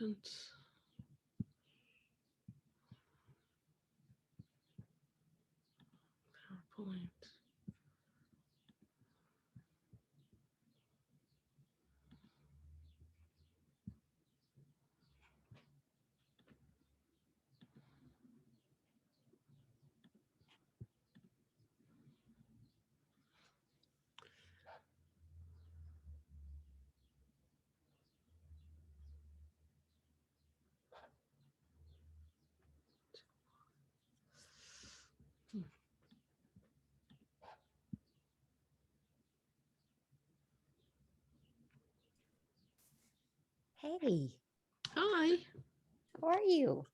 Applicants. PowerPoint. Hey, Hi, how are you?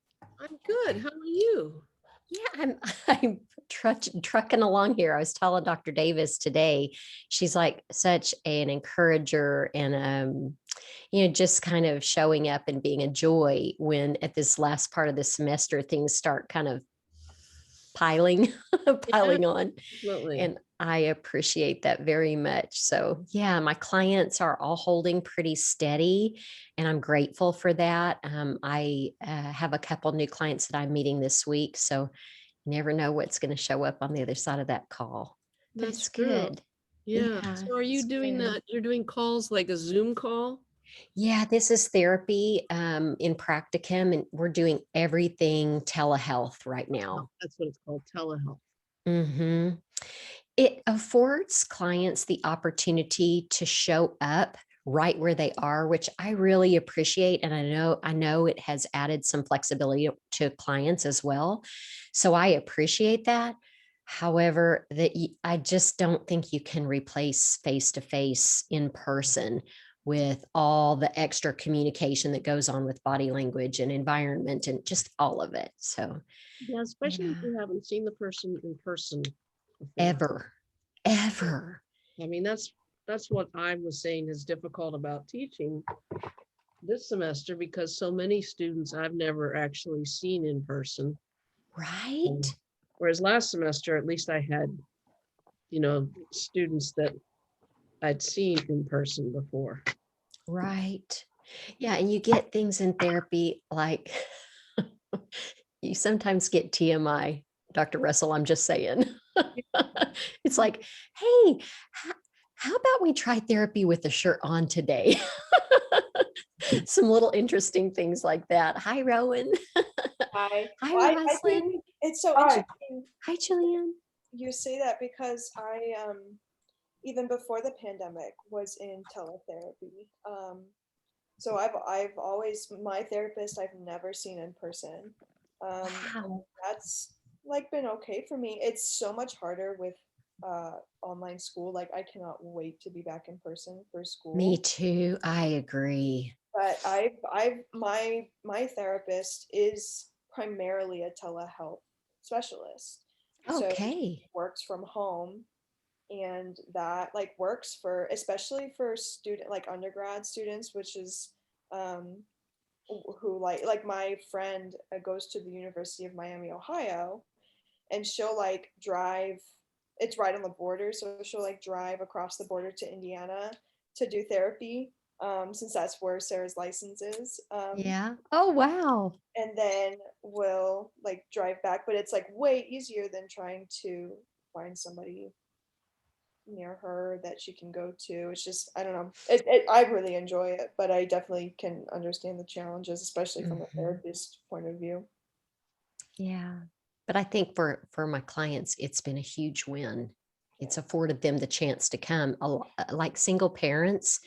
I'm good. How are you? Yeah, I'm trucking along here. I was telling Dr. Davis today, she's like such an encourager and just kind of showing up and being a joy when at this last part of the semester things start kind of piling Yeah, on. absolutely. And I appreciate that very much. So, yeah, my clients are all holding pretty steady, and I'm grateful for that. I have a couple new clients that I'm meeting this week. So, you never know what's going to show up on the other side of that call. But That's it's true. good. Yeah. Yeah, So are you it's doing good. that? You're doing calls like a Zoom call? Yeah, this is therapy in practicum, and we're doing everything telehealth right now. That's what it's called, telehealth. hmm It affords clients the opportunity to show up right where they are, which I really appreciate. And I know it has added some flexibility to clients as well. So I appreciate that. However, I just don't think you can replace face to face in person with all the extra communication that goes on with body language and environment and just all of it. So, Yeah, especially if yeah, you haven't seen the person in person before. ever, ever. I mean, that's what I was saying is difficult about teaching this semester because so many students I've never actually seen in person. Right? Whereas last semester, at least I had, students that I'd seen in person before. Right. Yeah. And you get things in therapy like you sometimes get TMI, Dr. Russell. I'm just saying. It's like, hey, how about we try therapy with the shirt on today? Some little interesting things like that. Hi, Rowan. Hi, I think Roslyn. it's so interesting Hi, Julian. you say that because I even before the pandemic was in teletherapy. So I've always my therapist I've never seen in person. And Wow. that's like been okay for me. It's so much harder with online school. Like I cannot wait to be back in person for Me school. too. I agree. But my therapist is primarily a telehealth specialist. So he Okay. works from home and that like works for especially for student like undergrad students, which is um who like my friend goes to the University of Miami, Ohio, and she'll like drive, it's right on the border, so she'll like drive across the border to Indiana to do therapy, since that's where Sarah's license is, Yeah. Oh, wow. and then we'll like drive back, but it's like way easier than trying to find somebody near her that she can go to. It's just I don't know. I really enjoy it, but I definitely can understand the challenges, especially from a Mhm. therapist point of view. Yeah. But I think for my clients, it's been a huge win. Yeah. It's afforded them the chance to come. Like single parents,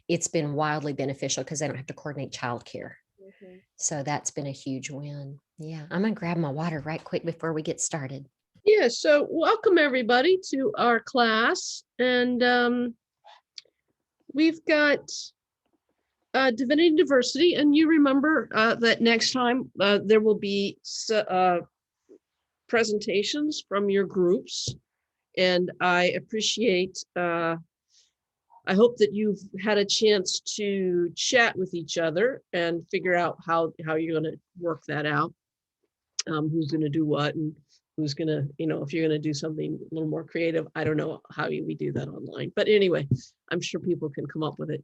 it's been wildly beneficial because they don't have to coordinate childcare. Mhm. So that's been a huge win. Yeah. I'm gonna grab my water right quick before we get started. Yeah, so welcome everybody to our class. And we've got Divinity and Diversity. And you remember that next time there will be presentations from your groups. And I appreciate, I hope that you've had a chance to chat with each other and figure out how you're going to work that out. Who's going to do what and who's going to, if you're going to do something a little more creative. I don't know how we do that online. But anyway, I'm sure people can come up with it.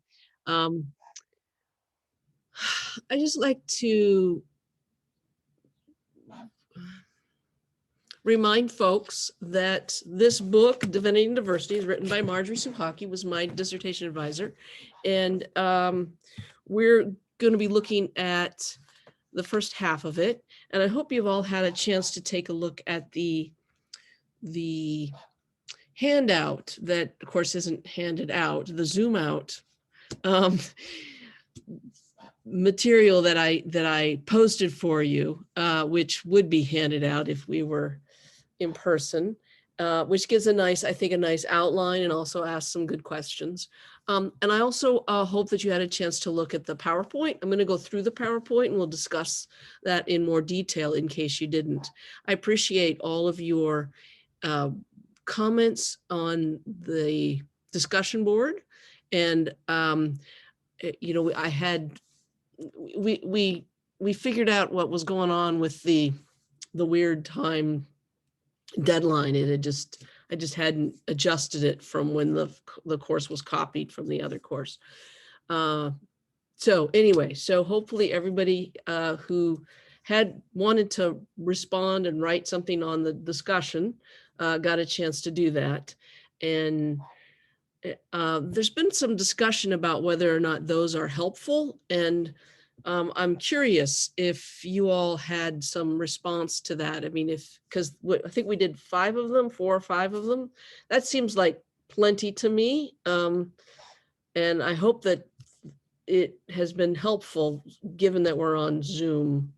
I just like to remind folks that this book, Divinity and Diversity, is written by Marjorie Suchocki, was my dissertation advisor. And we're going to be looking at the first half of it. And I hope you've all had a chance to take a look at the handout that, of course, isn't handed out, the Zoom out material that I posted for you, which would be handed out if we were in person, which gives I think a nice outline and also asks some good questions. And I also hope that you had a chance to look at the PowerPoint. I'm going to go through the PowerPoint and we'll discuss that in more detail in case you didn't. I appreciate all of your comments on the discussion board. And, you know, we figured out what was going on with the weird time deadline. I just hadn't adjusted it from when the course was copied from the other course. So anyway, so hopefully everybody who had wanted to respond and write something on the discussion got a chance to do that. And there's been some discussion about whether or not those are helpful. And I'm curious if you all had some response to that. I mean, because I think we did 4 or 5 of them. That seems like plenty to me. And I hope that it has been helpful given that we're on Zoom.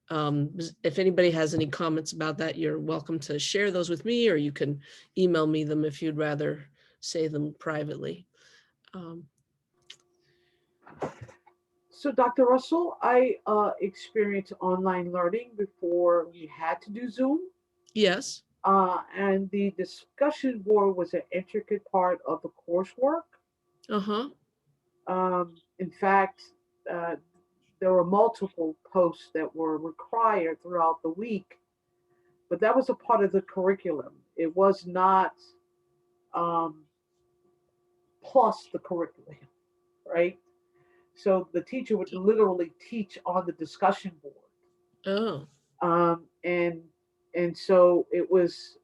If anybody has any comments about that, you're welcome to share those with me, or you can email me them if you'd rather say them privately. So Dr. Russell, I experienced online learning before we had to do Zoom. Yes. And the discussion board was an intricate part of the coursework. Uh-huh. In fact, there were multiple posts that were required throughout the week, but that was a part of the curriculum. It was not plus the curriculum, right? So the teacher would literally teach on the discussion board. Oh. And so it was,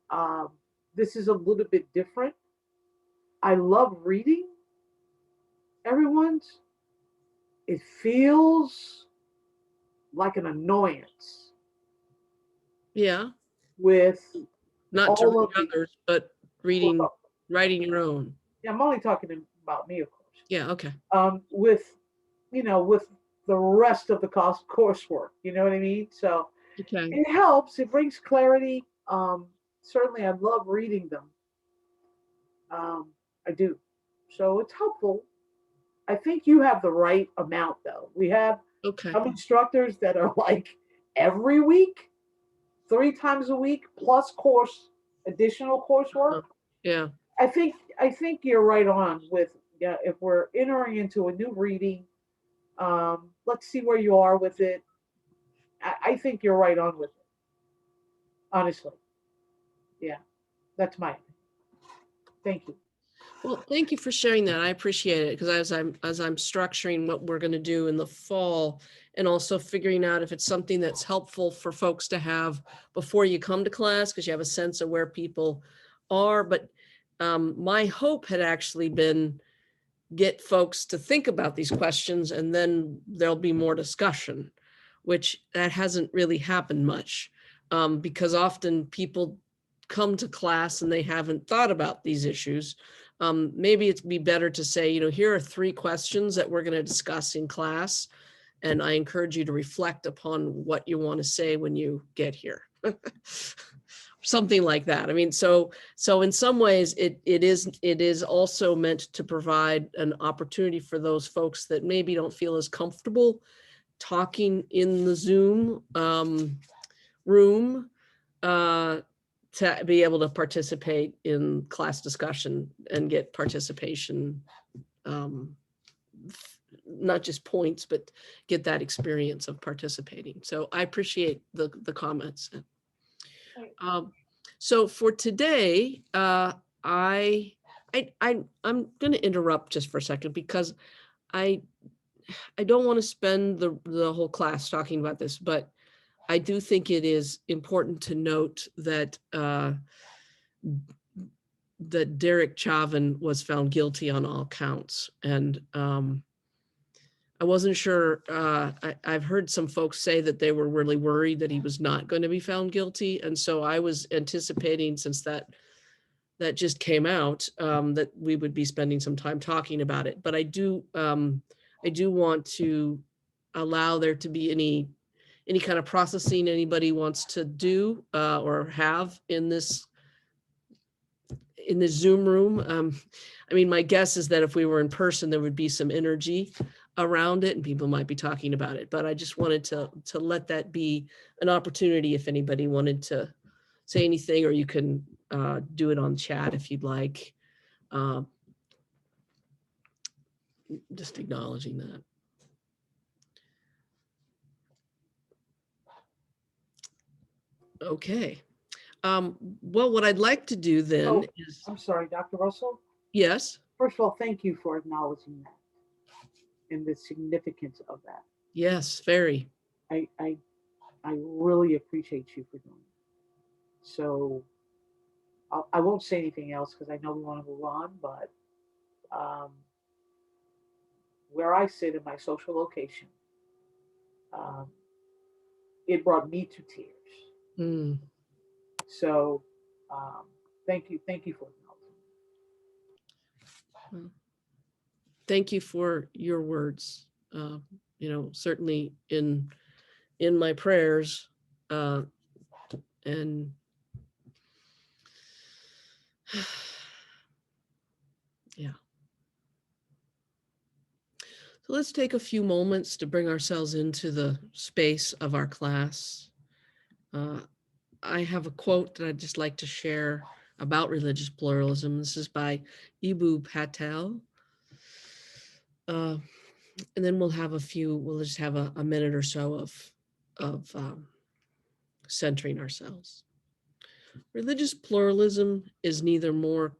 this is a little bit different. I love reading everyone's. It feels like an annoyance. Yeah. With not to all read of others, but writing your own. Yeah, I'm only talking about me, of course. Yeah, okay. With the rest of the coursework, you know what I mean? So Okay. it helps. It brings clarity. Certainly, I love reading them. I do. So it's helpful. I think you have the right amount, though. We have some instructors that are like every week, 3 times a week, plus additional coursework. Yeah. I think you're right on with, yeah, if we're entering into a new reading, let's see where you are with it. I think you're right on with it. Honestly. Yeah. That's my opinion. Thank you. Well, thank you for sharing that. I appreciate it, because as I'm structuring what we're going to do in the fall, and also figuring out if it's something that's helpful for folks to have before you come to class, because you have a sense of where people are. But my hope had actually been get folks to think about these questions, and then there'll be more discussion, which that hasn't really happened much, because often people come to class and they haven't thought about these issues. Maybe it'd be better to say, you know, here are 3 questions that we're going to discuss in class, and I encourage you to reflect upon what you want to say when you get here. Something like that. I mean, so in some ways it is also meant to provide an opportunity for those folks that maybe don't feel as comfortable talking in the Zoom room to be able to participate in class discussion and get participation, not just points, but get that experience of participating. So I appreciate the comments. So for today, I'm going to interrupt just for a second, because I I don't want to spend the whole class talking about this, but I do think it is important to note that that Derek Chauvin was found guilty on all counts. And I wasn't sure, I've heard some folks say that they were really worried that he was not going to be found guilty. And so I was anticipating, since that just came out, that we would be spending some time talking about it. But I do want to allow there to be any kind of processing anybody wants to do or have in this Zoom room. I mean, my guess is that if we were in person, there would be some energy around it and people might be talking about it. But I just wanted to let that be an opportunity if anybody wanted to say anything, or you can do it on chat if you'd like. Just acknowledging that. Okay. Well, what I'd like to do then is, I'm sorry, Dr. Russell. yes. First of all, thank you for acknowledging that and the significance of that. Yes, very. I really appreciate you for doing it. So I won't say anything else because I know we want to move on, but where I sit in my social location, it brought me to tears. Mm. So thank you for acknowledging. Well, thank you for your words. Certainly in my prayers, and yeah. So let's take a few moments to bring ourselves into the space of our class. I have a quote that I'd just like to share about religious pluralism. This is by Ibu Patel. And then we'll just have a minute or so of centering ourselves. Religious pluralism is neither mere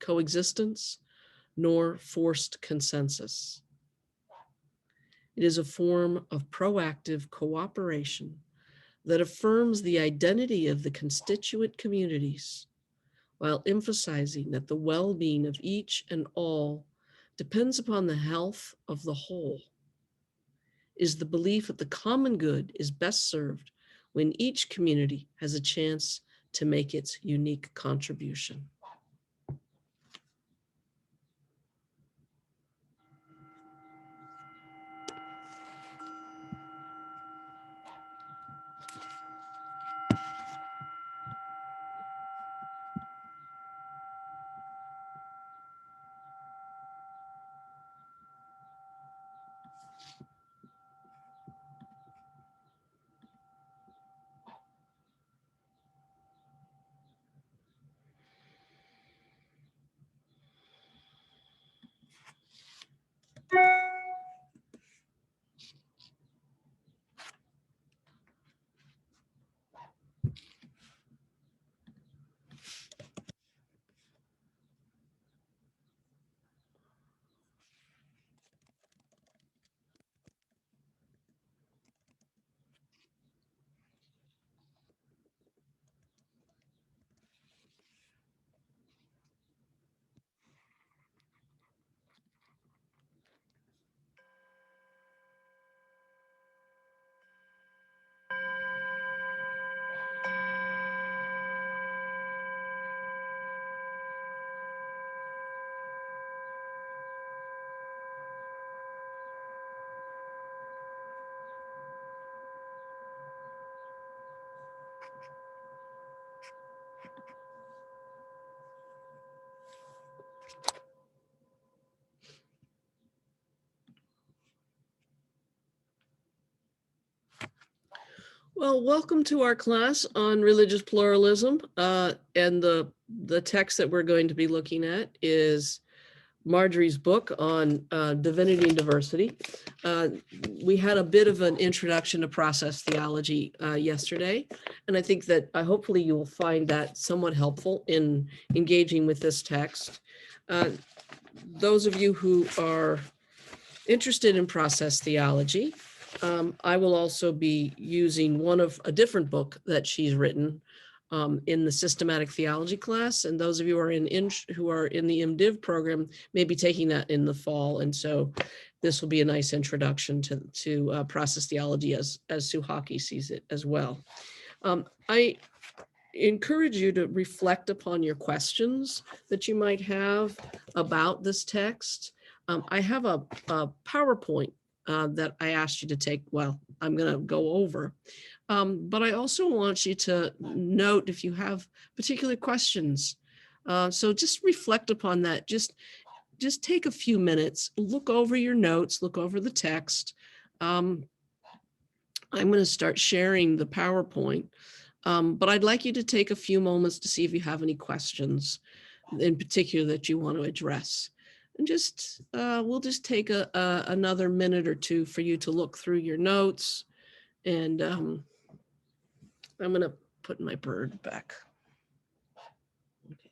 coexistence nor forced consensus. It is a form of proactive cooperation that affirms the identity of the constituent communities while emphasizing that the well-being of each and all depends upon the health of the whole. It is the belief that the common good is best served when each community has a chance to make its unique contribution. Well, welcome to our class on religious pluralism. And the text that we're going to be looking at is Marjorie's book on divinity and diversity. We had a bit of an introduction to process theology yesterday, and I think that hopefully you will find that somewhat helpful in engaging with this text. those of you who are interested in process theology, I will also be using a different book that she's written in the systematic theology class. And those of you who are in the MDiv program may be taking that in the fall. And so this will be a nice introduction to process theology as Suchocki sees it as well. I encourage you to reflect upon your questions that you might have about this text. I have a PowerPoint that I asked you to take. Well, I'm going to go over, but I also want you to note if you have particular questions. So just reflect upon that. Just take a few minutes, look over your notes, look over the text. I'm going to start sharing the PowerPoint. But I'd like you to take a few moments to see if you have any questions in particular that you want to address. And we'll just take another minute or two for you to look through your notes. And I'm going to put my bird back. Okay,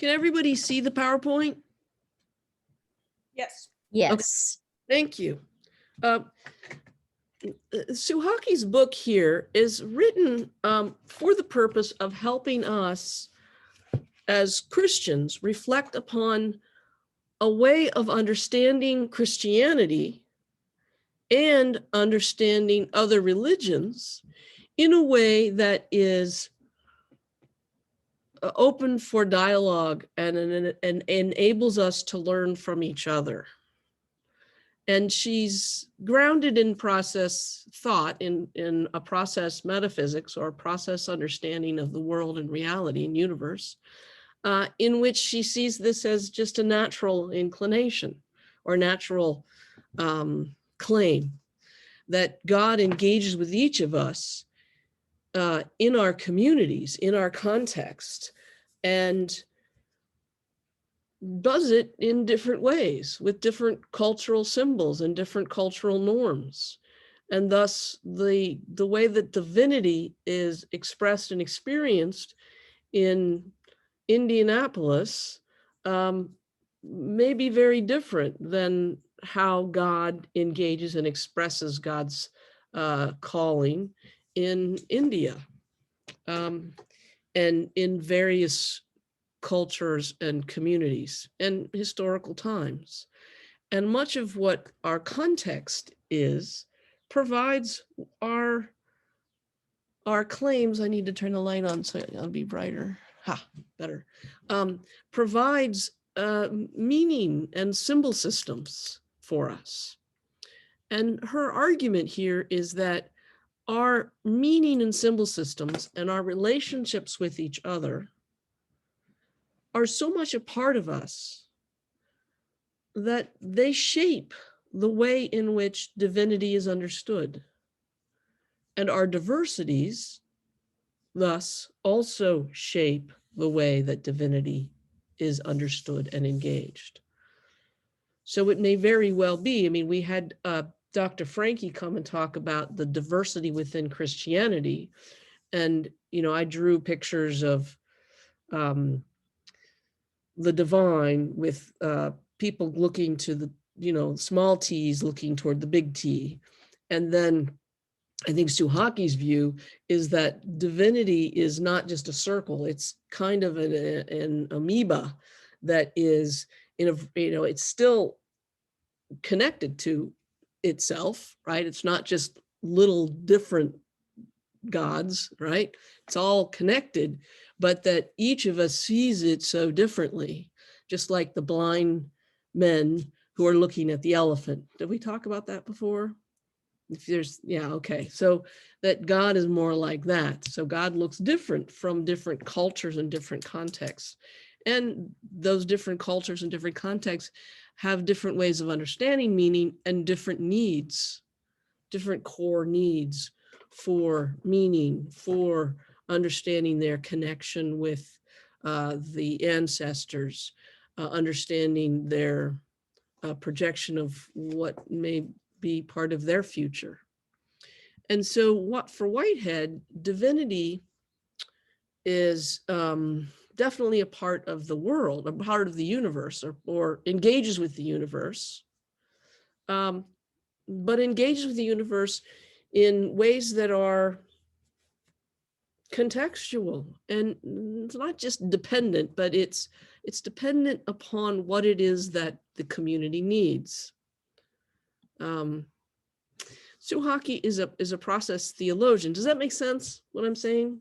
Can everybody see the PowerPoint? Yes. Yes. Thank you. Suchocki's book here is written for the purpose of helping us as Christians reflect upon a way of understanding Christianity and understanding other religions in a way that is open for dialogue and enables us to learn from each other. And she's grounded in process thought, in a process metaphysics or a process understanding of the world and reality and universe, in which she sees this as just a natural inclination or natural claim that God engages with each of us in our communities, in our context, and does it in different ways with different cultural symbols and different cultural norms. And thus the way that divinity is expressed and experienced in Indianapolis may be very different than how God engages and expresses God's calling in India and in various cultures and communities and historical times. And much of what our context is provides our claims. I need to turn the light on so it'll be brighter. Better. Provides meaning and symbol systems for us. And her argument here is that our meaning and symbol systems and our relationships with each other are so much a part of us that they shape the way in which divinity is understood. And our diversities, thus, also shape the way that divinity is understood and engaged. So it may very well be, I mean, we had Dr. Frankie come and talk about the diversity within Christianity. And, I drew pictures of the divine with people looking to the, small t's looking toward the big T. And then I think Suchocki's view is that divinity is not just a circle. It's kind of an amoeba that is it's still connected to itself, right? It's not just little different gods, right? It's all connected, but that each of us sees it so differently, just like the blind men who are looking at the elephant. Did we talk about that before? If there's, yeah, okay. So that God is more like that. So God looks different from different cultures and different contexts. And those different cultures and different contexts have different ways of understanding meaning and different needs, different core needs for meaning, for understanding their connection with the ancestors, understanding their projection of what may be part of their future. And so what for Whitehead, divinity is definitely a part of the world, a part of the universe, or engages with the universe, but engages with the universe in ways that are contextual, and it's not just dependent, but it's dependent upon what it is that the community needs. Suchocki is a process theologian. Does that make sense, what I'm saying?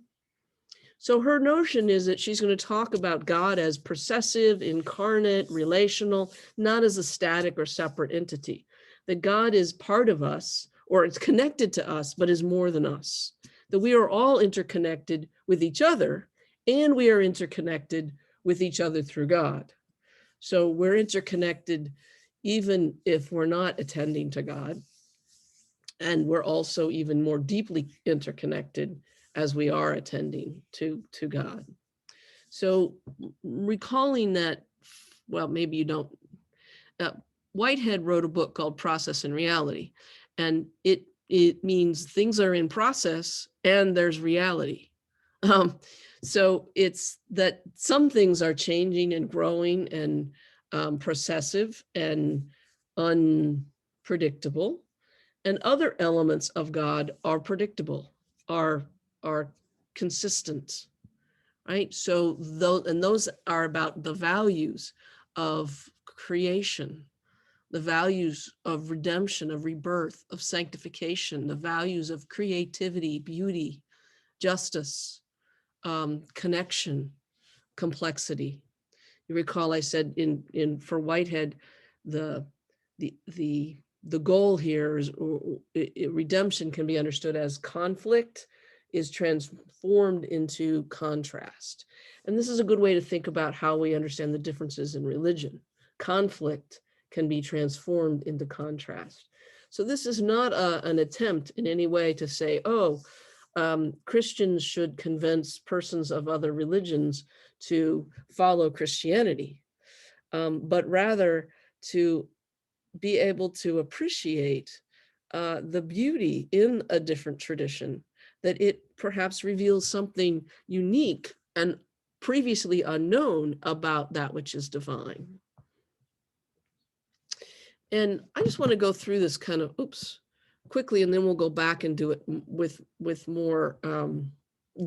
So her notion is that she's going to talk about God as processive, incarnate, relational, not as a static or separate entity. That God is part of us, or it's connected to us, but is more than us. That we are all interconnected with each other, and we are interconnected with each other through God. So we're interconnected even if we're not attending to God. And we're also even more deeply interconnected as we are attending to God. So recalling that, well, maybe you don't, Whitehead wrote a book called Process and Reality, and it means things are in process and there's reality. So it's that some things are changing and growing and processive and unpredictable, and other elements of God are predictable, are consistent, right? So those are about the values of creation, the values of redemption, of rebirth, of sanctification, the values of creativity, beauty, justice, connection, complexity. You recall I said for Whitehead, the goal here is redemption can be understood as conflict is transformed into contrast. And this is a good way to think about how we understand the differences in religion. Conflict can be transformed into contrast. So this is not an attempt in any way to say, oh, Christians should convince persons of other religions to follow Christianity, but rather to be able to appreciate the beauty in a different tradition, that it perhaps reveals something unique and previously unknown about that which is divine. And I just want to go through this kind of, quickly, and then we'll go back and do it with more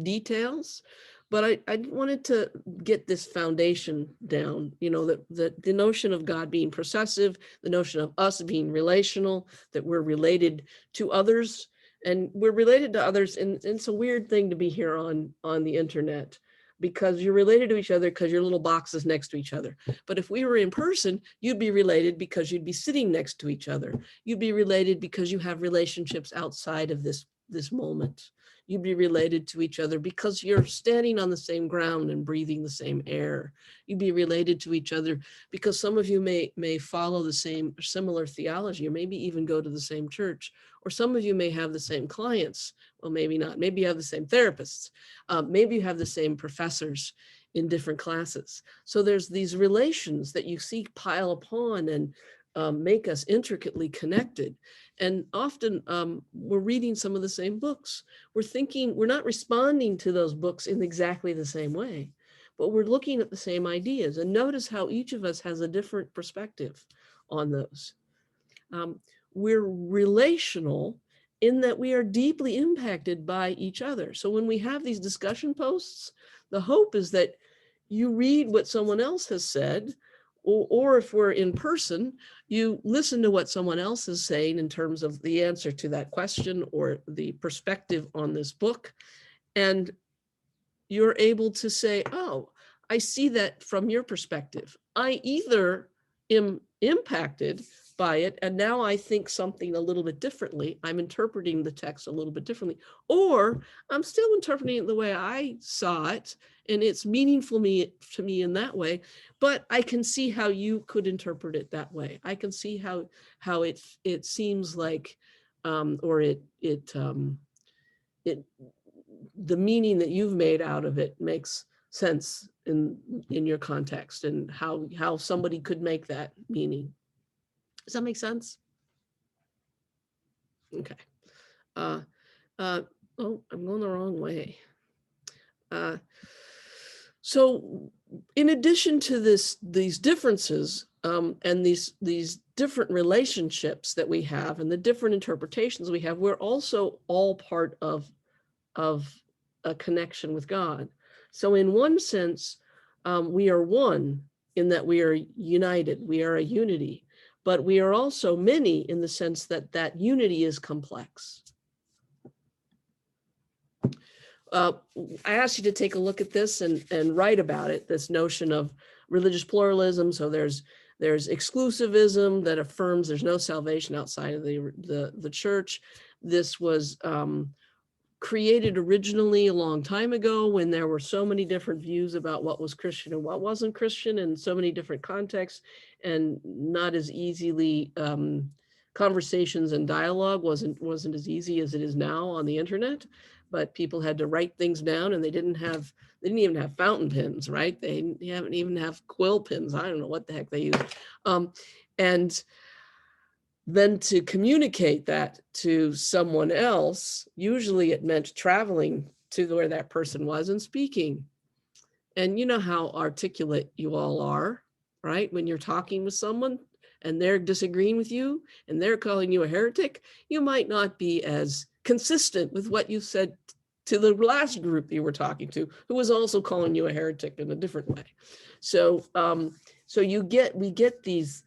details. But I wanted to get this foundation down, that the notion of God being processive, the notion of us being relational, that we're related to others, and we're related to others. And it's a weird thing to be here on the internet, because you're related to each other because your little box is next to each other. But if we were in person, you'd be related because you'd be sitting next to each other. You'd be related because you have relationships outside of this moment. You'd be related to each other because you're standing on the same ground and breathing the same air. You'd be related to each other because some of you may follow the same similar theology, or maybe even go to the same church, or some of you may have the same clients. Well, maybe not. Maybe you have the same therapists. Maybe you have the same professors in different classes. So there's these relations that you see pile upon and make us intricately connected. And often we're reading some of the same books. We're not responding to those books in exactly the same way, but we're looking at the same ideas. And notice how each of us has a different perspective on those. We're relational, in that we are deeply impacted by each other. So when we have these discussion posts, the hope is that you read what someone else has said, or if we're in person, you listen to what someone else is saying in terms of the answer to that question or the perspective on this book. And you're able to say, oh, I see that from your perspective. I either am impacted by it, and now I think something a little bit differently. I'm interpreting the text a little bit differently, or I'm still interpreting it the way I saw it, and it's meaningful to me in that way, but I can see how you could interpret it that way. I can see how it seems like, the meaning that you've made out of it makes sense in your context, and how somebody could make that meaning. Does that make sense? Okay. Oh, I'm going the wrong way. So in addition to these differences and these different relationships that we have and the different interpretations we have, we're also all part of a connection with God. So in one sense, we are one in that we are united, we are a unity, but we are also many in the sense that that unity is complex. I asked you to take a look at this and write about it, this notion of religious pluralism. So there's exclusivism that affirms there's no salvation outside of the church. This was created originally a long time ago when there were so many different views about what was Christian and what wasn't Christian in so many different contexts, and not as easily, conversations and dialogue wasn't as easy as it is now on the internet, but people had to write things down, and they didn't even have fountain pens, right? They didn't even have quill pens. I don't know what the heck they used. And then to communicate that to someone else, usually it meant traveling to where that person was and speaking. And you know how articulate you all are, right? When you're talking with someone and they're disagreeing with you and they're calling you a heretic, you might not be as consistent with what you said to the last group you were talking to, who was also calling you a heretic in a different way. So, we get these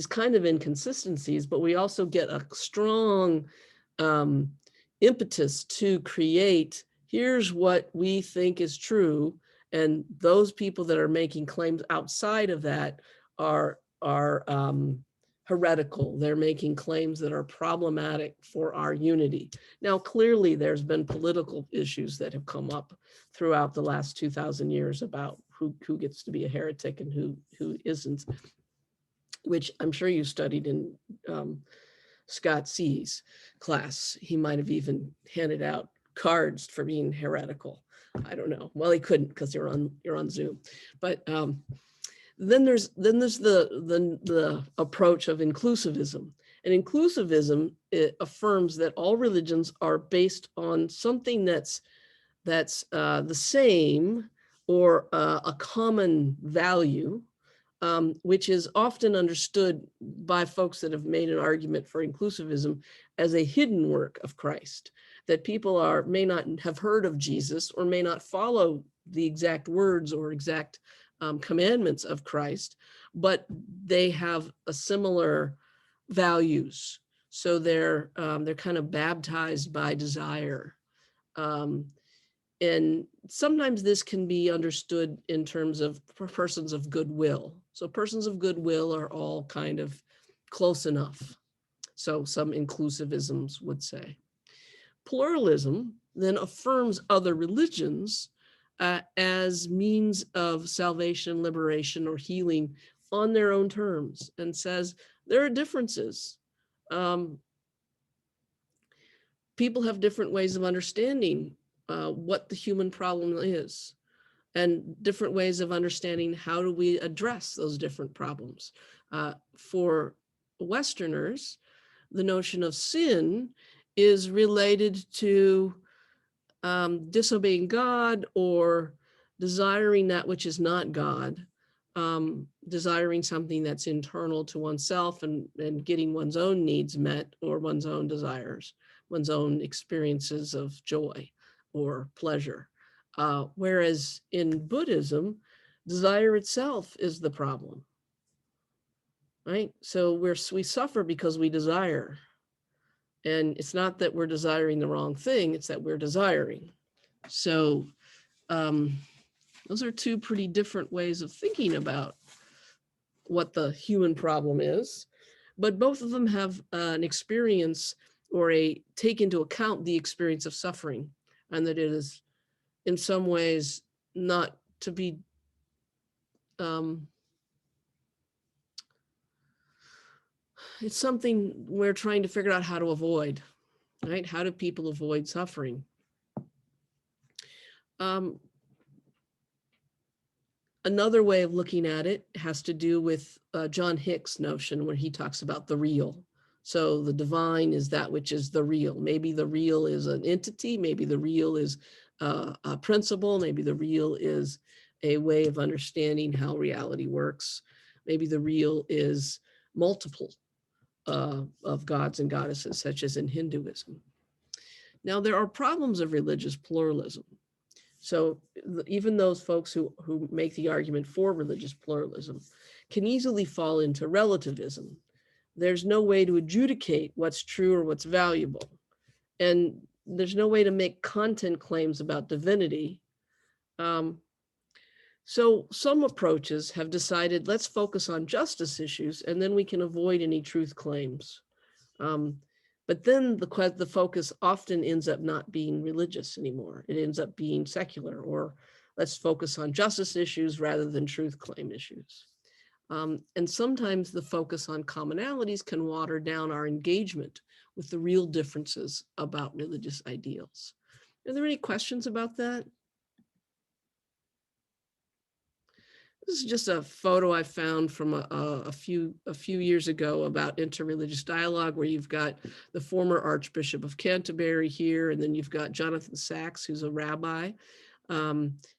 kind of inconsistencies, but we also get a strong impetus to create, here's what we think is true, and those people that are making claims outside of that are heretical. They're making claims that are problematic for our unity. Now, clearly, there's been political issues that have come up throughout the last 2,000 years about who gets to be a heretic and who isn't, which I'm sure you studied in Scott C's class. He might have even handed out cards for being heretical. I don't know. Well, he couldn't because you're on Zoom. But then there's the approach of inclusivism. And inclusivism, it affirms that all religions are based on something that's the same, or a common value, which is often understood by folks that have made an argument for inclusivism as a hidden work of Christ, that people may not have heard of Jesus or may not follow the exact words or exact commandments of Christ, but they have a similar values. So they're kind of baptized by desire. And sometimes this can be understood in terms of persons of goodwill. So persons of goodwill are all kind of close enough. So some inclusivisms would say. Pluralism then affirms other religions as means of salvation, liberation, or healing on their own terms, and says there are differences. People have different ways of understanding what the human problem is, and different ways of understanding how do we address those different problems. For Westerners, the notion of sin is related to disobeying God or desiring that which is not God, desiring something that's internal to oneself and getting one's own needs met or one's own desires. one's own experiences of joy or pleasure. Whereas in Buddhism, desire itself is the problem, right? So we suffer because we desire. And it's not that we're desiring the wrong thing, it's that we're desiring. So those are two pretty different ways of thinking about what the human problem is, but both of them have an experience or take into account the experience of suffering, and that it is in some ways not to be it's something we're trying to figure out how to avoid, right? How do people avoid suffering? Another way of looking at it has to do with John Hick's notion where he talks about the real. So the divine is that which is the real. Maybe the real is an entity, maybe the real is a principle, maybe the real is a way of understanding how reality works. Maybe the real is multiple of gods and goddesses, such as in Hinduism. Now, there are problems of religious pluralism. So even those folks who make the argument for religious pluralism can easily fall into relativism. There's no way to adjudicate what's true or what's valuable. And there's no way to make content claims about divinity. So some approaches have decided, let's focus on justice issues, and then we can avoid any truth claims. But then the focus often ends up not being religious anymore. It ends up being secular, or let's focus on justice issues rather than truth claim issues. And sometimes the focus on commonalities can water down our engagement with the real differences about religious ideals. Are there any questions about that? This is just a photo I found from a few years ago about interreligious dialogue, where you've got the former Archbishop of Canterbury here, and then you've got Jonathan Sacks, who's a rabbi.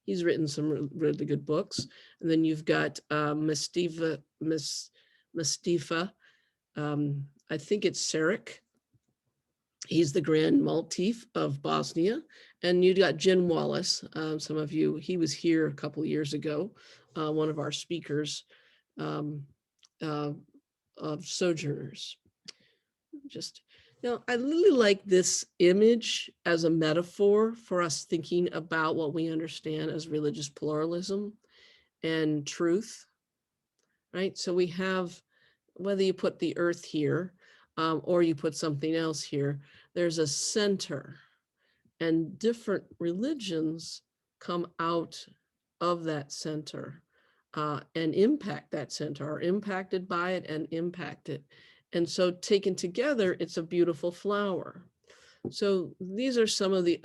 He's written some really good books. And then you've got Mustafa, I think it's Sarek. He's the Grand Maltif of Bosnia. And you got Jen Wallace. Some of you, he was here a couple of years ago, one of our speakers of Sojourners. I really like this image as a metaphor for us thinking about what we understand as religious pluralism and truth, right? So we have, whether you put the earth here or you put something else here, there's a center, and different religions come out of that center and impact that center, are impacted by it and impact it. And so taken together, it's a beautiful flower. So these are some of the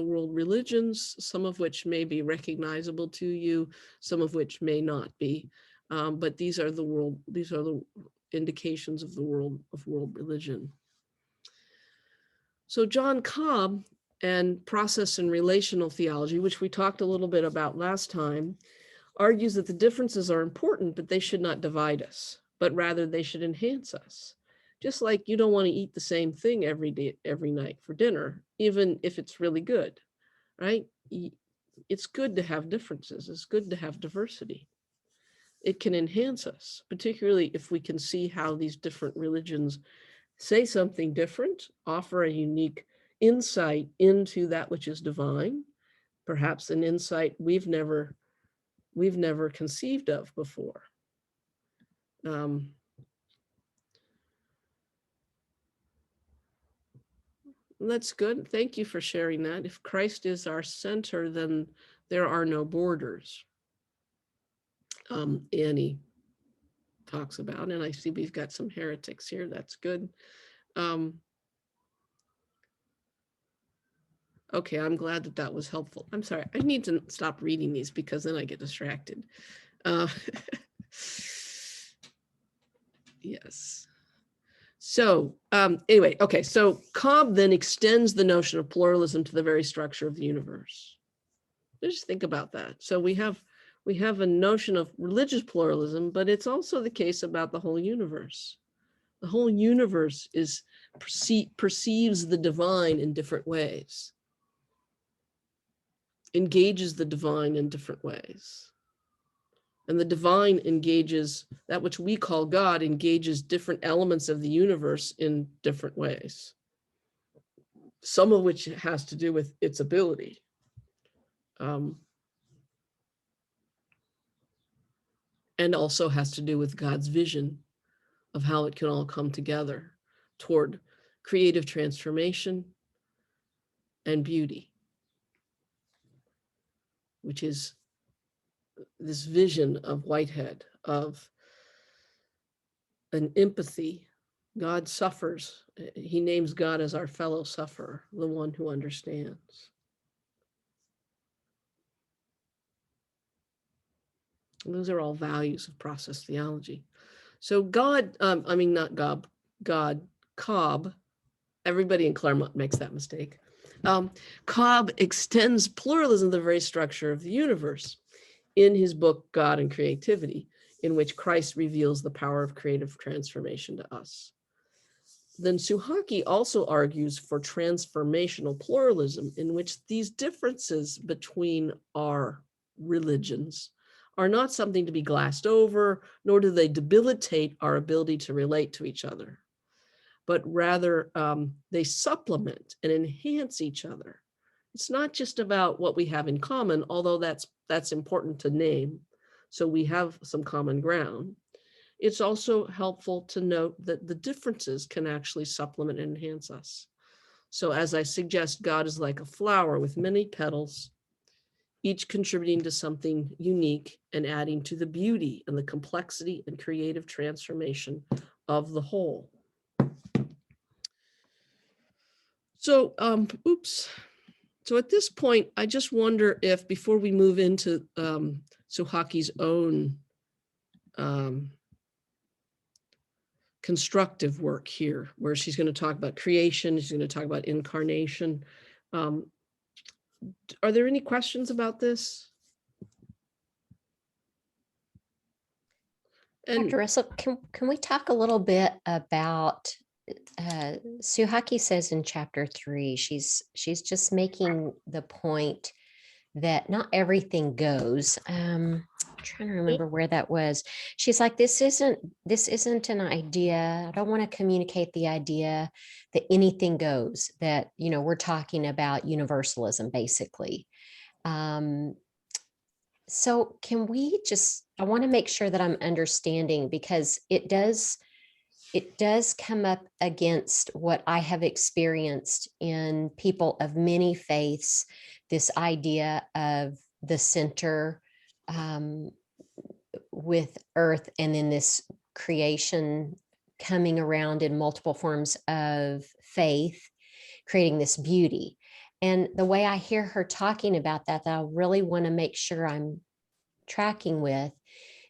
world religions, some of which may be recognizable to you, some of which may not be. But these are the indications of the world religion. So John Cobb and process and relational theology, which we talked a little bit about last time, argues that the differences are important, but they should not divide us, but rather they should enhance us. Just like you don't want to eat the same thing every night for dinner, even if it's really good, right? It's good to have differences. It's good to have diversity. It can enhance us, particularly if we can see how these different religions say something different, offer a unique insight into that which is divine, perhaps an insight we've never conceived of before. That's good. Thank you for sharing that. If Christ is our center, then there are no borders. Annie talks about, and I see we've got some heretics here. That's good. Okay, I'm glad that was helpful. I'm sorry, I need to stop reading these because then I get distracted. Yes. So anyway, okay, so Cobb then extends the notion of pluralism to the very structure of the universe. Just think about that. So we have a notion of religious pluralism, but it's also the case about the whole universe. The whole universe is perceives the divine in different ways, engages the divine in different ways. And the divine engages, that which we call God, engages different elements of the universe in different ways. Some of which has to do with its ability. And also has to do with God's vision of how it can all come together toward creative transformation and beauty, which is this vision of Whitehead of an empathy. God suffers. He names God as our fellow sufferer, the one who understands. And those are all values of process theology. So God, Cobb, everybody in Claremont makes that mistake. Cobb extends pluralism, the very structure of the universe, in his book, God and Creativity, in which Christ reveals the power of creative transformation to us. Then Suchocki also argues for transformational pluralism, in which these differences between our religions are not something to be glassed over, nor do they debilitate our ability to relate to each other, but rather they supplement and enhance each other. It's not just about what we have in common, although that's important to name, so we have some common ground. It's also helpful to note that the differences can actually supplement and enhance us. So as I suggest, God is like a flower with many petals, each contributing to something unique and adding to the beauty and the complexity and creative transformation of the whole. So, So at this point, I just wonder if, before we move into Suchocki's own constructive work here, where she's going to talk about creation, she's going to talk about incarnation. Are there any questions about this? And Dr. Russell, can we talk a little bit about, Suchocki says in chapter 3, she's just making the point that not everything goes. I'm trying to remember where that was. She's like, this isn't an idea. I don't want to communicate the idea that anything goes, that, we're talking about universalism, basically. So can we just, I want to make sure that I'm understanding, because it does come up against what I have experienced in people of many faiths, this idea of the center with earth, and then this creation coming around in multiple forms of faith, creating this beauty. And the way I hear her talking about that I really want to make sure I'm tracking with,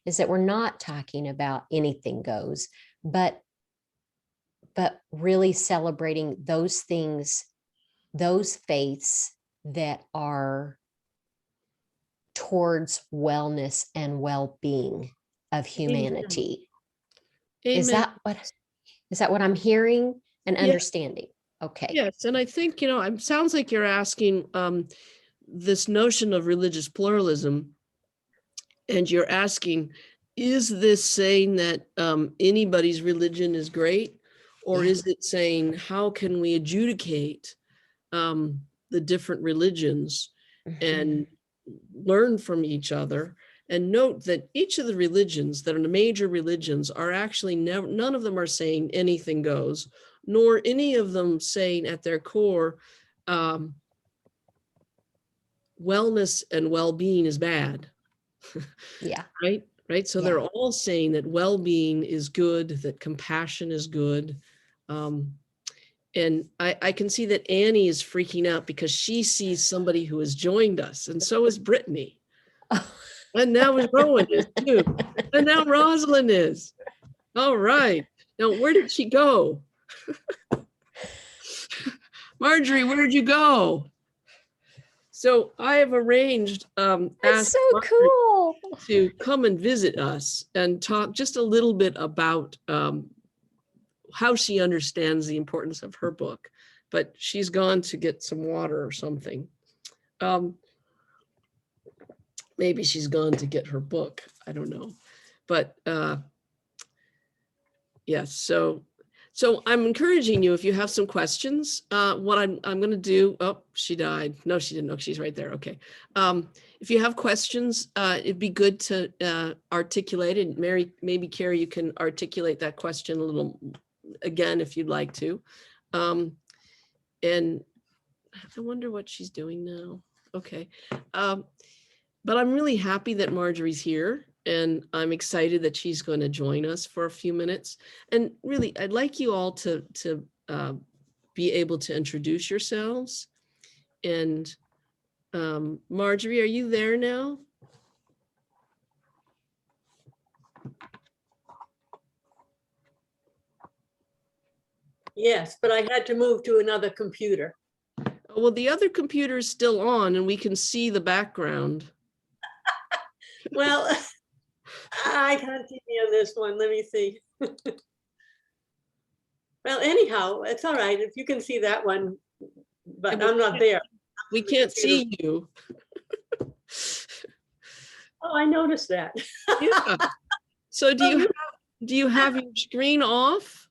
is that we're not talking about anything goes, but really celebrating those things, those faiths that are towards wellness and well-being of humanity. Amen. Is that what I'm hearing and understanding? Okay. Yes, and I think, it sounds like you're asking this notion of religious pluralism, and you're asking, is this saying that anybody's religion is great? Or is it saying, how can we adjudicate the different religions and learn from each other? And note that each of the religions that are the major religions are actually none of them are saying anything goes, nor any of them saying at their core, wellness and well-being is bad. Yeah. Right. So they're all saying that well-being is good, that compassion is good. And I can see that Annie is freaking out because she sees somebody who has joined us, and so is Brittany. And now Rowan is too. And now Rosalind is. All right. Now, where did she go? Marjorie, where did you go? So I have arranged That's so cool to come and visit us and talk just a little bit about how she understands the importance of her book, but she's gone to get some water or something. Maybe she's gone to get her book. I don't know. But yes, so I'm encouraging you, if you have some questions, what I'm going to do, oh, she died. No, she didn't. No, she's right there. Okay. If you have questions, it'd be good to articulate it. Mary, maybe Carrie, you can articulate that question a little again, if you'd like to. And I wonder what she's doing now. Okay. But I'm really happy that Marjorie's here, and I'm excited that she's going to join us for a few minutes. And really, I'd like you all to be able to introduce yourselves. And Marjorie, are you there now? Yes, but I had to move to another computer. Well, the other computer is still on and we can see the background. Well, I can't see me on this one. Let me see. Well, anyhow, it's all right if you can see that one, but I'm not there. We can't see you. Oh, I noticed that. Yeah. So do you have your screen off?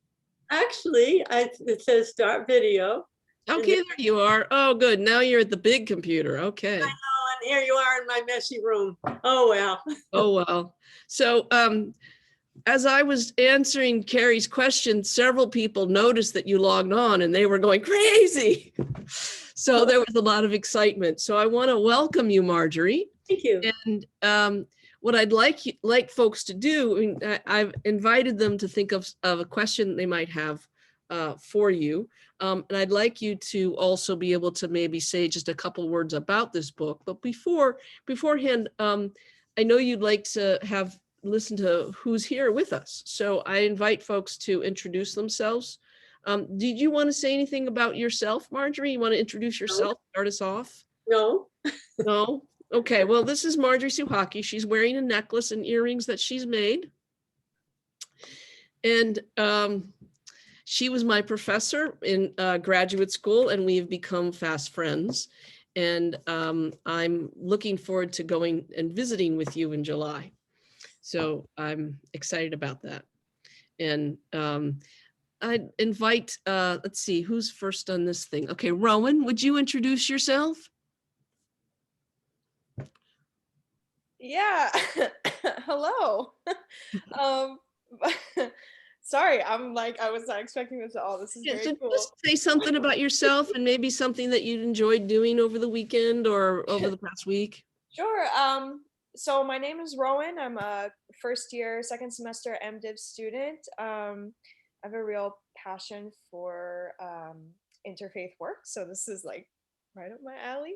Actually, it says start video. Okay, there you are. Oh, good. Now you're at the big computer. Okay. I know, and here you are in my messy room. Oh, well. Oh, well. So as I was answering Carrie's question, several people noticed that you logged on and they were going crazy. So there was a lot of excitement. So I want to welcome you, Marjorie. Thank you. And what I'd like folks to do, I mean, I've invited them to think of a question they might have for you. And I'd like you to also be able to maybe say just a couple words about this book. But beforehand, I know you'd like to listen to who's here with us. So I invite folks to introduce themselves. Did you want to say anything about yourself, Marjorie? You want to introduce yourself, start us off? No. No? Okay, well, this is Marjorie Suchocki. She's wearing a necklace and earrings that she's made. And she was my professor in graduate school, and we've become fast friends. And I'm looking forward to going and visiting with you in July. So I'm excited about that. And I'd invite, let's see, who's first on this thing? Okay, Rowan, would you introduce yourself? Yeah. Hello. Sorry, I was not expecting this at all. This is very cool. Just say something about yourself and maybe something that you enjoyed doing over the weekend or over the past week. Sure. So my name is Rowan. I'm a first year, second semester MDiv student. I have a real passion for interfaith work. So this is like right up my alley.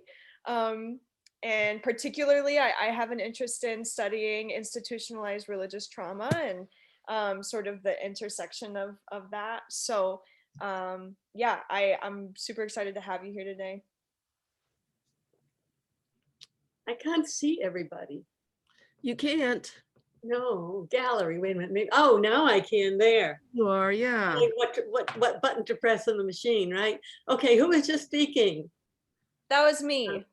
And particularly, I have an interest in studying institutionalized religious trauma and sort of the intersection of that. So yeah, I'm super excited to have you here today. I can't see everybody. You can't. No, gallery, wait a minute. Maybe, oh, now I can, there. You are, yeah. Like what button to press on the machine, right? Okay, who was just speaking? That was me.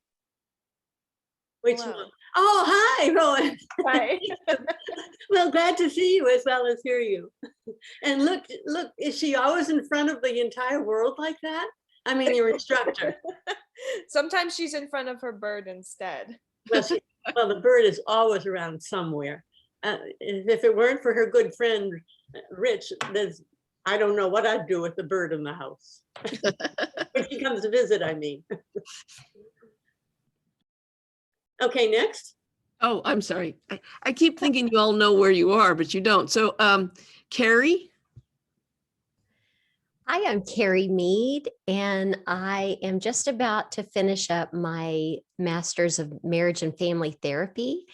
Which Hello. one? Oh, hi, Rowan. Hi. Well, glad to see you as well as hear you. And look, is she always in front of the entire world like that? I mean, your instructor. Sometimes she's in front of her bird instead. Well, the bird is always around somewhere. If it weren't for her good friend, Rich, I don't know what I'd do with the bird in the house. When she comes to visit, I mean. Okay, next. Oh, I'm sorry. I keep thinking you all know where you are, but you don't. So Carrie? Hi, I'm Carrie Mead, and I am just about to finish up my Master's of Marriage and Family Therapy.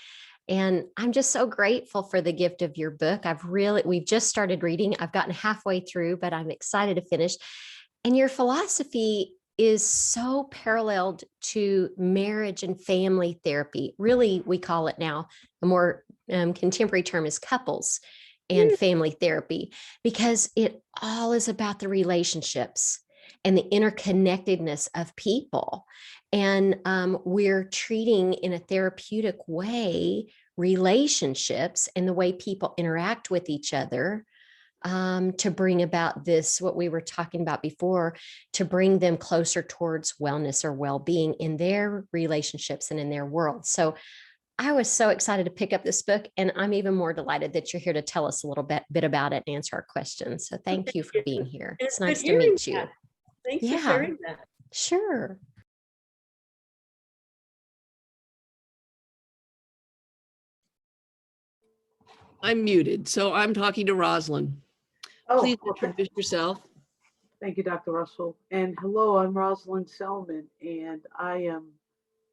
And I'm just so grateful for the gift of your book. We've just started reading. I've gotten halfway through, but I'm excited to finish. And your philosophy is so paralleled to marriage and family therapy. Really, we call it now, a more contemporary term is couples and Yeah. family therapy, because it all is about the relationships and the interconnectedness of people. And we're treating in a therapeutic way relationships and the way people interact with each other, to bring about this, what we were talking about before, to bring them closer towards wellness or well-being in their relationships and in their world. So I was so excited to pick up this book, and I'm even more delighted that you're here to tell us a little bit about it and answer our questions. So thank you for being here. It's nice to meet you. Thanks for Yeah. sharing that. Sure. I'm muted, so I'm talking to Rosalind. Oh, Please okay. introduce yourself. Thank you, Dr. Russell. And hello, I'm Rosalind Selman, and I am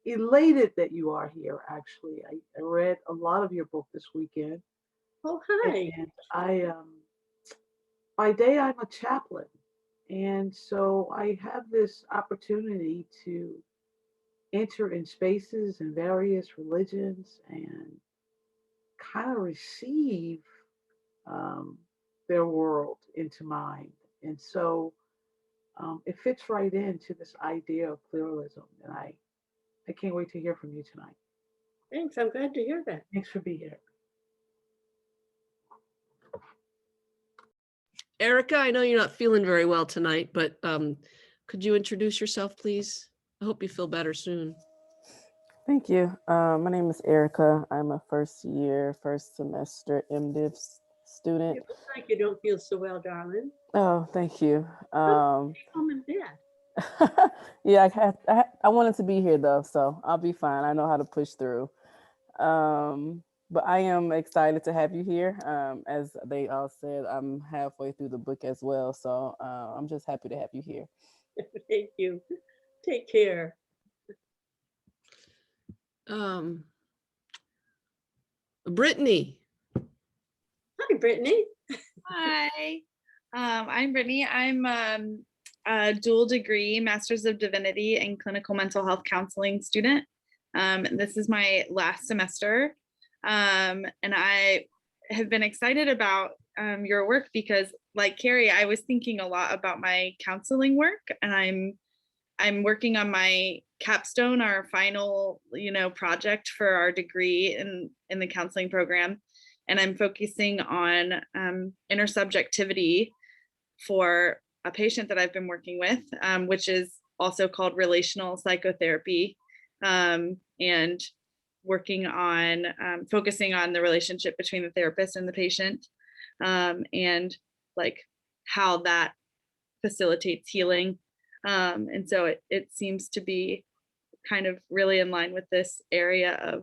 elated that you are here, actually. I read a lot of your book this weekend, Oh, hi. and by day, I'm a chaplain. And so I have this opportunity to enter in spaces in various religions and kind of receive um, their world into mine. And so it fits right into this idea of pluralism. And I can't wait to hear from you tonight. Thanks. I'm glad to hear that. Thanks for being here. Erica, I know you're not feeling very well tonight, but could you introduce yourself, please? I hope you feel better soon. Thank you. My name is Erica. I'm a first semester MDiv student. It looks like you don't feel so well, darling. Oh, thank you. Stay home in bed. Yeah, I wanted to be here though, so I'll be fine. I know how to push through. But I am excited to have you here. As they all said, I'm halfway through the book as well, so I'm just happy to have you here. Thank you. Take care. Brittany. Hi, Brittany. Hi, I'm Brittany. I'm a dual degree Master's of Divinity and Clinical Mental Health Counseling student. This is my last semester, and I have been excited about your work because, like Carrie, I was thinking a lot about my counseling work, and I'm working on my capstone, our final, project for our degree in the counseling program. And I'm focusing on intersubjectivity for a patient that I've been working with, which is also called relational psychotherapy, and working on focusing on the relationship between the therapist and the patient, and like how that facilitates healing. And so it seems to be kind of really in line with this area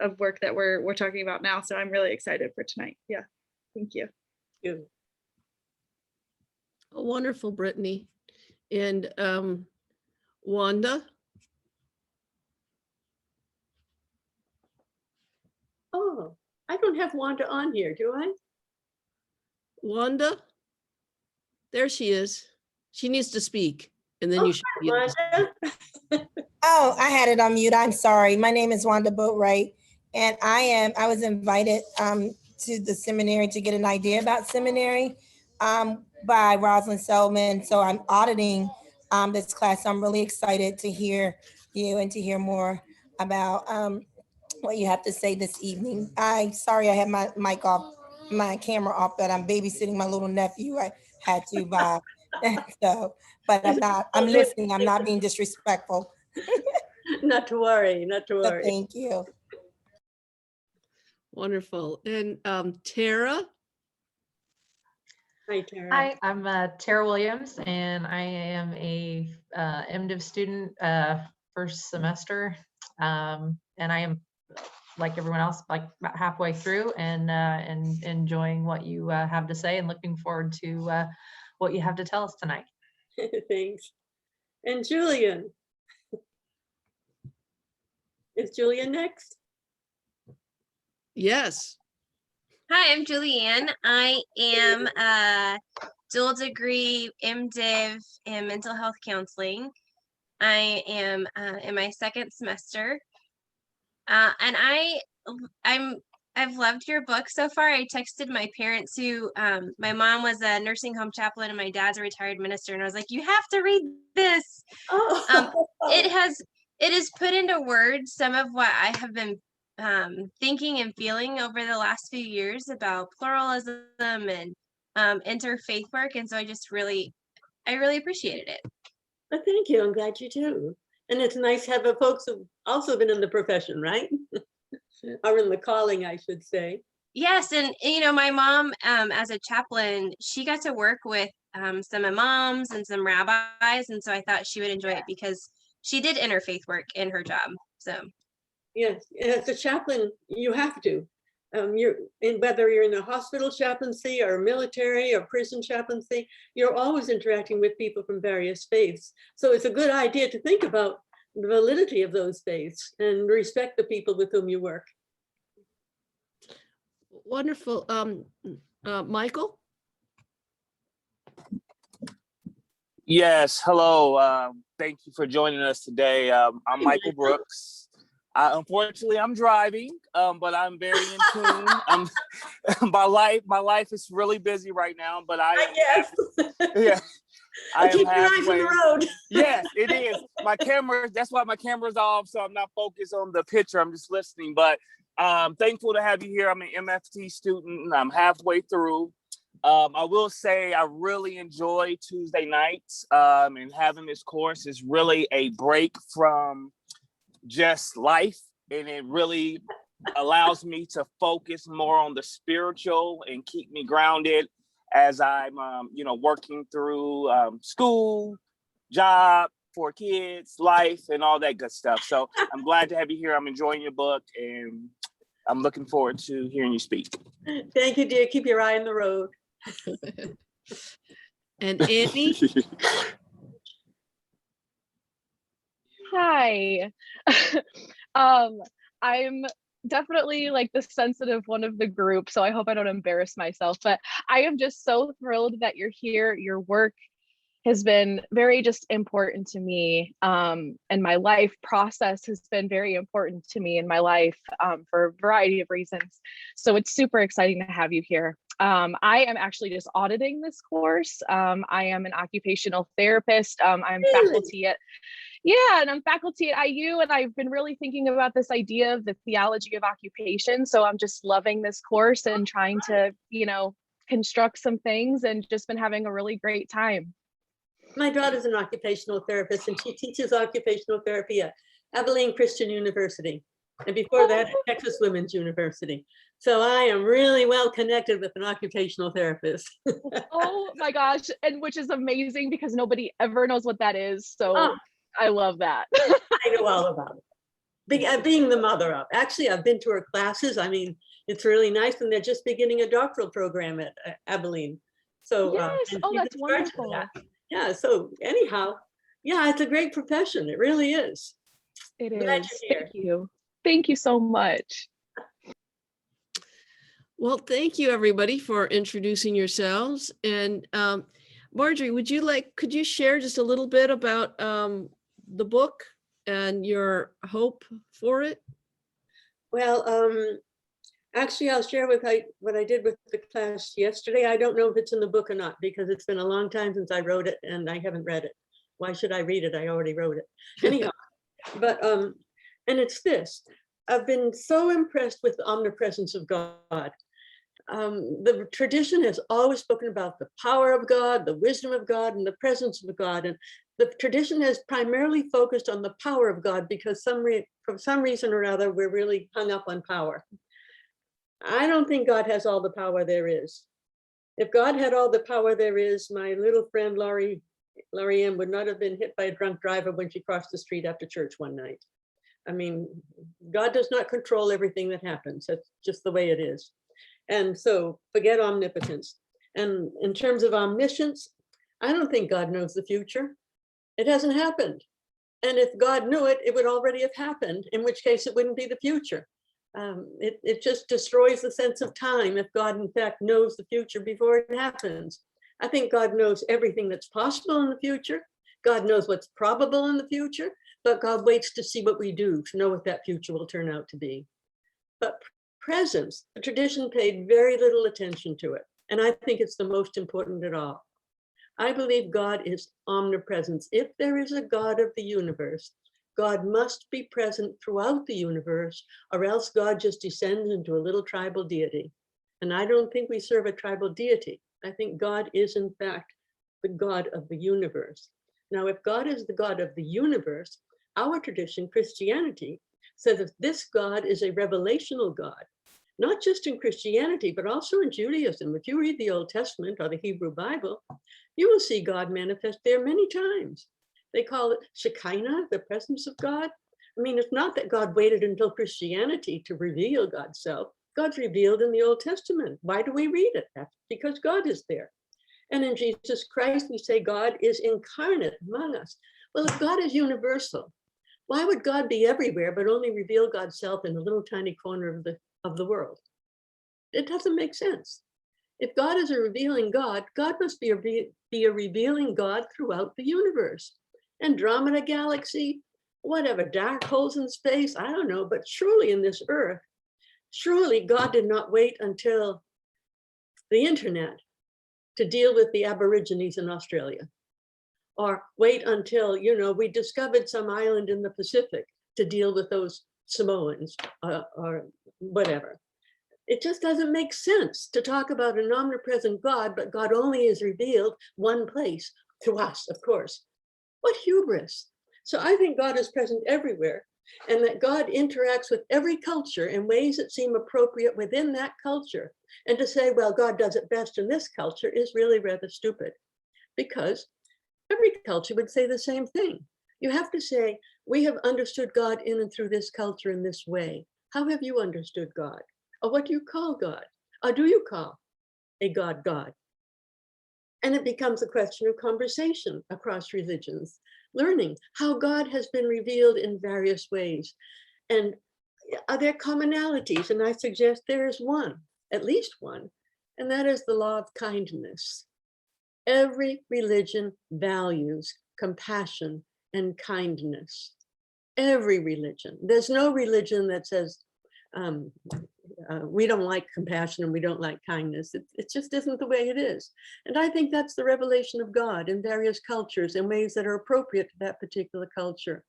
of work that we're talking about now. So I'm really excited for tonight. Yeah, thank you. You. Oh, wonderful, Brittany. And Wanda. Oh, I don't have Wanda on here, do I? Wanda. There she is. She needs to speak, and then Oh, you should be able to speak. Wanda. Oh, I had it on mute. I'm sorry. My name is Wanda Boatwright, and I was invited to the seminary to get an idea about seminary by Rosalind Selman. So I'm auditing this class. I'm really excited to hear you and to hear more about what you have to say this evening. Sorry I had my mic off, my camera off, but I'm babysitting my little nephew. I had to buy. So, but I'm listening. I'm not being disrespectful. Not to worry, not to So worry. thank you. Wonderful. And Tara. Hi, Tara. Hi, I'm Tara Williams, and I am a MDiv student, first semester, and I am, like everyone else, like about halfway through, and enjoying what you have to say, and looking forward to what you have to tell us tonight. Thanks. And Julian. Is Julian next? Yes. Hi, I'm Julianne. I am a dual degree MDiv in mental health counseling. I am in my second semester, and I've loved your book so far. I texted my parents who, my mom was a nursing home chaplain and my dad's a retired minister. And I was like, you have to read this. Oh, It has put into words some of what I have been thinking and feeling over the last few years about pluralism and interfaith work. And so I really appreciated it. well, thank you. I'm glad you do. And it's nice to have folks who've also been in the profession, right? Or in the calling, I should say. Yes, and you know, my mom, as a chaplain, she got to work with some imams and some rabbis, and so I thought she would enjoy it because she did interfaith work in her job. So Yes, and as a chaplain, you have to. Whether you're in the hospital chaplaincy or military or prison chaplaincy, you're always interacting with people from various faiths. So it's a good idea to think about the validity of those faiths and respect the people with whom you work. Wonderful. Michael? Yes, hello. Thank you for joining us today. I'm Michael Brooks. Unfortunately, I'm driving, but I'm very in tune. My life is really busy right now, but yeah, I keep am your eyes on halfway. the road. Yes, it is. My camera, that's why my camera's off, so I'm not focused on the picture. I'm just listening, but I'm thankful to have you here. I'm an MFT student, and I'm halfway through. I will say I really enjoy Tuesday nights, and having this course is really a break from just life, and it really allows me to focus more on the spiritual and keep me grounded as I'm working through school, job, for kids, life, and all that good stuff. So I'm glad to have you here. I'm enjoying your book, and I'm looking forward to hearing you speak. Thank you, dear. Keep your eye on the road. And Annie? Hi. I'm definitely like the sensitive one of the group, so I hope I don't embarrass myself, but I am just so thrilled that you're here. Your work has been very just important to me, and my life process has been very important to me in my life for a variety of reasons. So it's super exciting to have you here. I am actually just auditing this course. I am an occupational therapist. I'm faculty at and I'm faculty at IU, and I've been really thinking about this idea of the theology of occupation. So I'm just loving this course and trying to, construct some things, and just been having a really great time. My daughter's an occupational therapist, and she teaches occupational therapy at Abilene Christian University, and before that at Texas Women's University. So I am really well connected with an occupational therapist. Oh my gosh, and which is amazing because nobody ever knows what that is. So I love that. I know all about it. Being the mother of, actually, I've been to her classes. I mean, it's really nice, and they're just beginning a doctoral program at Abilene. So yes, that's wonderful. That. Yeah. So anyhow, yeah, it's a great profession. It really is. It is. Thank you. Thank you so much. Well, thank you everybody for introducing yourselves. And Marjorie, could you share just a little bit about the book and your hope for it? Well, actually, I'll share what I did with the class yesterday. I don't know if it's in the book or not, because it's been a long time since I wrote it and I haven't read it. Why should I read it? I already wrote it. Anyhow, but, and it's this. I've been so impressed with the omnipresence of God. The tradition has always spoken about the power of God, the wisdom of God, and the presence of God. And the tradition has primarily focused on the power of God because for some reason or other, we're really hung up on power. I don't think God has all the power there is. If God had all the power there is, my little friend Laurie M would not have been hit by a drunk driver when she crossed the street after church one night. I mean, God does not control everything that happens. That's just the way it is. And so forget omnipotence. And in terms of omniscience, I don't think God knows the future. It hasn't happened. And if God knew it, it would already have happened, in which case it wouldn't be the future. It just destroys the sense of time if God, in fact, knows the future before it happens. I think God knows everything that's possible in the future. God knows what's probable in the future, but God waits to see what we do to know what that future will turn out to be. But presence, the tradition paid very little attention to it. And I think it's the most important at all. I believe God is omnipresence. If there is a God of the universe, God must be present throughout the universe, or else God just descends into a little tribal deity. And I don't think we serve a tribal deity. I think God is, in fact, the God of the universe. Now, if God is the God of the universe, our tradition, Christianity, says that this God is a revelational God, not just in Christianity, but also in Judaism. If you read the Old Testament or the Hebrew Bible, you will see God manifest there many times. They call it Shekinah, the presence of God. I mean, it's not that God waited until Christianity to reveal God's self. God's revealed in the Old Testament. Why do we read it? That's because God is there. And in Jesus Christ, we say God is incarnate among us. Well, if God is universal, why would God be everywhere but only reveal God's self in a little tiny corner of the world? It doesn't make sense. If God is a revealing God, God must be a revealing God throughout the universe. Andromeda galaxy, whatever, dark holes in space, I don't know, but surely in this earth, surely God did not wait until the internet to deal with the Aborigines in Australia, or wait until, we discovered some island in the Pacific to deal with those Samoans or whatever. It just doesn't make sense to talk about an omnipresent God, but God only is revealed one place, to us, of course. What hubris. So I think God is present everywhere, and that God interacts with every culture in ways that seem appropriate within that culture. And to say, well, God does it best in this culture is really rather stupid, because every culture would say the same thing. You have to say, we have understood God in and through this culture in this way. How have you understood God? Or what do you call God? Or do you call a God God? And it becomes a question of conversation across religions, learning how God has been revealed in various ways. And are there commonalities? And I suggest there is one, at least one, and that is the law of kindness. Every religion values compassion and kindness. Every religion. There's no religion that says, we don't like compassion and we don't like kindness. It just isn't the way it is. And I think that's the revelation of God in various cultures in ways that are appropriate to that particular culture.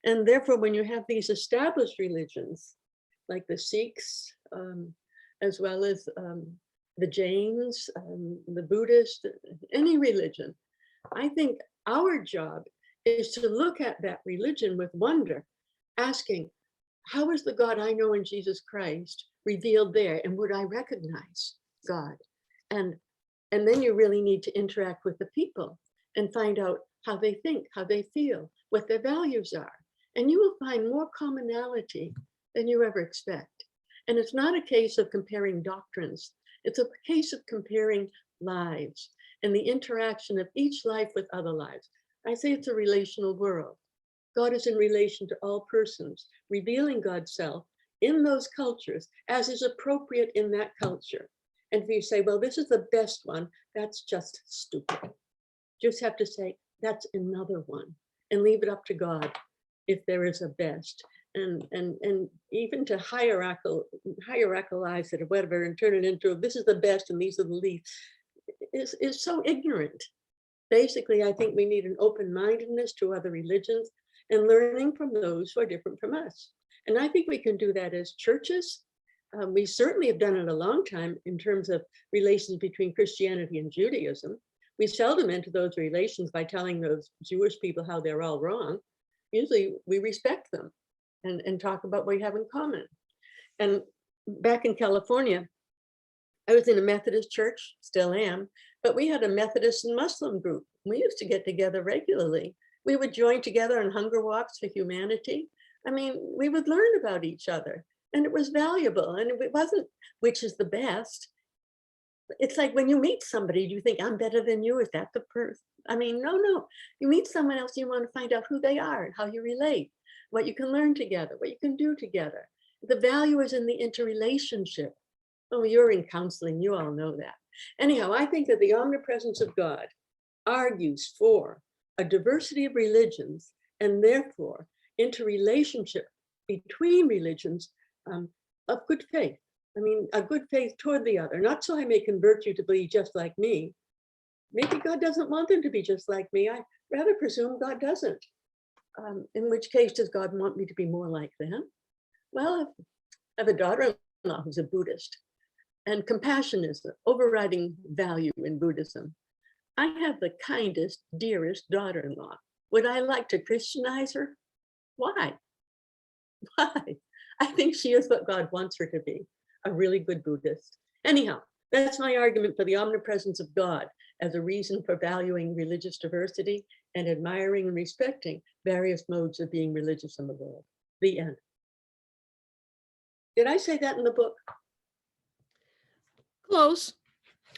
And therefore, when you have these established religions, like the Sikhs, as well as the Jains, the Buddhist, any religion, I think our job is to look at that religion with wonder, asking, how is the God I know in Jesus Christ revealed there? And would I recognize God? And then you really need to interact with the people and find out how they think, how they feel, what their values are. And you will find more commonality than you ever expect. And it's not a case of comparing doctrines. It's a case of comparing lives and the interaction of each life with other lives. I say it's a relational world. God is in relation to all persons, revealing God's self in those cultures as is appropriate in that culture. And if you say, well, this is the best one, that's just stupid. Just have to say, that's another one, and leave it up to God if there is a best. And even to hierarchalize it or whatever and turn it into, this is the best and these are the least, is so ignorant. Basically, I think we need an open-mindedness to other religions and learning from those who are different from us. And I think we can do that as churches. We certainly have done it a long time in terms of relations between Christianity and Judaism. We seldom enter those relations by telling those Jewish people how they're all wrong. Usually we respect them and talk about what we have in common. And back in California, I was in a Methodist church, still am, but we had a Methodist and Muslim group. We used to get together regularly. We would join together on hunger walks for humanity. I mean, we would learn about each other, and it was valuable. And it wasn't which is the best. It's like when you meet somebody, you think, I'm better than you. Is that the person? I mean, no. You meet someone else, you want to find out who they are, how you relate, what you can learn together, what you can do together. The value is in the interrelationship. Oh, you're in counseling, you all know that. Anyhow, I think that the omnipresence of God argues for a diversity of religions, and therefore interrelationship between religions of good faith. I mean, a good faith toward the other, not so I may convert you to be just like me. Maybe God doesn't want them to be just like me. I rather presume God doesn't. In which case does God want me to be more like them? Well, I have a daughter-in-law who's a Buddhist, and compassion is the overriding value in Buddhism. I have the kindest, dearest daughter-in-law. Would I like to Christianize her? Why? Why? I think she is what God wants her to be, a really good Buddhist. Anyhow, that's my argument for the omnipresence of God as a reason for valuing religious diversity and admiring and respecting various modes of being religious in the world. The end. Did I say that in the book? Close.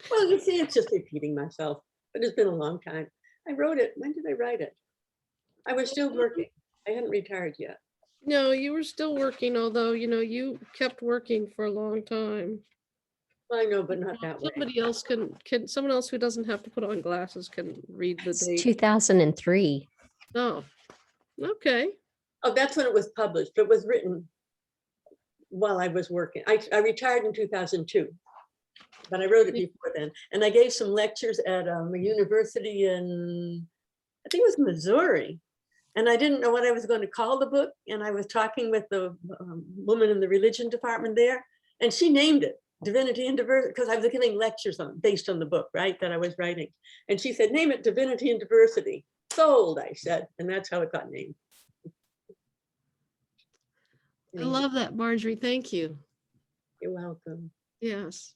Well, you see, it's just repeating myself, but it's been a long time. I wrote it. When did I write it? I was still working. I hadn't retired yet. No, you were still working, although, you kept working for a long time. I know, but not that way. Somebody else someone else who doesn't have to put on glasses can read the It's date. 2003. Oh, okay. Oh, that's when it was published. It was written while I was working. I retired in 2002, but I wrote it before then. And I gave some lectures at a university in, I think it was Missouri. And I didn't know what I was going to call the book. And I was talking with the woman in the religion department there, and she named it Divinity and Diversity, because I was giving lectures based on the book, right, that I was writing. And she said, name it Divinity and Diversity. Sold, I said, and that's how it got named. I love that, Marjorie. Thank you. You're welcome. Yes.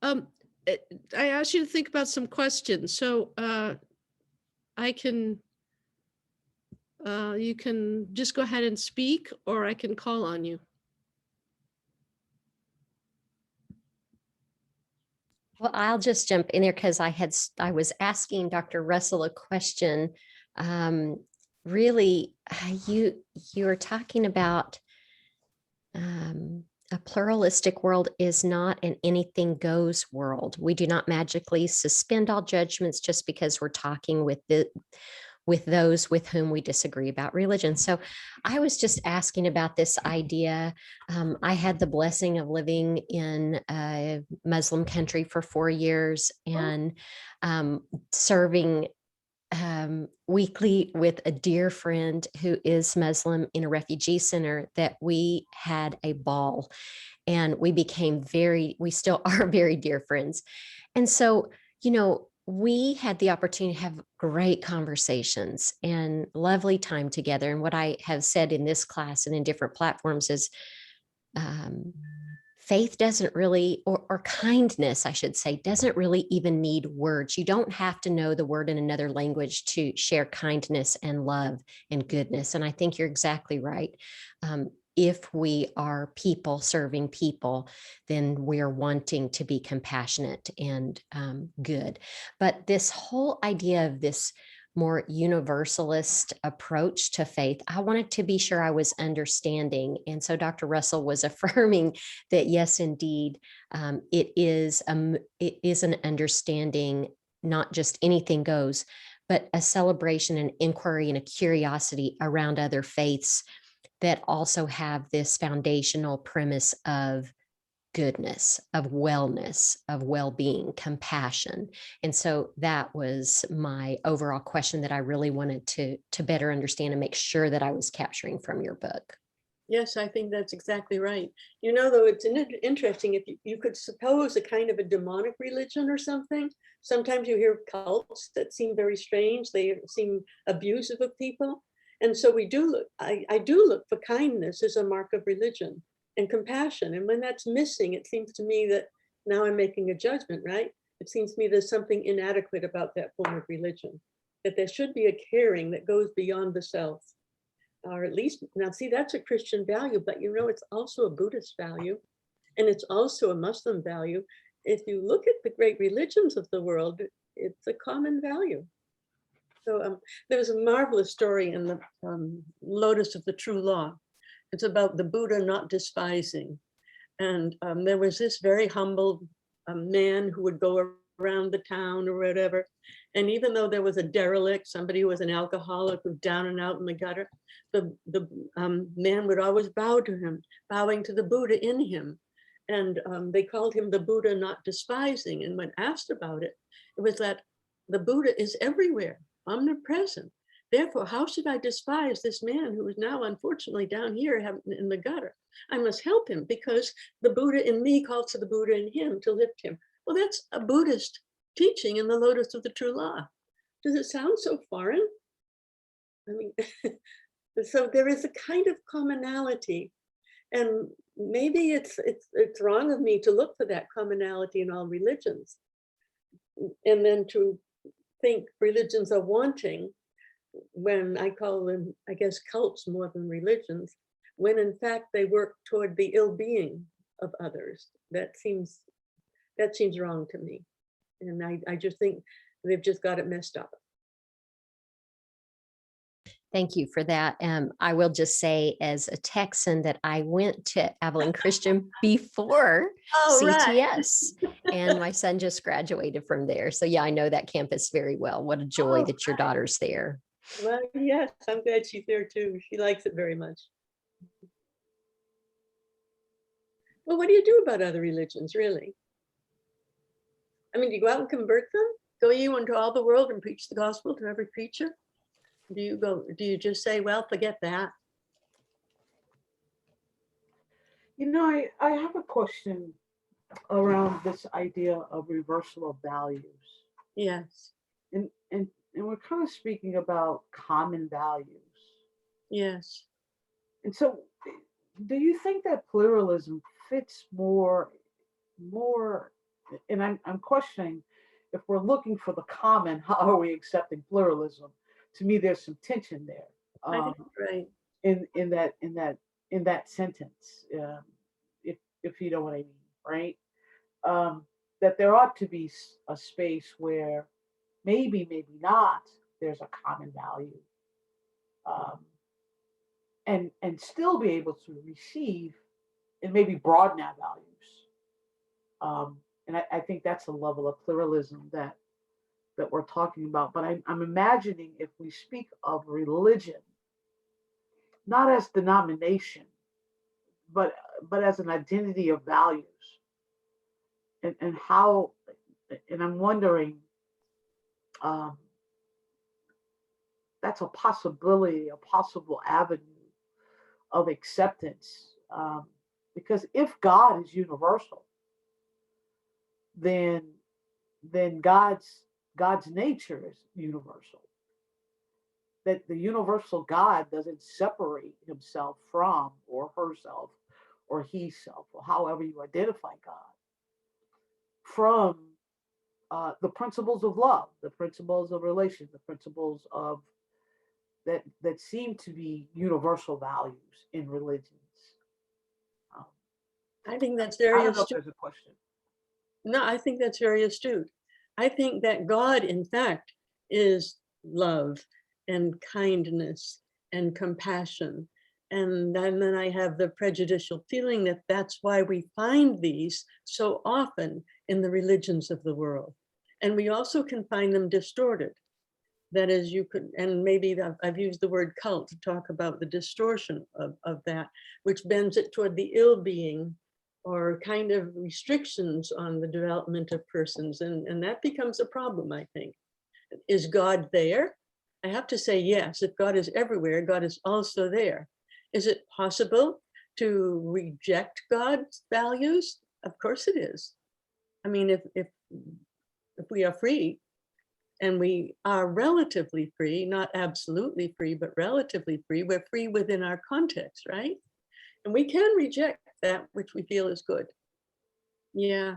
I asked you to think about some questions. So you can just go ahead and speak, or I can call on you. Well, I'll just jump in there because I was asking Dr. Russell a question. Really, you were talking about a pluralistic world is not an anything goes world. We do not magically suspend all judgments just because we're talking with those with whom we disagree about religion. So I was just asking about this idea. I had the blessing of living in a Muslim country for 4 years and serving weekly with a dear friend who is Muslim in a refugee center, that we had a ball and we still are very dear friends. And so, we had the opportunity to have great conversations and lovely time together. And what I have said in this class and in different platforms is faith doesn't really, or kindness, I should say, doesn't really even need words. You don't have to know the word in another language to share kindness and love and goodness. And I think you're exactly right. If we are people serving people, then we're wanting to be compassionate and good. But this whole idea of this more universalist approach to faith, I wanted to be sure I was understanding. And so Dr. Russell was affirming that, yes, indeed, it is an understanding, not just anything goes, but a celebration, an inquiry, and a curiosity around other faiths that also have this foundational premise of goodness, of wellness, of well-being, compassion. And so that was my overall question that I really wanted to better understand and make sure that I was capturing from your book. Yes, I think that's exactly right. Though, it's interesting, if you could suppose a kind of a demonic religion or something. Sometimes you hear cults that seem very strange. They seem abusive of people. And so I do look for kindness as a mark of religion and compassion. And when that's missing, it seems to me that now I'm making a judgment, right? It seems to me there's something inadequate about that form of religion, that there should be a caring that goes beyond the self. Or at least, now see, that's a Christian value, but it's also a Buddhist value, and it's also a Muslim value. If you look at the great religions of the world, it's a common value. So there was a marvelous story in the Lotus of the True Law. It's about the Buddha not despising. And there was this very humble man who would go around the town or whatever. And even though there was a derelict, somebody who was an alcoholic, who was down and out in the gutter, the man would always bow to him, bowing to the Buddha in him. And they called him the Buddha not despising. And when asked about it, it was that the Buddha is everywhere, omnipresent. Therefore, how should I despise this man who is now unfortunately down here in the gutter? I must help him because the Buddha in me calls to the Buddha in him to lift him. Well, that's a Buddhist teaching in the Lotus of the True Law. Does it sound so foreign? I mean, so there is a kind of commonality, and maybe it's wrong of me to look for that commonality in all religions, and then to think religions are wanting when I call them, I guess, cults more than religions, when in fact they work toward the ill-being of others. That seems wrong to me. And I just think they've just got it messed up. Thank you for that. I will just say, as a Texan, that I went to Abilene Christian before CTS, and my son just graduated from there. So yeah, I know that campus very well. What a joy that your daughter's there. Well, yes, I'm glad she's there too. She likes it very much. Well, what do you do about other religions, really? I mean, do you go out and convert them? Go you into all the world and preach the gospel to every creature? Do you just say, well, forget that? You know, I have a question around this idea of reversal of values. Yes. And we're kind of speaking about common values. Yes. And so do you think that pluralism fits more, and I'm questioning, if we're looking for the common, how are we accepting pluralism? To me, there's some tension there. Right. In that sentence, if you know what I mean, right? That there ought to be a space where maybe not, there's a common value, and still be able to receive and maybe broaden our values. And I think that's a level of pluralism that we're talking about. But I'm imagining, if we speak of religion, not as denomination, but as an identity of values, and how, and I'm wondering, that's a possibility, a possible avenue of acceptance, because if God is universal, then God's nature is universal. That the universal God doesn't separate himself from, or herself, or he self, or however you identify God, from the principles of love, the principles of relation, the principles of that seem to be universal values in religions. I think that's very I don't know if astute. there's a question. No, I think that's very astute. I think that God, in fact, is love and kindness and compassion. And then I have the prejudicial feeling that that's why we find these so often in the religions of the world. And we also can find them distorted. That is, you could, and maybe I've used the word cult to talk about the distortion of that, which bends it toward the ill-being or kind of restrictions on the development of persons. And that becomes a problem, I think. Is God there? I have to say yes. If God is everywhere, God is also there. Is it possible to reject God's values? Of course it is. I mean, if we are free, and we are relatively free, not absolutely free, but relatively free, we're free within our context, right? And we can reject that which we feel is good. Yeah,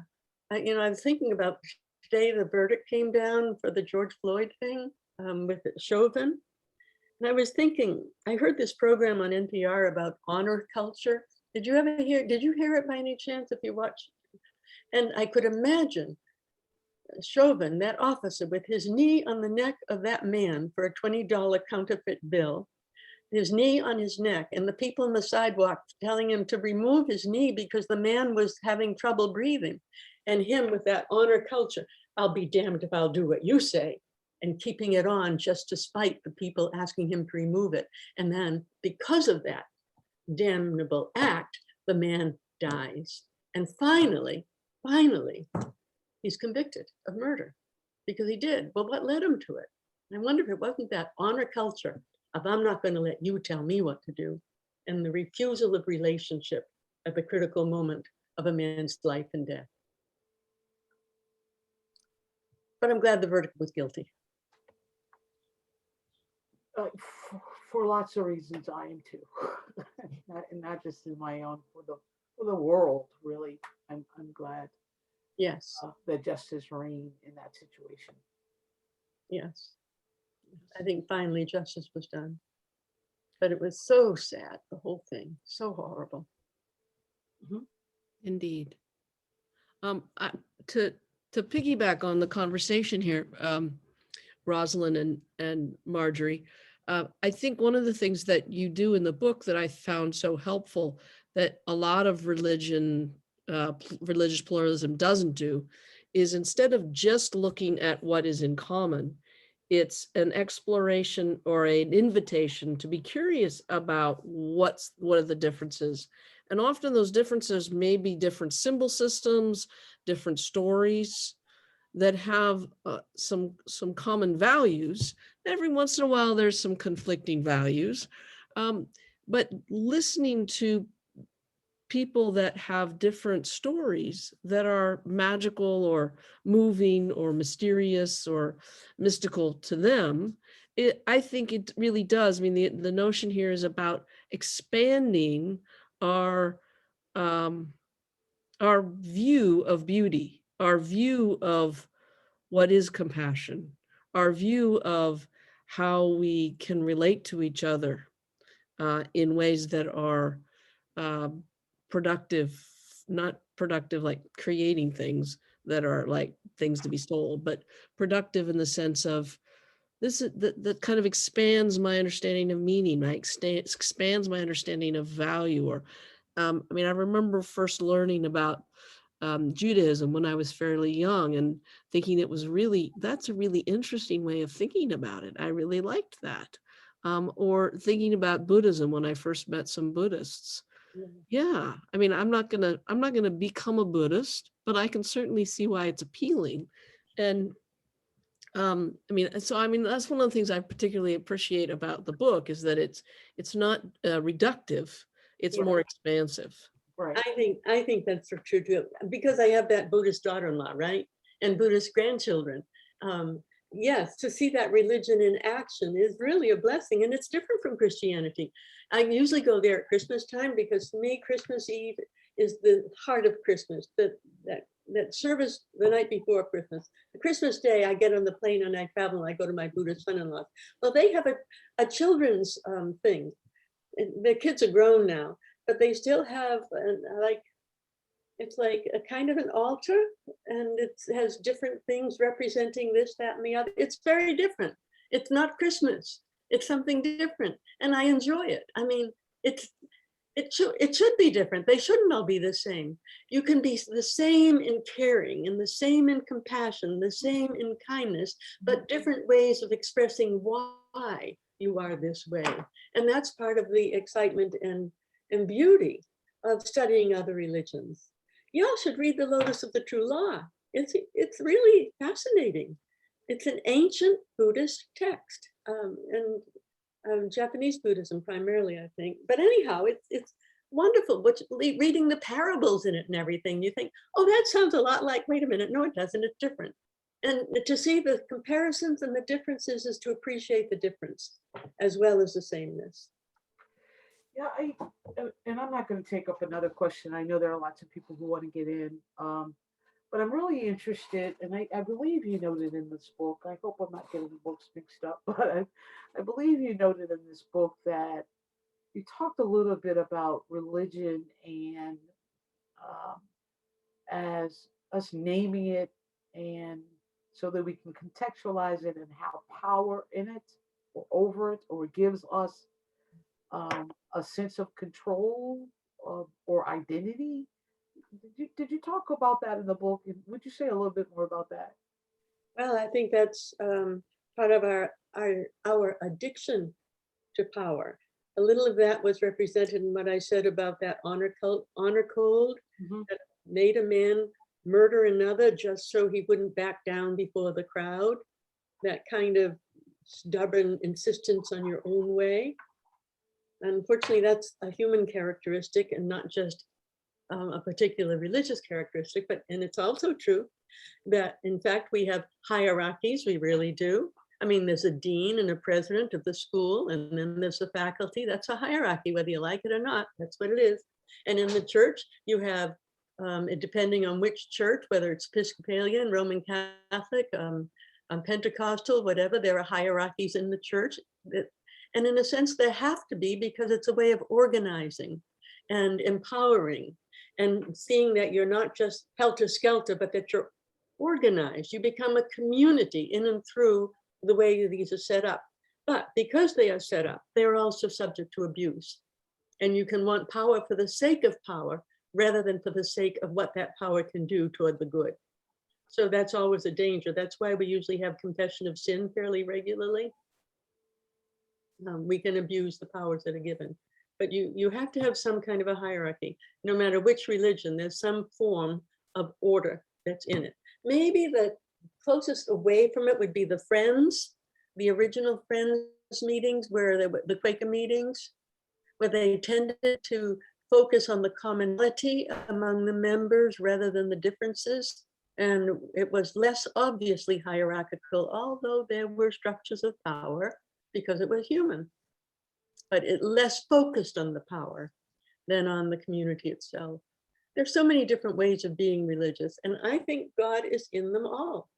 I was thinking about today, the verdict came down for the George Floyd thing with Chauvin. And I was thinking, I heard this program on NPR about honor culture. Did you hear it by any chance if you watched? And I could imagine Chauvin, that officer, with his knee on the neck of that man for a $20 counterfeit bill, his knee on his neck, and the people on the sidewalk telling him to remove his knee because the man was having trouble breathing, and him with that honor culture, I'll be damned if I'll do what you say, and keeping it on just to spite the people asking him to remove it. And then because of that damnable act, the man dies. And finally, he's convicted of murder because he did. Well, what led him to it? I wonder if it wasn't that honor culture of I'm not going to let you tell me what to do, and the refusal of relationship at the critical moment of a man's life and death. But I'm glad the verdict was guilty. For lots of reasons, I am too. not just in my own, for the world, really. I'm glad. Yes. That justice reigned in that situation. Yes. I think finally justice was done. But it was so sad, the whole thing, so horrible. Mm-hmm. Indeed. To piggyback on the conversation here, Rosalind and Marjorie, I think one of the things that you do in the book that I found so helpful that a lot of religious pluralism doesn't do is, instead of just looking at what is in common, it's an exploration or an invitation to be curious about what are the differences. And often those differences may be different symbol systems, different stories that have some common values. Every once in a while, there's some conflicting values. But listening to people that have different stories that are magical or moving or mysterious or mystical to them, I think it really does. I mean, the notion here is about expanding our view of beauty, our view of what is compassion, our view of how we can relate to each other in ways that are productive, not productive like creating things that are like things to be sold, but productive in the sense of this that kind of expands my understanding of meaning, right? Expands my understanding of value. Or I mean, I remember first learning about Judaism when I was fairly young and thinking that's a really interesting way of thinking about it. I really liked that. Or thinking about Buddhism when I first met some Buddhists. Yeah, I mean, I'm not gonna become a Buddhist, but I can certainly see why it's appealing. And I mean, that's one of the things I particularly appreciate about the book, is that it's not reductive, it's more expansive. Right. I think that's true too, because I have that Buddhist daughter-in-law, right? And Buddhist grandchildren. Yes, to see that religion in action is really a blessing, and it's different from Christianity. I usually go there at Christmas time because to me, Christmas Eve is the heart of Christmas, that service the night before Christmas. The Christmas Day, I get on the plane and I travel and I go to my Buddhist son-in-law. Well, they have a children's thing. The kids are grown now, but they still have it's like a kind of an altar, and it has different things representing this, that, and the other. It's very different. It's not Christmas. It's something different, and I enjoy it. I mean, it should be different. They shouldn't all be the same. You can be the same in caring, and the same in compassion, the same in kindness, but different ways of expressing why you are this way. And that's part of the excitement and beauty of studying other religions. Y'all should read The Lotus of the True Law. It's really fascinating. It's an ancient Buddhist text, and Japanese Buddhism primarily, I think. But anyhow, it's wonderful. But reading the parables in it and everything, you think, oh, that sounds a lot like, wait a minute, no, it doesn't, it's different. And to see the comparisons and the differences is to appreciate the difference as well as the sameness. Yeah, and I'm not going to take up another question. I know there are lots of people who want to get in, but I'm really interested, and I believe you noted in this book, I hope I'm not getting the books mixed up, but I believe you noted in this book that you talked a little bit about religion and as us naming it, and so that we can contextualize it and have power in it or over it, or it gives us a sense of control or identity. Did you talk about that in the book? And would you say a little bit more about that? Well, I think that's part of our addiction to power. A little of that was represented in what I said about that honor code, Mm-hmm. that made a man murder another just so he wouldn't back down before the crowd. That kind of stubborn insistence on your own way. Unfortunately, that's a human characteristic and not just a particular religious characteristic, and it's also true that in fact we have hierarchies, we really do. I mean, there's a dean and a president of the school, and then there's the faculty. That's a hierarchy, whether you like it or not, that's what it is. And in the church, you have, depending on which church, whether it's Episcopalian, Roman Catholic, Pentecostal, whatever, there are hierarchies in the church. And in a sense, there have to be, because it's a way of organizing and empowering and seeing that you're not just helter-skelter, but that you're organized. You become a community in and through the way these are set up. But because they are set up, they're also subject to abuse. And you can want power for the sake of power rather than for the sake of what that power can do toward the good. So that's always a danger. That's why we usually have confession of sin fairly regularly. We can abuse the powers that are given. But you have to have some kind of a hierarchy. No matter which religion, there's some form of order that's in it. Maybe the closest away from it would be the Friends, the original Friends meetings, where the Quaker meetings, where they tended to focus on the commonality among the members rather than the differences. And it was less obviously hierarchical, although there were structures of power because it was human. But it less focused on the power than on the community itself. There's so many different ways of being religious, and I think God is in them all.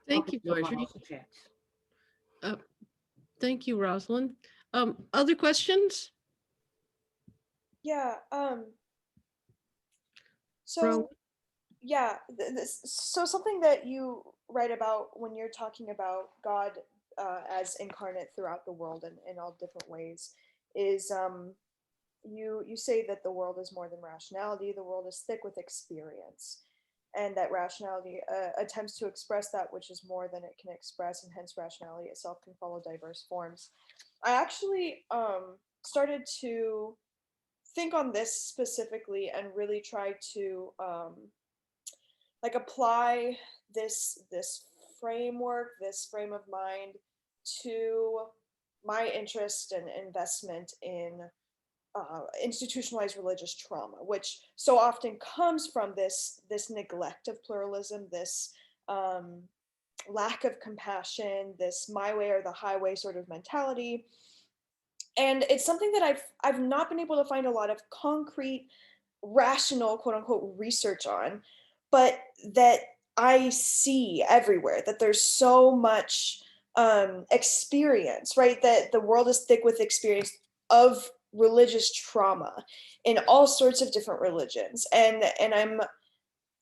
Thank you, Marjorie. Thank you, Rosalind. Other questions? Yeah. So something that you write about when you're talking about God as incarnate throughout the world in all different ways is you say that the world is more than rationality. The world is thick with experience, and that rationality attempts to express that which is more than it can express, and hence rationality itself can follow diverse forms. I actually started to think on this specifically and really try to apply this framework, this frame of mind to my interest and investment in institutionalized religious trauma, which so often comes from this neglect of pluralism, this lack of compassion, this my way or the highway sort of mentality. And it's something that I've not been able to find a lot of concrete, rational, quote unquote, research on, but that I see everywhere, that there's so much experience, right? That the world is thick with experience of religious trauma in all sorts of different religions. And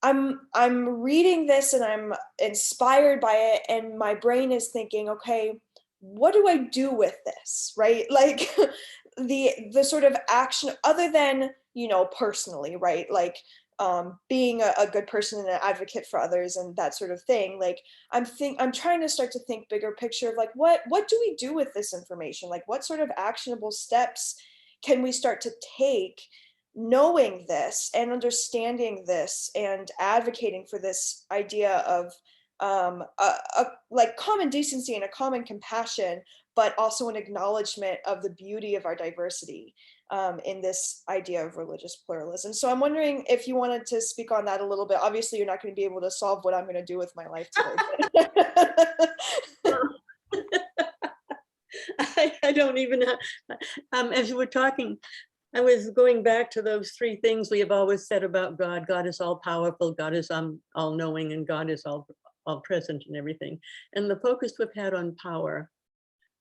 I'm reading this and I'm inspired by it, and my brain is thinking, okay, what do I do with this, right? Like the sort of action other than, personally, right? Like being a good person and an advocate for others and that sort of thing. Like I'm trying to start to think bigger picture of like, what do we do with this information? Like what sort of actionable steps can we start to take, knowing this and understanding this and advocating for this idea of like common decency and a common compassion, but also an acknowledgement of the beauty of our diversity in this idea of religious pluralism. So I'm wondering if you wanted to speak on that a little bit. Obviously, you're not going to be able to solve what I'm going to do with my life today. I don't even know. As you were talking, I was going back to those three things we have always said about God. God is all powerful, God is all knowing, and God is all present and everything. And the focus we've had on power.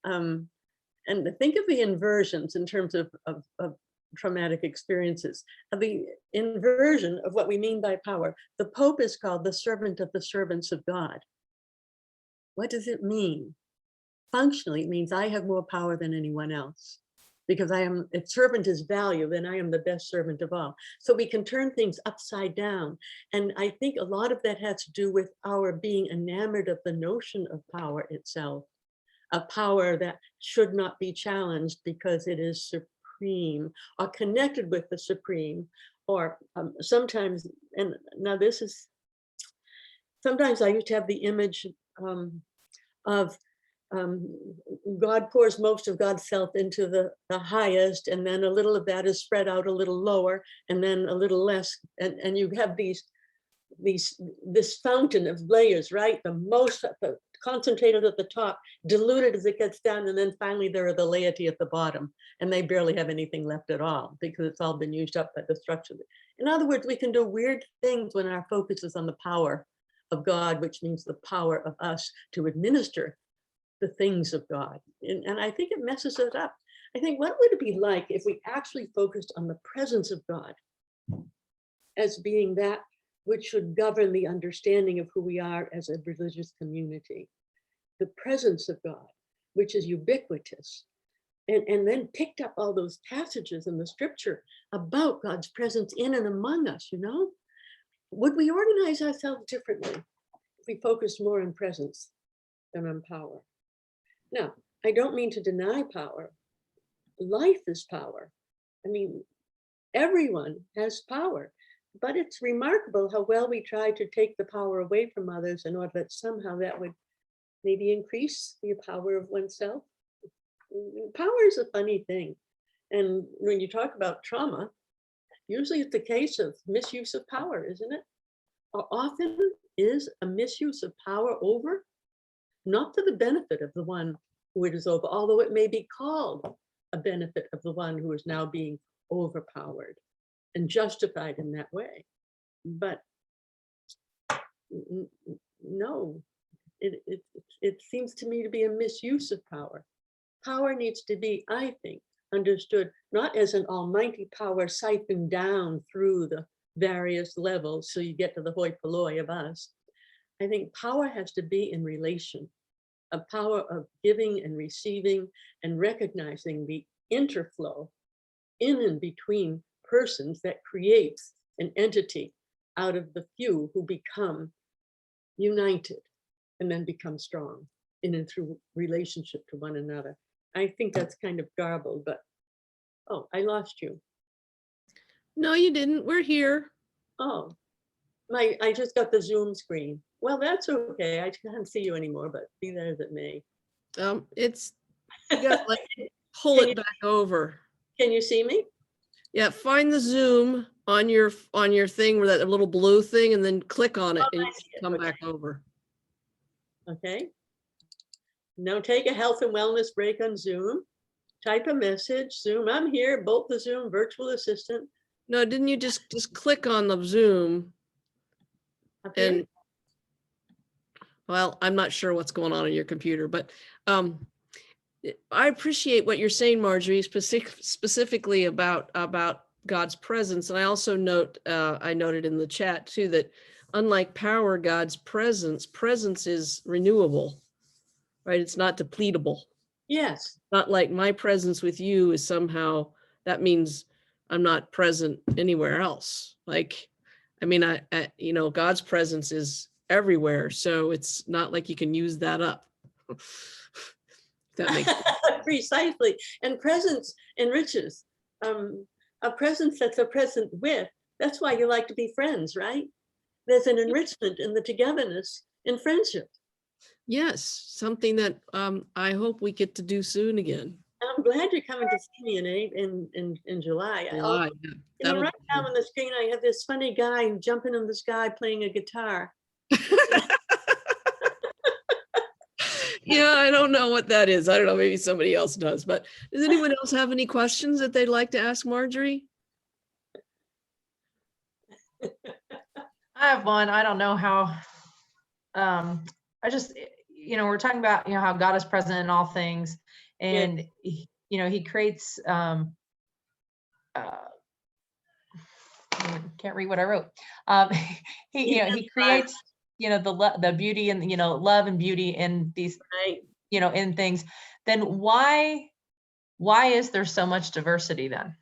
And think of the inversions in terms of traumatic experiences, of the inversion of what we mean by power. The Pope is called the servant of the servants of God. What does it mean? Functionally, it means I have more power than anyone else, because if servant is value, then I am the best servant of all. So we can turn things upside down. And I think a lot of that has to do with our being enamored of the notion of power itself, a power that should not be challenged because it is supreme or connected with the supreme, or sometimes, and now this is, sometimes I used to have the image of God pours most of God's self into the highest, and then a little of that is spread out a little lower, and then a little less, and you have this fountain of layers, right? The most concentrated at the top, diluted as it gets down, and then finally there are the laity at the bottom, and they barely have anything left at all because it's all been used up by the structure. In other words, we can do weird things when our focus is on the power of God, which means the power of us to administer the things of God. And I think it messes it up. I think, what would it be like if we actually focused on the presence of God as being that which should govern the understanding of who we are as a religious community? The presence of God, which is ubiquitous, and then picked up all those passages in the scripture about God's presence in and among us, you know? Would we organize ourselves differently if we focused more on presence than on power? Now, I don't mean to deny power. Life is power. I mean, everyone has power, but it's remarkable how well we try to take the power away from others in order that somehow that would maybe increase the power of oneself. Power is a funny thing. And when you talk about trauma, usually it's the case of misuse of power, isn't it? Or often is a misuse of power over, not to the benefit of the one who it is over, although it may be called a benefit of the one who is now being overpowered and justified in that way. But no, it seems to me to be a misuse of power. Power needs to be, I think, understood not as an almighty power siphoned down through the various levels so you get to the hoi polloi of us. I think power has to be in relation, a power of giving and receiving and recognizing the interflow in and between persons that creates an entity out of the few who become united and then become strong in and through relationship to one another. I think that's kind of garbled, but oh, I lost you. No, you didn't. We're here. Oh, I just got the Zoom screen. Well, that's okay. I can't see you anymore, but be that as it may. It's, you gotta like pull it back over. Can you see me? Yeah, find the Zoom on your thing where that little blue thing, and then click on it, and you come back over. Okay. Now take a health and wellness break on Zoom. Type a message. Zoom, I'm here. Both the Zoom virtual assistant. No, didn't you just click on the Zoom? And well, I'm not sure what's going on your computer, but I appreciate what you're saying, Marjorie, specifically about God's presence. And I also I noted in the chat too, that unlike power, God's presence is renewable, right? It's not depletable. Yes. Not like my presence with you is somehow, that means I'm not present anywhere else. Like, I mean, I God's presence is everywhere. So it's not like you can use that up. That makes sense. Precisely. And presence enriches. A presence that's a present with. That's why you like to be friends, right? There's an enrichment in the togetherness in friendship. Yes, something that I hope we get to do soon again. I'm glad you're coming to see me in July. July, yeah. Right now on the screen, I have this funny guy jumping in the sky playing a guitar. Yeah, I don't know what that is. I don't know, maybe somebody else does, but does anyone else have any questions that they'd like to ask Marjorie? I have one. I don't know how, I just, we're talking about, how God is present in all things, and, he creates, can't read what I wrote. He creates, the beauty and, love and beauty in these, in things. Then why is there so much diversity then?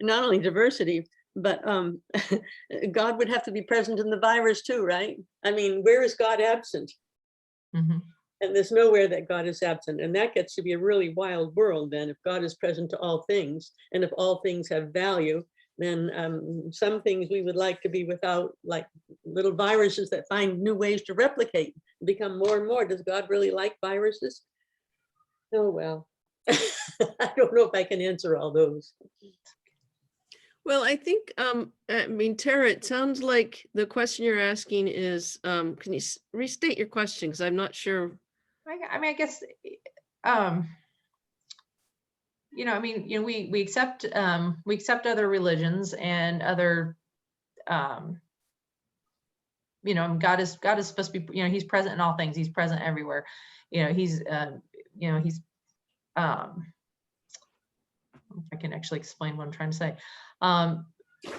Not only diversity, but God would have to be present in the virus too, right? I mean, where is God absent? Mm-hmm. And there's nowhere that God is absent. And that gets to be a really wild world then, if God is present to all things, and if all things have value, then some things we would like to be without, like little viruses that find new ways to replicate, become more and more. Does God really like viruses? Oh, well, I don't know if I can answer all those. Well, I think, I mean, Tara, it sounds like the question you're asking is, can you restate your question? Because I'm not sure. I mean, I guess, you know, I mean, you know, we accept other religions and other, you know, God is supposed to be, you know, he's present in all things. He's present everywhere. You know, he's, you know, he's, I can actually explain what I'm trying to say.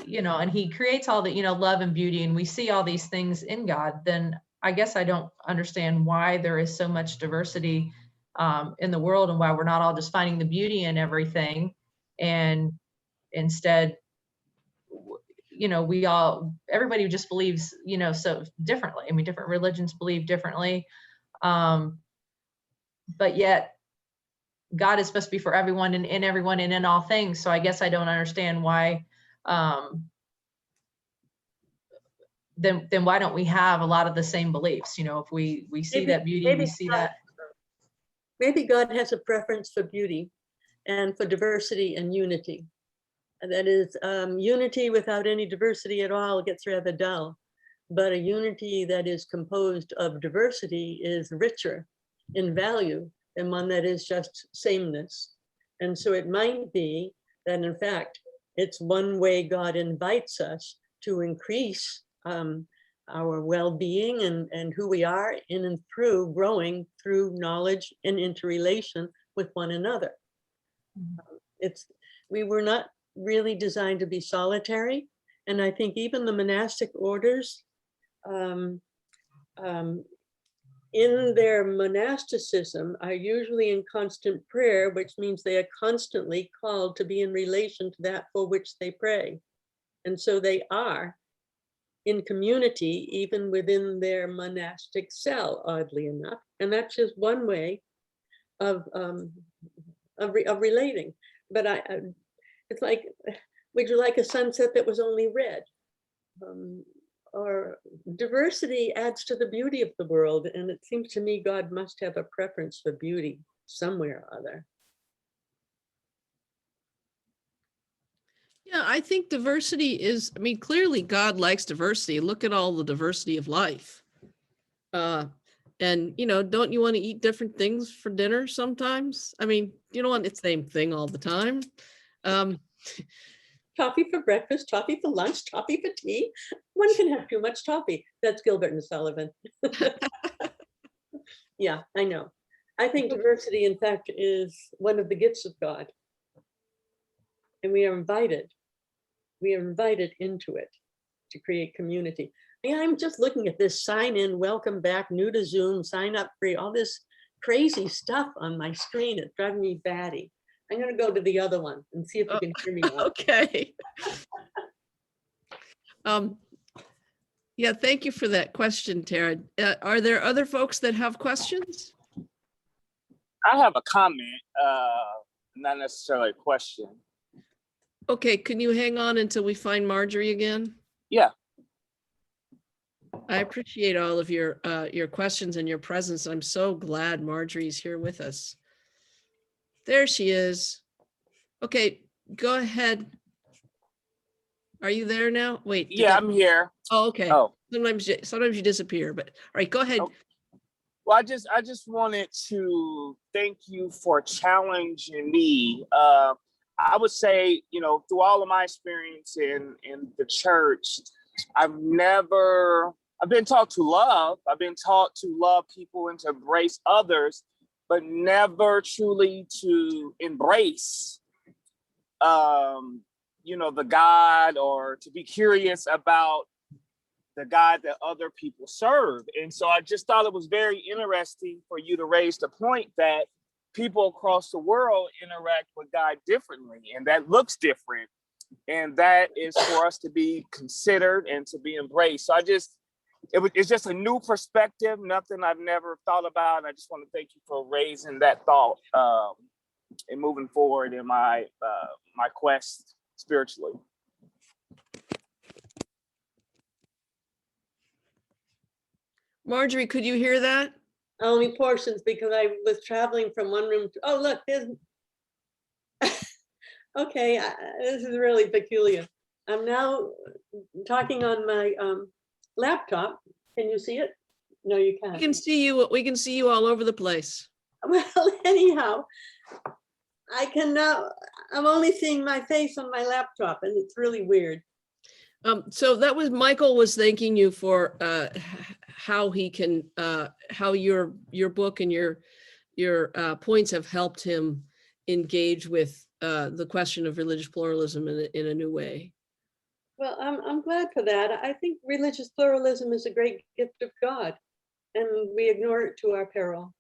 You know, and he creates all the, you know, love and beauty, and we see all these things in God. Then I guess I don't understand why there is so much diversity in the world, and why we're not all just finding the beauty in everything. And instead, you know, everybody just believes, you know, so differently. I mean, different religions believe differently. But yet God is supposed to be for everyone and in everyone and in all things. So I guess I don't understand why, then why don't we have a lot of the same beliefs? You know, if we see that beauty, we see that. Maybe God has a preference for beauty and for diversity and unity. And that is, unity without any diversity at all gets rather dull. But a unity that is composed of diversity is richer in value than one that is just sameness. And so it might be that, in fact, it's one way God invites us to increase our well-being and who we are in and through growing through knowledge and interrelation with one another. We were not really designed to be solitary. And I think even the monastic orders, in their monasticism, are usually in constant prayer, which means they are constantly called to be in relation to that for which they pray. And so they are in community, even within their monastic cell, oddly enough. And that's just one way of relating. But it's like, would you like a sunset that was only red? Or diversity adds to the beauty of the world. And it seems to me God must have a preference for beauty somewhere or other. Yeah, I think diversity is, I mean, clearly God likes diversity. Look at all the diversity of life. And, you know, don't you want to eat different things for dinner sometimes? I mean, you don't want the same thing all the time. Toffee for breakfast, toffee for lunch, toffee for tea. One can have too much toffee. That's Gilbert and Sullivan. Yeah, I know. I think diversity, in fact, is one of the gifts of God. And we are invited into it to create community. Yeah, I'm just looking at this sign in, welcome back, new to Zoom, sign up free, all this crazy stuff on my screen. It's driving me batty. I'm going to go to the other one and see if you can hear me. Okay. Yeah, thank you for that question, Tara. Are there other folks that have questions? I have a comment, not necessarily a question. Okay, can you hang on until we find Marjorie again? Yeah. I appreciate all of your questions and your presence. I'm so glad Marjorie's here with us. There she is. Okay, go ahead. Are you there now? Wait. Yeah, I'm here. Oh, okay. Oh. Sometimes you disappear, but all right, go ahead. Okay. Well, I just wanted to thank you for challenging me. I would say, you know, through all of my experience in the church, I've been taught to love. I've been taught to love people and to embrace others, but never truly to embrace, you know, the God, or to be curious about the God that other people serve. And so I just thought it was very interesting for you to raise the point that people across the world interact with God differently, and that looks different. And that is for us to be considered and to be embraced. So I just it's just a new perspective, nothing I've never thought about. And I just want to thank you for raising that thought and moving forward in my my quest spiritually. Marjorie, could you hear that? Only portions, because I was traveling from one room to, oh, look, there's, okay, this is really peculiar. I'm now talking on my laptop. Can you see it? No, you can't. We can see you. We can see you all over the place. Well, anyhow, I can now, I'm only seeing my face on my laptop, and it's really weird. So that was Michael was thanking you for how he can how your book and your points have helped him engage with the question of religious pluralism in a new way. Well, I'm glad for that. I think religious pluralism is a great gift of God, and we ignore it to our peril.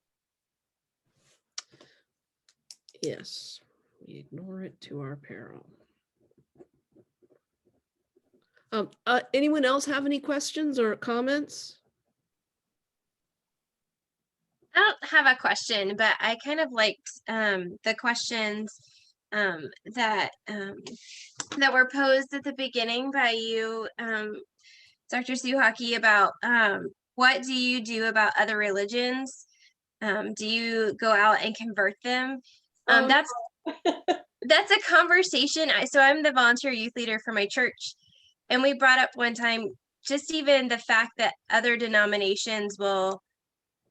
Yes, we ignore it to our peril. Anyone else have any questions or comments? I don't have a question, but I kind of liked the questions that were posed at the beginning by you, Dr. Suchocki, about what do you do about other religions? Do you go out and convert them? That's a conversation. So I'm the volunteer youth leader for my church, and we brought up one time just even the fact that other denominations will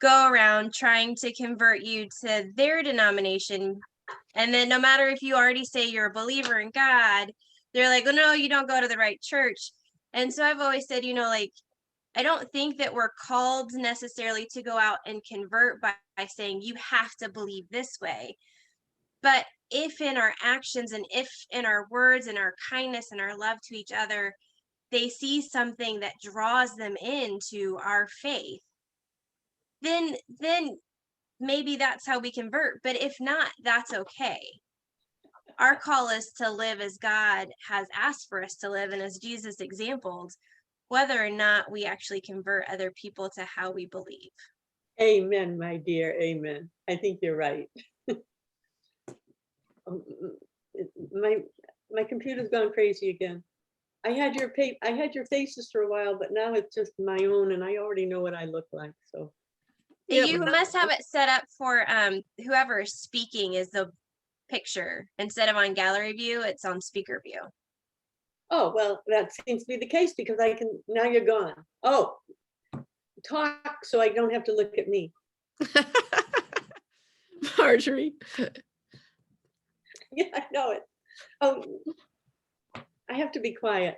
go around trying to convert you to their denomination. And then no matter if you already say you're a believer in God, they're like, oh, no, you don't go to the right church. And so I've always said, like, I don't think that we're called necessarily to go out and convert by saying you have to believe this way. But if in our actions and if in our words and our kindness and our love to each other, they see something that draws them into our faith, then maybe that's how we convert. But if not, that's okay. Our call is to live as God has asked for us to live and as Jesus exampled, whether or not we actually convert other people to how we believe. Amen, my dear, amen. I think you're right. My computer's gone crazy again. I had your faces for a while, but now it's just my own, and I already know what I look like. So Yeah, you must have it set up for whoever is speaking is the picture. Instead of on gallery view, it's on speaker view. oh, well, that seems to be the case, because I can, now you're gone. Oh, talk so I don't have to look at me. Marjorie. Yeah, I know it. Oh, I have to be quiet.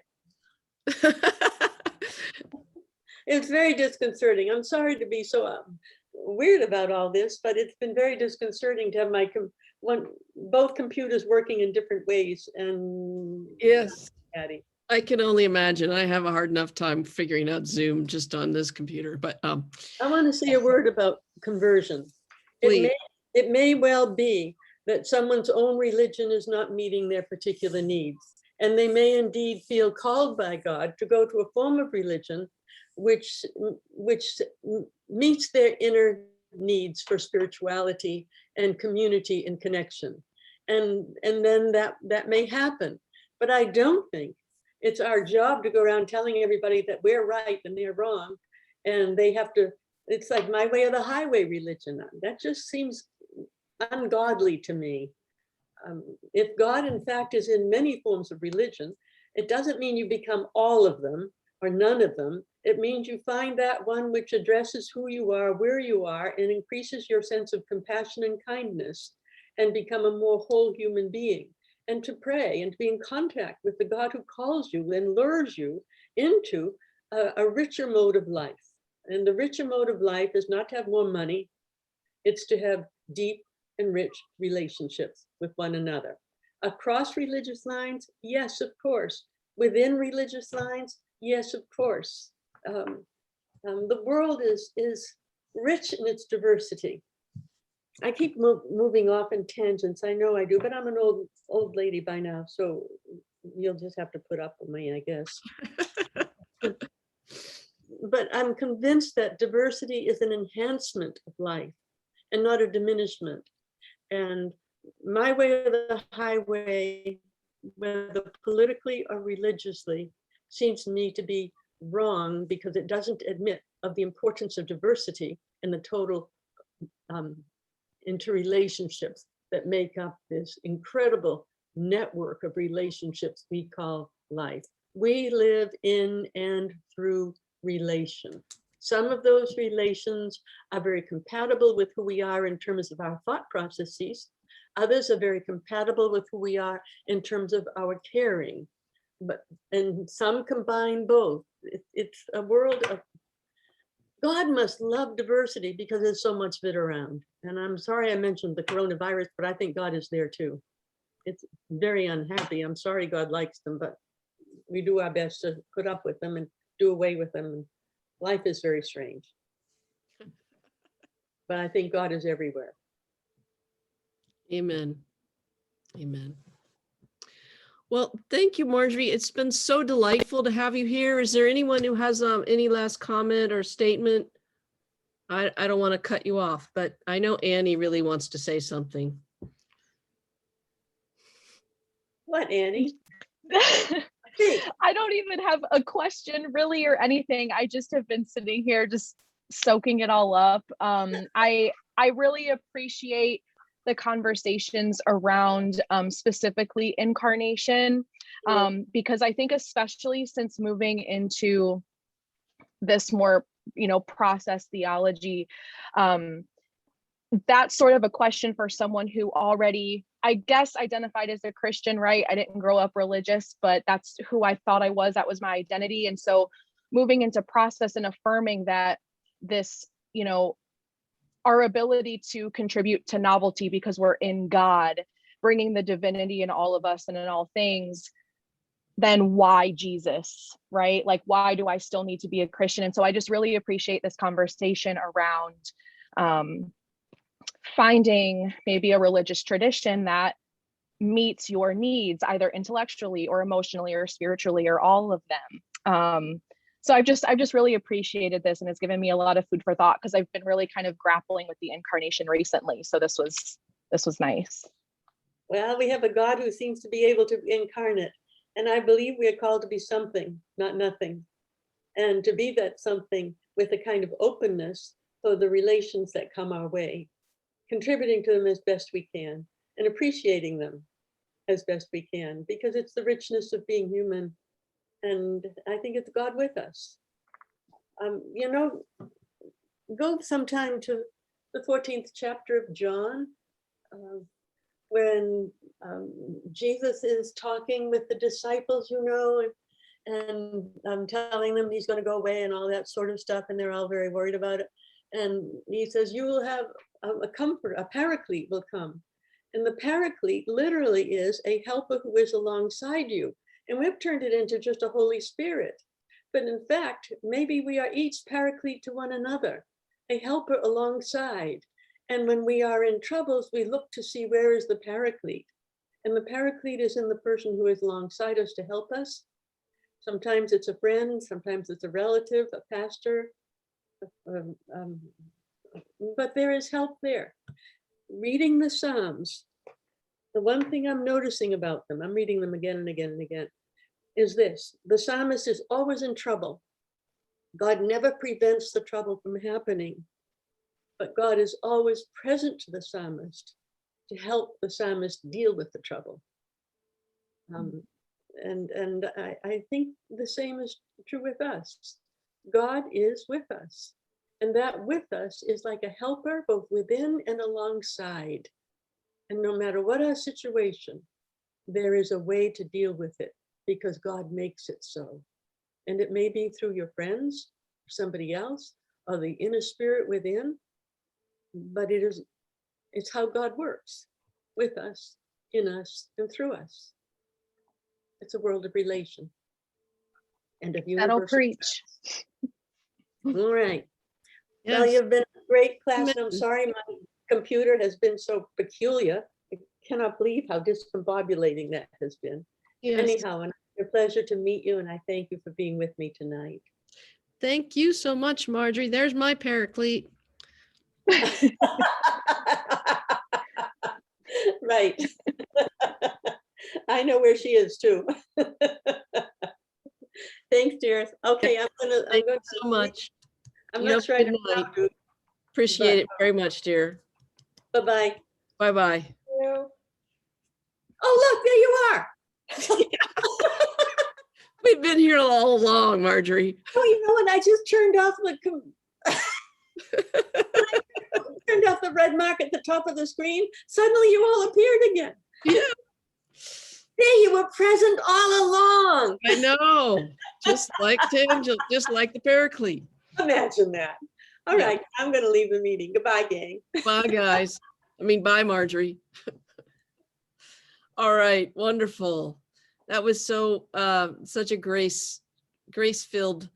It's very disconcerting. I'm sorry to be so weird about all this, but it's been very disconcerting to have my both computers working in different ways. And Yes, Patty, I can only imagine. I have a hard enough time figuring out Zoom just on this computer, but I want to say a word about conversion. please. It may well be that someone's own religion is not meeting their particular needs, and they may indeed feel called by God to go to a form of religion which meets their inner needs for spirituality and community and connection. And then that may happen. But I don't think it's our job to go around telling everybody that we're right and they're wrong, and they have to, it's like my way or the highway religion. That just seems ungodly to me. If God, in fact, is in many forms of religion, it doesn't mean you become all of them or none of them. It means you find that one which addresses who you are, where you are, and increases your sense of compassion and kindness, and become a more whole human being. And to pray and to be in contact with the God who calls you and lures you into a richer mode of life. And the richer mode of life is not to have more money, it's to have deep and rich relationships with one another. Across religious lines, yes, of course. Within religious lines, yes, of course. The world is rich in its diversity. I keep moving off in tangents, I know I do, but I'm an old lady by now, so you'll just have to put up with me, I guess. but I'm convinced that diversity is an enhancement of life and not a diminishment. And my way or the highway, whether politically or religiously, seems to me to be wrong because it doesn't admit of the importance of diversity and the total interrelationships that make up this incredible network of relationships we call life. We live in and through relation. Some of those relations are very compatible with who we are in terms of our thought processes. Others are very compatible with who we are in terms of our caring. And some combine both. It's a world of, God must love diversity because there's so much of it around. And I'm sorry I mentioned the coronavirus, but I think God is there too. It's very unhappy. I'm sorry God likes them, but we do our best to put up with them and do away with them. And life is very strange. But I think God is everywhere. Amen. Amen. Well, thank you, Marjorie. It's been so delightful to have you here. Is there anyone who has any last comment or statement? I don't want to cut you off, but I know Annie really wants to say something. What, Annie? I don't even have a question really or anything. I just have been sitting here just soaking it all up. I really appreciate the conversations around specifically incarnation, because I think especially since moving into this more, process theology, that's sort of a question for someone who already, I guess, identified as a Christian, right? I didn't grow up religious, but that's who I thought I was. That was my identity. And so moving into process and affirming that this, our ability to contribute to novelty because we're in God, bringing the divinity in all of us and in all things, then why Jesus, right? Like, why do I still need to be a Christian? And so I just really appreciate this conversation around finding maybe a religious tradition that meets your needs, either intellectually or emotionally or spiritually or all of them. So I've just really appreciated this, and it's given me a lot of food for thought because I've been really kind of grappling with the incarnation recently. So this was nice. Well, we have a God who seems to be able to incarnate, and I believe we are called to be something, not nothing, and to be that something with a kind of openness for the relations that come our way, contributing to them as best we can and appreciating them as best we can, because it's the richness of being human. And I think it's God with us. Go sometime to the 14th chapter of John, when Jesus is talking with the disciples, and telling them he's going to go away and all that sort of stuff. And they're all very worried about it. And he says, you will have a comfort, a paraclete will come. And the paraclete literally is a helper who is alongside you. And we've turned it into just a Holy Spirit. But in fact, maybe we are each paraclete to one another, a helper alongside. And when we are in troubles, we look to see where is the paraclete. And the paraclete is in the person who is alongside us to help us. Sometimes it's a friend, sometimes it's a relative, a pastor. But there is help there. Reading the Psalms, the one thing I'm noticing about them, I'm reading them again and again and again, is this: the psalmist is always in trouble. God never prevents the trouble from happening, but God is always present to the psalmist to help the psalmist deal with the trouble. And I think the same is true with us. God is with us, and that with us is like a helper both within and alongside. And no matter what our situation, there is a way to deal with it, because God makes it so. And it may be through your friends, somebody else, or the inner spirit within, but it's how God works with us, in us, and through us. It's a world of relation and of universal. That'll preach. All right. Yes. Well, you've been a great class, and I'm sorry my computer has been so peculiar. I cannot believe how discombobulating that has been. Yes. Anyhow, and it's a pleasure to meet you, and I thank you for being with me tonight. Thank you so much, Marjorie. There's my paraclete. Right. I know where she is too. Thanks, dear. Okay, I'm Thank gonna you so much. I'm You not have sure a I good know how night. to. Appreciate it very much, dear. Bye-bye. Bye-bye. Oh, look, there you are. We've been here all along, Marjorie. Oh, you know, and I just turned off turned off the red mark at the top of the screen. Suddenly you all appeared again. Yeah. There you were present all along. I know. Just like Tangent, just like the paraclete. Imagine that. All Yeah. right, I'm going to leave the meeting. Goodbye, gang. Bye, guys. I mean, bye, Marjorie. All right, wonderful. That was so such a grace-filled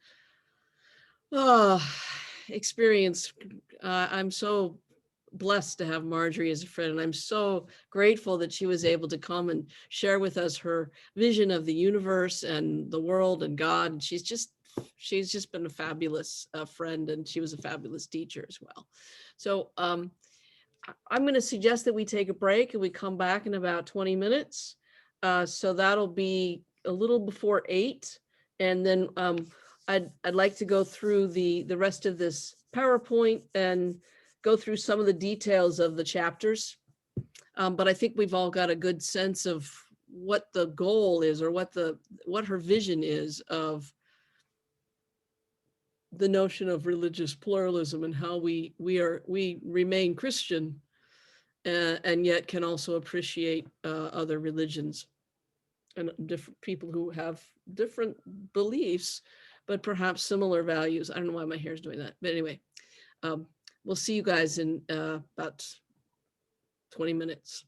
experience. I'm so blessed to have Marjorie as a friend, and I'm so grateful that she was able to come and share with us her vision of the universe and the world and God. And she's just been a fabulous friend, and she was a fabulous teacher as well. So I'm going to suggest that we take a break and we come back in about 20 minutes. So that'll be a little before 8. And then I'd like to go through the rest of this PowerPoint and go through some of the details of the chapters. But I think we've all got a good sense of what the goal is, or what her vision is of the notion of religious pluralism, and how we remain Christian and yet can also appreciate other religions and different people who have different beliefs, but perhaps similar values. I don't know why my hair is doing that, but anyway, we'll see you guys in about 20 minutes.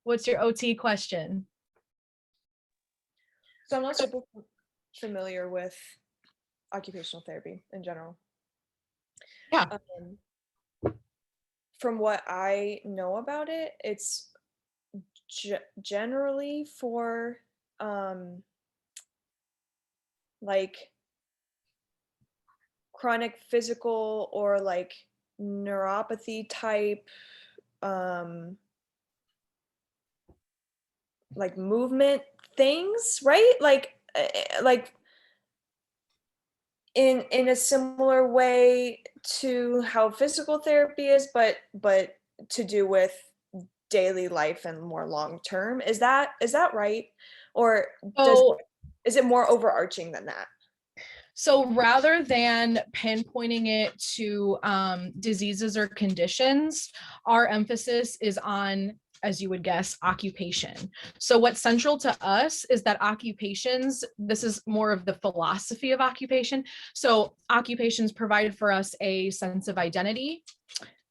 What's your OT question? So I'm not super familiar with occupational therapy in general. Yeah. From what I know about it, it's generally for like chronic physical or like neuropathy type like movement things, right? Like in a similar way to how physical therapy is, but to do with daily life and more long term. Is that right? Or is it more overarching than that? So rather than pinpointing it to diseases or conditions, our emphasis is on, as you would guess, occupation. So what's central to us is that occupations, this is more of the philosophy of occupation. So occupations provide for us a sense of identity,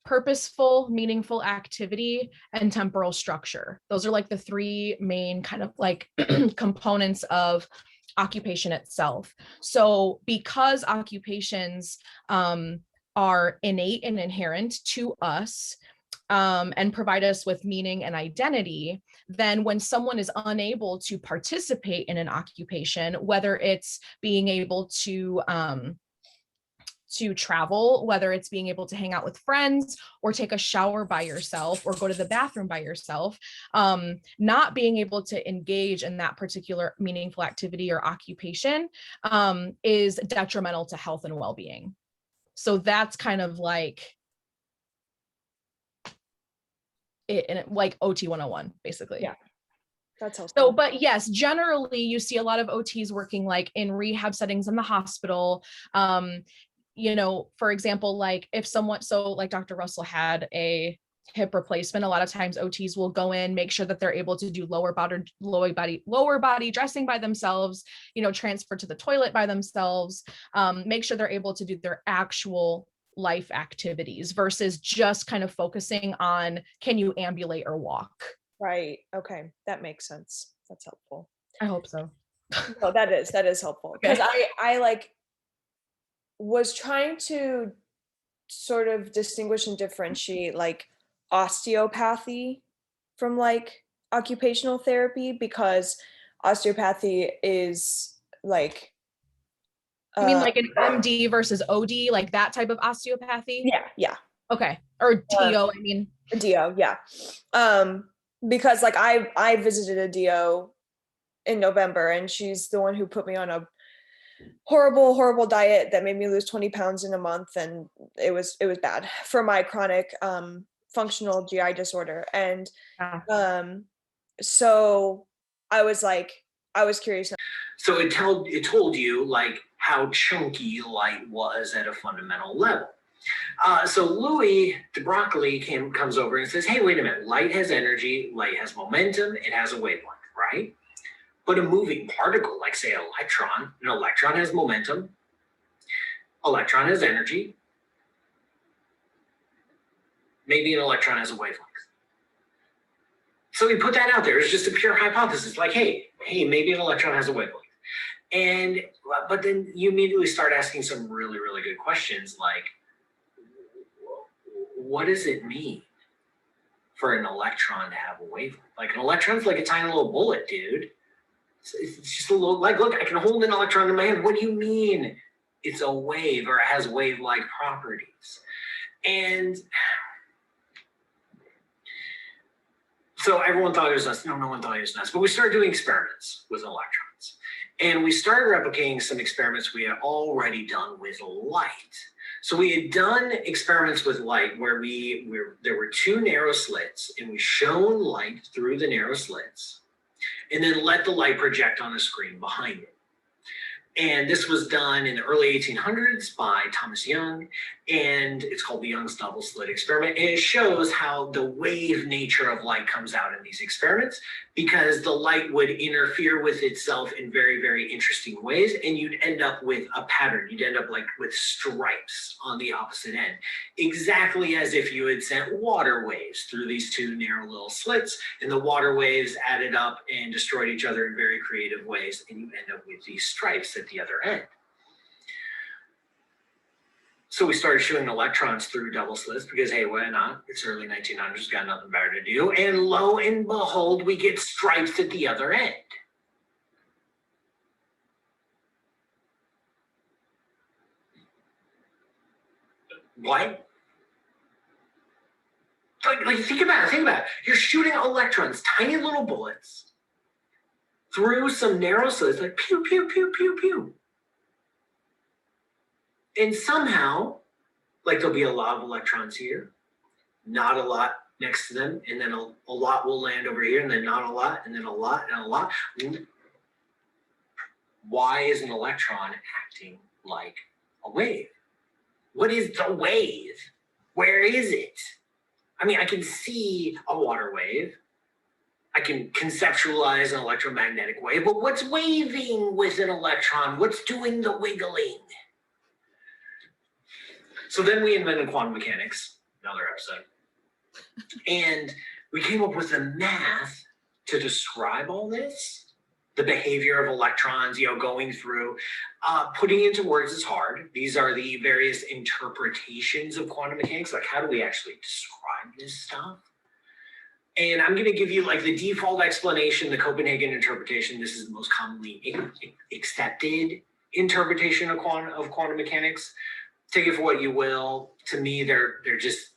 purposeful, meaningful activity, and temporal structure. Those are like the three main kind of like components of occupation itself. So because occupations are innate and inherent to us, and provide us with meaning and identity, then when someone is unable to participate in an occupation, whether it's being able to travel, whether it's being able to hang out with friends or take a shower by yourself or go to the bathroom by yourself, not being able to engage in that particular meaningful activity or occupation is detrimental to health and well-being. So that's kind of like it, and like OT 101, basically. Yeah. That's helpful. So, but yes, generally you see a lot of OTs working like in rehab settings in the hospital. You know, for example, like if someone, so like Dr. Russell had a hip replacement, a lot of times OTs will go in, make sure that they're able to do lower body dressing by themselves, you know, transfer to the toilet by themselves, make sure they're able to do their actual life activities versus just kind of focusing on, can you ambulate or walk? Right. Okay. That makes sense. That's helpful. I hope so. No, that is helpful. Because I like was trying to sort of distinguish and differentiate like osteopathy from like occupational therapy, because osteopathy is like You mean like an MD versus OD, like that type of osteopathy? Yeah. Okay. Or DO, I mean. DO, yeah. Because like I visited a DO in November, and she's the one who put me on a horrible diet that made me lose 20 pounds in a month, and it was bad for my chronic functional GI disorder. And so I was curious. So it told you like how chunky light was at a fundamental level. So Louis DeBroccoli comes over and says, hey, wait a minute, light has energy, light has momentum, it has a wavelength, right? But a moving particle, like say an electron has momentum, electron has energy, maybe an electron has a wavelength. So we put that out there. It's just a pure hypothesis, like, hey, maybe an electron has a wavelength. But then you immediately start asking some really, really good questions, like, what does it mean for an electron to have a wavelength? Like an electron's like a tiny little bullet, dude. It's just a little, like, look, I can hold an electron in my hand. What do you mean it's a wave or it has wave-like properties? And so everyone thought it was nuts. No one thought it was nuts. But we started doing experiments with electrons. And we started replicating some experiments we had already done with light. So we had done experiments with light where there were two narrow slits, and we shone light through the narrow slits and then let the light project on the screen behind it. And this was done in the early 1800s by Thomas Young, and it's called the Young's double slit experiment. And it shows how the wave nature of light comes out in these experiments, because the light would interfere with itself in very, very interesting ways, and you'd end up with a pattern. You'd end up like with stripes on the opposite end, exactly as if you had sent water waves through these two narrow little slits, and the water waves added up and destroyed each other in very creative ways, and you end up with these stripes at the other end. So we started shooting electrons through double slits because, hey, why not? It's early 1900s, got nothing better to do. And lo and behold, we get stripes at the other end. What? Like think about it. You're shooting electrons, tiny little bullets, through some narrow slits, like pew, pew, pew, pew, pew. And somehow, like there'll be a lot of electrons here, not a lot next to them, and then a lot will land over here, and then not a lot, and then a lot, and a lot. Why is an electron acting like a wave? What is the wave? Where is it? I mean, I can see a water wave. I can conceptualize an electromagnetic wave, but what's waving with an electron? What's doing the wiggling? So then we invented quantum mechanics, another episode. And we came up with the math to describe all this, the behavior of electrons, going through. Putting it into words is hard. These are the various interpretations of quantum mechanics. Like, how do we actually describe this stuff? And I'm going to give you like the default explanation, the Copenhagen interpretation. This is the most commonly accepted interpretation of quantum mechanics. Take it for what you will. To me, they're just,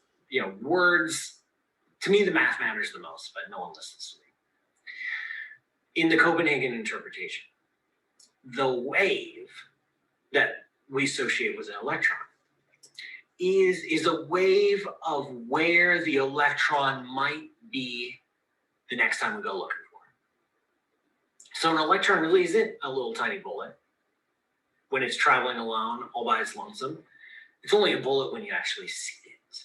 words. To me, the math matters the most, but no one listens to me. In the Copenhagen interpretation, the wave that we associate with an electron is a wave of where the electron might be the next time we go looking for it. So an electron really isn't a little tiny bullet when it's traveling alone all by its lonesome. It's only a bullet when you actually see it.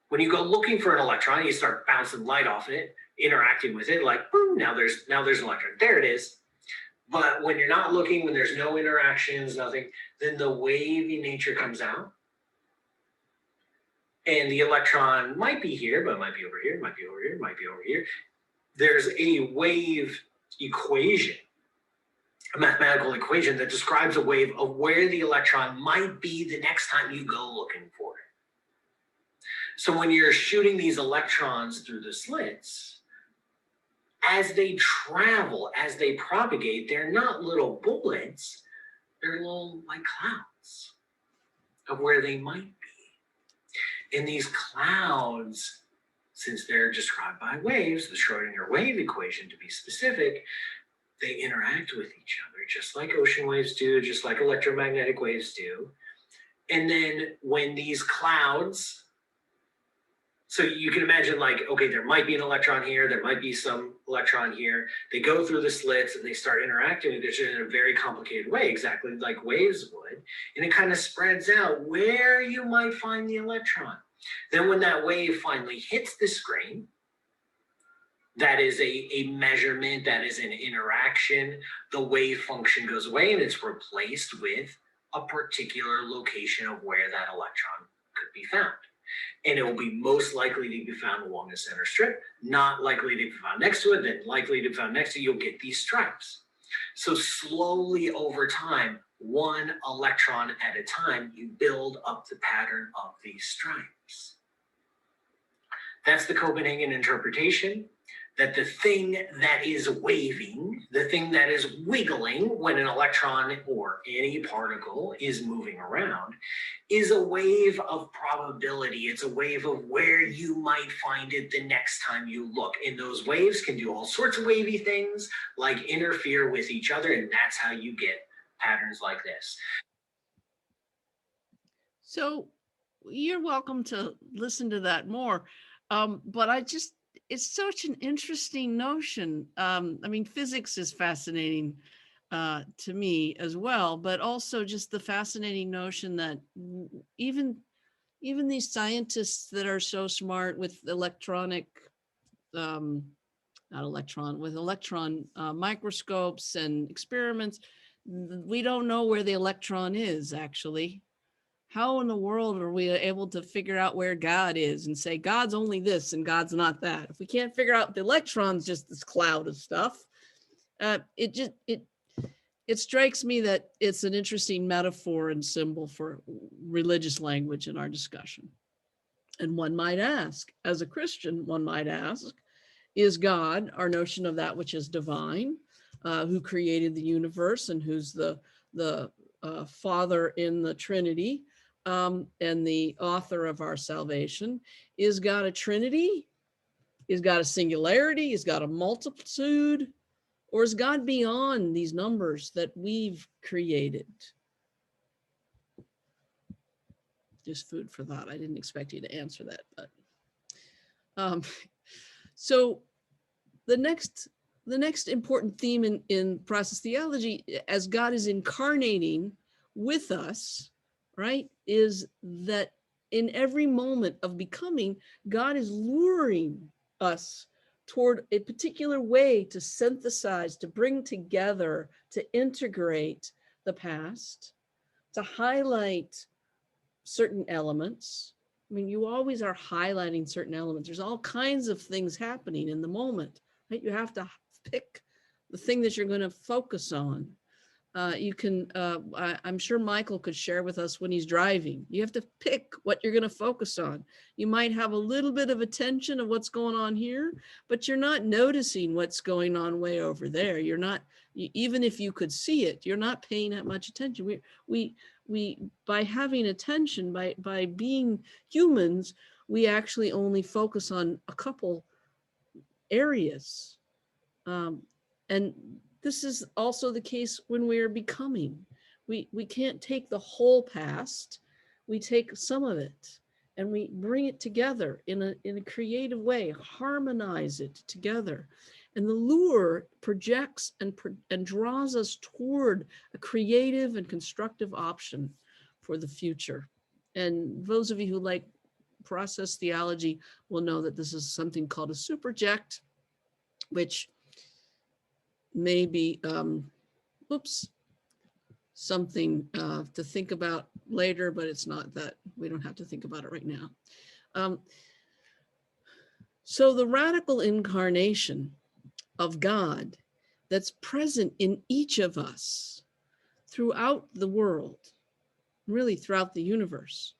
When you go looking for an electron, you start bouncing light off it, interacting with it, like, boom, now there's an electron. There it is. But when you're not looking, when there's no interactions, nothing, then the wavy nature comes out. And the electron might be here, but it might be over here, might be over here, might be over here. There's a wave equation, a mathematical equation that describes a wave of where the electron might be the next time you go looking for it. So when you're shooting these electrons through the slits, as they travel, as they propagate, they're not little bullets, they're little like clouds of where they might be. And these clouds, since they're described by waves, the Schrodinger wave equation to be specific, they interact with each other just like ocean waves do, just like electromagnetic waves do. And then when these clouds, so you can imagine like, okay, there might be an electron here, there might be some electron here. They go through the slits and they start interacting with each other in a very complicated way, exactly like waves would. And it kind of spreads out where you might find the electron. Then when that wave finally hits the screen, that is a measurement, that is an interaction. The wave function goes away and it's replaced with a particular location of where that electron could be found. And it will be most likely to be found along the center strip, not likely to be found next to it, then likely to be found next to it. You'll get these stripes. So slowly over time, one electron at a time, you build up the pattern of these stripes. That's the Copenhagen interpretation, that the thing that is waving, the thing that is wiggling when an electron or any particle is moving around is a wave of probability. It's a wave of where you might find it the next time you look. And those waves can do all sorts of wavy things like interfere with each other. And that's how you get patterns like this. So you're welcome to listen to that more. But it's such an interesting notion. I mean, physics is fascinating. to me as well, but also just the fascinating notion that even these scientists that are so smart with electronic, not electron, with electron microscopes and experiments, we don't know where the electron is actually. How in the world are we able to figure out where God is and say God's only this and God's not that? If we can't figure out the electron's just this cloud of stuff, it strikes me that it's an interesting metaphor and symbol for religious language in our discussion. And one might ask, as a Christian, one might ask, is God our notion of that which is divine, who created the universe and who's the Father in the Trinity, and the author of our salvation? Is God a Trinity? Is God a singularity? Is God a multitude? Or is God beyond these numbers that we've created? Just food for thought. I didn't expect you to answer that, but so the next important theme in process theology, as God is incarnating with us, right, is that in every moment of becoming, God is luring us toward a particular way to synthesize, to bring together, to integrate the past, to highlight certain elements. I mean, you always are highlighting certain elements. There's all kinds of things happening in the moment, right? You have to pick the thing that you're going to focus on. You can, I'm sure Michael could share with us when he's driving. You have to pick what you're going to focus on. You might have a little bit of attention of what's going on here, but you're not noticing what's going on way over there. You're not, even if you could see it, you're not paying that much attention. We by having attention, by being humans, we actually only focus on a couple areas. And this is also the case when we are becoming. We can't take the whole past. We take some of it and we bring it together in a creative way, harmonize it together. And the lure projects and draws us toward a creative and constructive option for the future. And those of you who like process theology will know that this is something called a superject, which may be, something to think about later, but it's not that. We don't have to think about it right now. So the radical incarnation of God that's present in each of us throughout the world, really throughout the universe,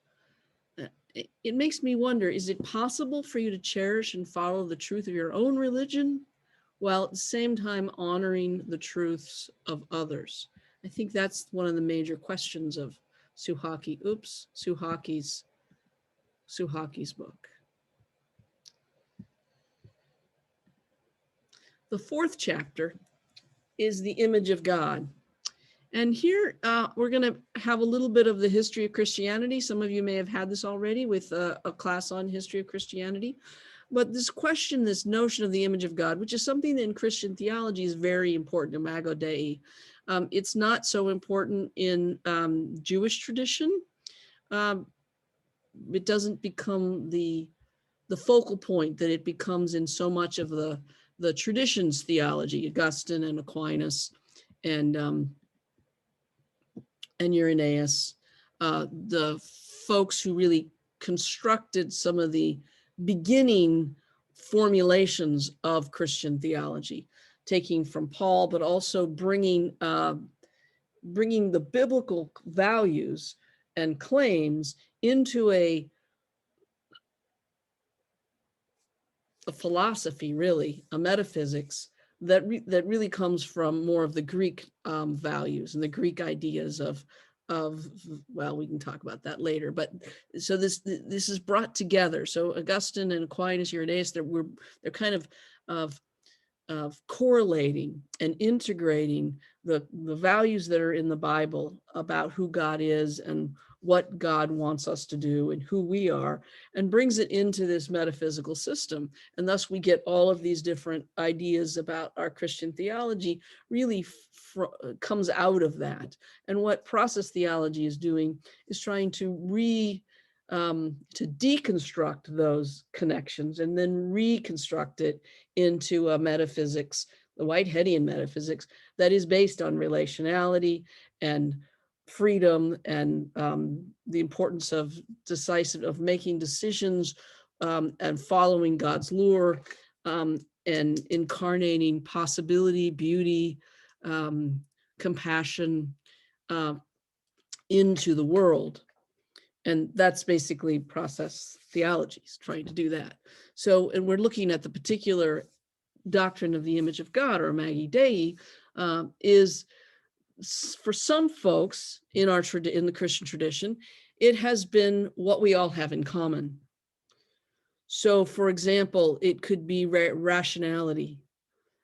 it makes me wonder, is it possible for you to cherish and follow the truth of your own religion while at the same time honoring the truths of others? I think that's one of the major questions of Suchocki's book. The fourth chapter is the image of God. And here we're going to have a little bit of the history of Christianity. Some of you may have had this already with a class on history of Christianity. But this question, this notion of the image of God, which is something that in Christian theology is very important, Imago Dei. It's not so important in Jewish tradition. It doesn't become the focal point that it becomes in so much of the traditions theology, Augustine and Aquinas and Irenaeus, the folks who really constructed some of the beginning formulations of Christian theology, taking from Paul, but also bringing the biblical values and claims into a philosophy, really, a metaphysics that really comes from more of the Greek values and the Greek ideas of, well, we can talk about that later, but so this is brought together. So Augustine and Aquinas, Irenaeus, they're kind of correlating and integrating the values that are in the Bible about who God is and what God wants us to do and who we are, and brings it into this metaphysical system. And thus we get all of these different ideas about our Christian theology really comes out of that. And what process theology is doing is trying to deconstruct those connections and then reconstruct it into a metaphysics, the Whiteheadian metaphysics, that is based on relationality and freedom and the importance of making decisions and following God's lure and incarnating possibility, beauty, compassion into the world. And that's basically process theology, is trying to do that. So, and we're looking at the particular doctrine of the image of God, or Imago Dei, is for some folks in the Christian tradition, it has been what we all have in common. So, for example, it could be rationality.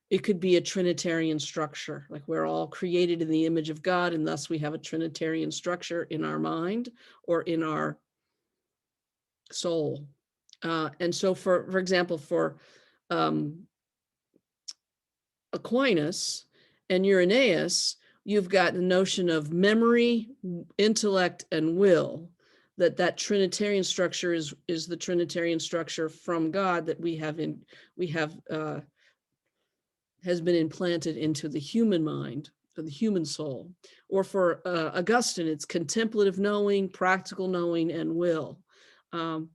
It could be a Trinitarian structure, like we're all created in the image of God, and thus we have a Trinitarian structure in our mind or in our soul. And so, for example, for Aquinas and Irenaeus, you've got the notion of memory, intellect, and will. That Trinitarian structure is the Trinitarian structure from God that has been implanted into the human mind, or the human soul. Or for Augustine, it's contemplative knowing, practical knowing, and will. And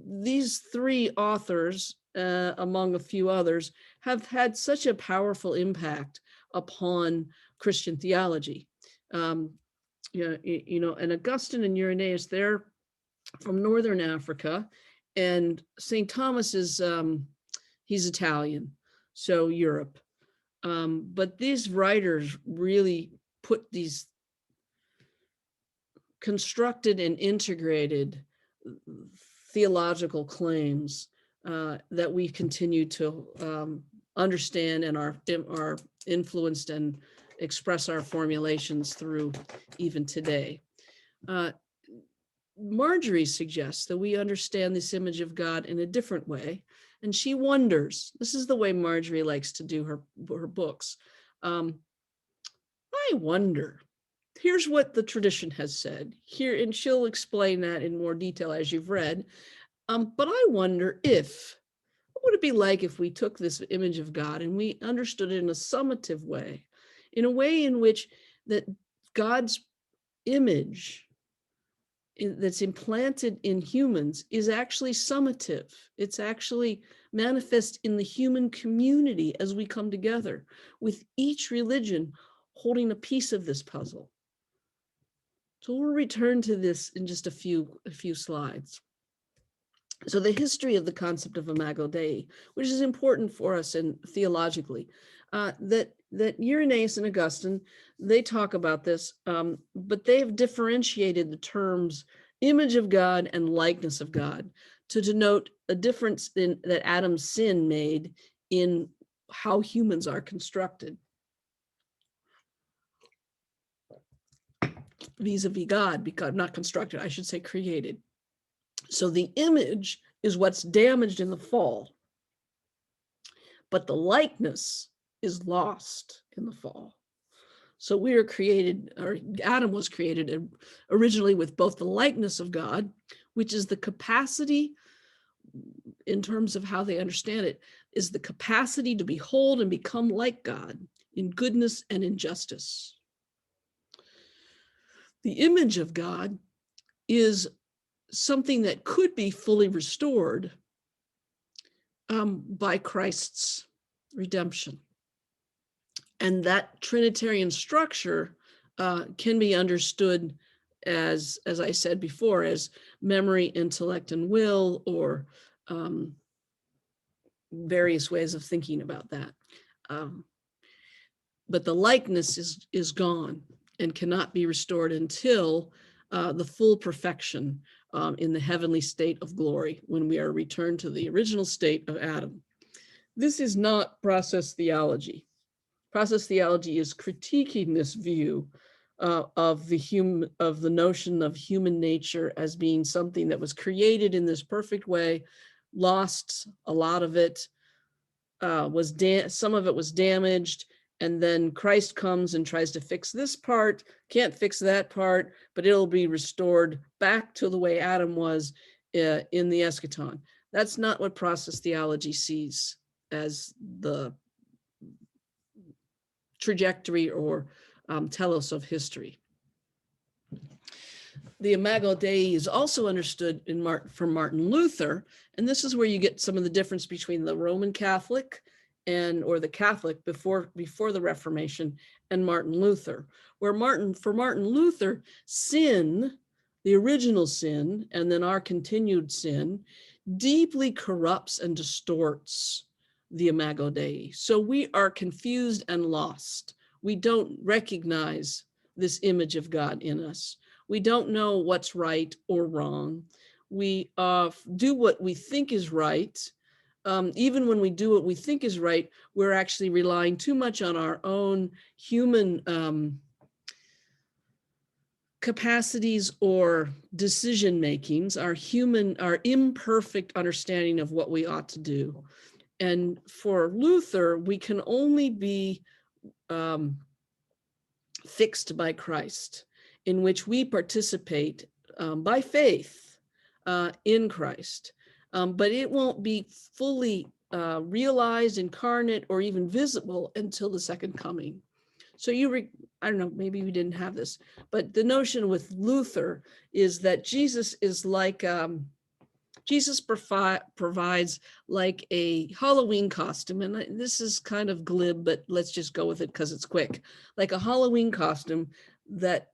these three authors, among a few others, have had such a powerful impact upon Christian theology. And Augustine and Irenaeus, they're from Northern Africa, and St. Thomas is, he's Italian, so Europe. But these writers really put these constructed and integrated theological claims that we continue to understand and are influenced and express our formulations through even today. Marjorie suggests that we understand this image of God in a different way, and she wonders, this is the way Marjorie likes to do her books. I wonder, here's what the tradition has said here, and she'll explain that in more detail as you've read. But I wonder what would it be like if we took this image of God and we understood it in a summative way, in a way in which that God's image that's implanted in humans is actually summative. It's actually manifest in the human community as we come together, with each religion holding a piece of this puzzle. So we'll return to this in just a few slides. So the history of the concept of Imago Dei, which is important for us theologically, that Irenaeus and Augustine, they talk about this, but they have differentiated the terms image of God and likeness of God to denote a difference that Adam's sin made in how humans are constructed vis-a-vis God, because not constructed, I should say created. So the image is what's damaged in the fall, but the likeness is lost in the fall. So we are created, or Adam was created originally with both the likeness of God, which is the capacity, in terms of how they understand it, is the capacity to behold and become like God in goodness and in justice. The image of God is something that could be fully restored by Christ's redemption. And that Trinitarian structure can be understood as I said before, as memory, intellect, and will, or various ways of thinking about that. But the likeness is gone and cannot be restored until the full perfection in the heavenly state of glory, when we are returned to the original state of Adam. This is not process theology. Process theology is critiquing this view of the notion of human nature as being something that was created in this perfect way, lost a lot of it, some of it was damaged, and then Christ comes and tries to fix this part, can't fix that part, but it'll be restored back to the way Adam was in the eschaton. That's not what process theology sees as the trajectory or telos of history. The Imago Dei is also understood from Martin Luther, and this is where you get some of the difference between the Roman Catholic or the Catholic before the Reformation and Martin Luther, where for Martin Luther, sin, the original sin, and then our continued sin, deeply corrupts and distorts the Imago Dei. So we are confused and lost. We don't recognize this image of God in us. We don't know what's right or wrong. We do what we think is right. Even when we do what we think is right, we're actually relying too much on our own human capacities or decision makings, our imperfect understanding of what we ought to do. And for Luther, we can only be fixed by Christ, in which we participate by faith in Christ. But it won't be fully realized, incarnate, or even visible until the second coming. So I don't know, maybe we didn't have this, but the notion with Luther is that Jesus is like, Jesus provides like a Halloween costume. And this is kind of glib, but let's just go with it because it's quick. Like a Halloween costume that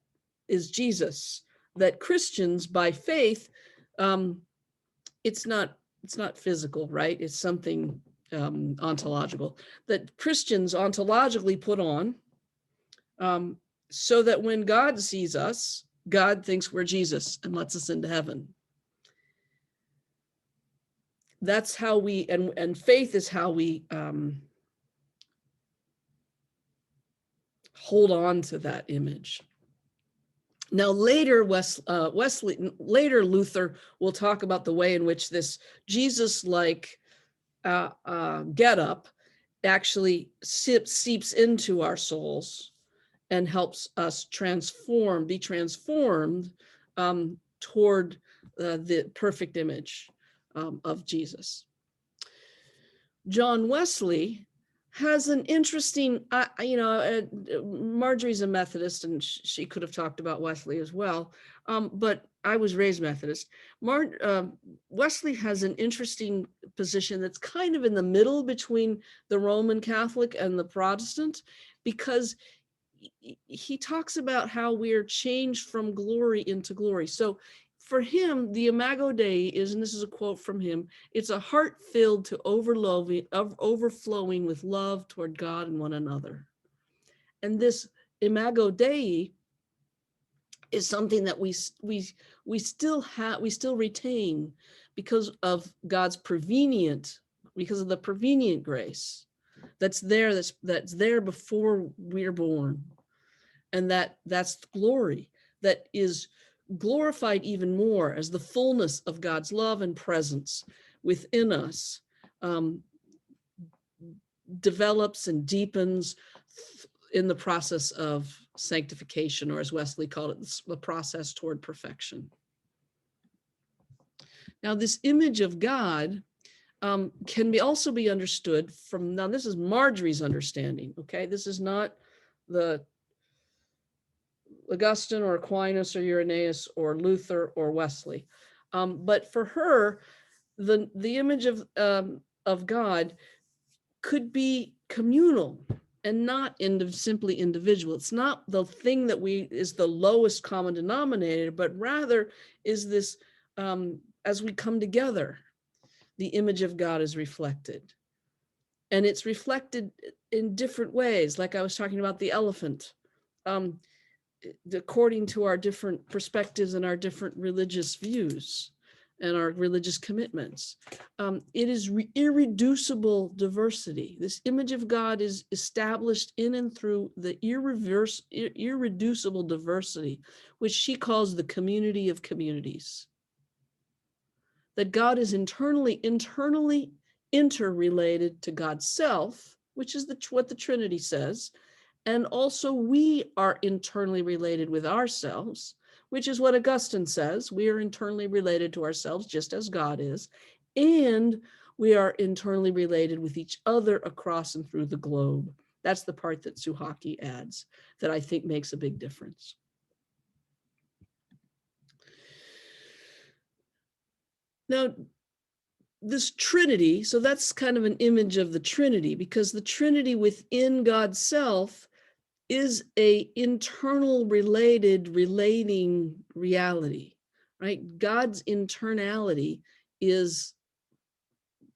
is Jesus, that Christians by faith, it's not physical, right? It's something ontological that Christians ontologically put on, so that when God sees us, God thinks we're Jesus and lets us into heaven. That's how we, and faith is how we hold on to that image. Now, later, Luther will talk about the way in which this Jesus-like get-up actually seeps into our souls and helps us be transformed toward the perfect image of Jesus. John Wesley has an interesting, Marjorie's a Methodist, and she could have talked about Wesley as well, but I was raised Methodist. Wesley has an interesting position that's kind of in the middle between the Roman Catholic and the Protestant, because he talks about how we are changed from glory into glory. So for him, the Imago Dei is, and this is a quote from him, it's a heart filled to overflowing with love toward God and one another. And this Imago Dei is something that we still retain because of God's prevenient grace that's there before we're born. And that's glory that is glorified even more as the fullness of God's love and presence within us develops and deepens in the process of sanctification, or as Wesley called it, the process toward perfection. Now, this image of God can also be understood from, now this is Marjorie's understanding, okay? This is not the Augustine or Aquinas or Irenaeus or Luther or Wesley. But for her, the image of God could be communal and not simply individual. It's not the thing that is the lowest common denominator, but rather is this, as we come together, the image of God is reflected. And it's reflected in different ways, like I was talking about the elephant. According to our different perspectives and our different religious views. and our religious commitments. It is irreducible diversity. This image of God is established in and through the irreducible diversity, which she calls the community of communities. That God is internally interrelated to God's self, which is what the Trinity says. And also we are internally related with ourselves, which is what Augustine says. We are internally related to ourselves just as God is. And we are internally related with each other across and through the globe. That's the part that Suchocki adds that I think makes a big difference. Now, this Trinity, so that's kind of an image of the Trinity, because the Trinity within God's self is a internal relating reality, right? God's internality is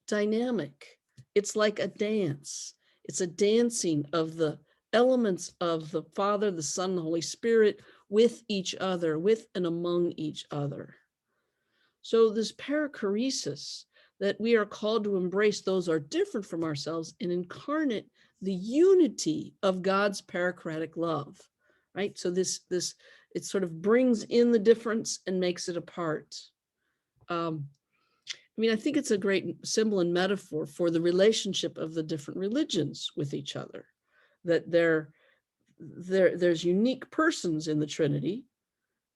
dynamic. It's like a dance. It's a dancing of the elements of the Father, the Son, the Holy Spirit with each other, with and among each other. So this perichoresis that we are called to embrace, those are different from ourselves and incarnate the unity of God's perichoretic love, right? So it sort of brings in the difference and makes it apart. I mean, I think it's a great symbol and metaphor for the relationship of the different religions with each other, that there's unique persons in the Trinity,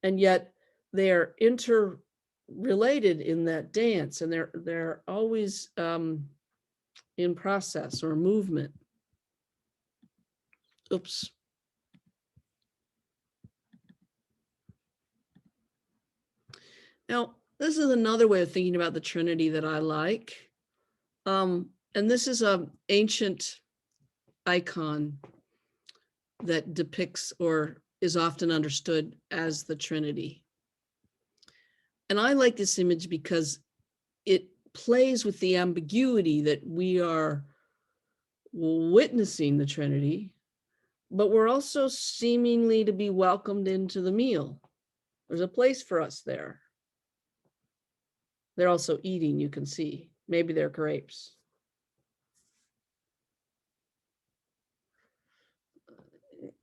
and yet they are interrelated in that dance, and they're always in process or movement. Oops. Now, this is another way of thinking about the Trinity that I like. And this is an ancient icon that depicts or is often understood as the Trinity. And I like this image because it plays with the ambiguity that we are witnessing the Trinity, but we're also seemingly to be welcomed into the meal. There's a place for us there. They're also eating, you can see. Maybe they're grapes.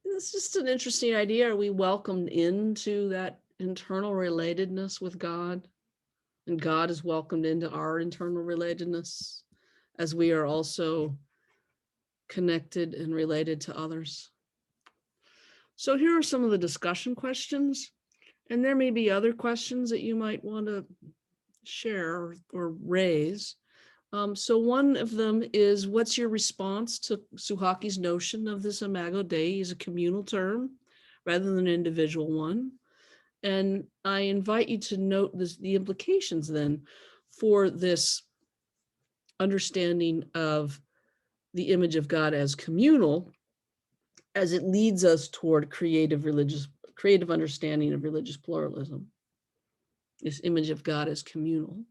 It's just an interesting idea. Are we welcomed into that internal relatedness with God? And God is welcomed into our internal relatedness as we are also connected and related to others. So here are some of the discussion questions. And there may be other questions that you might want to share or raise. So one of them is, what's your response to Suchocki's notion of this Imago Dei as a communal term rather than an individual one? And I invite you to note the implications then for this understanding of the image of God as communal, as it leads us toward creative understanding of religious pluralism. This image of God as communal.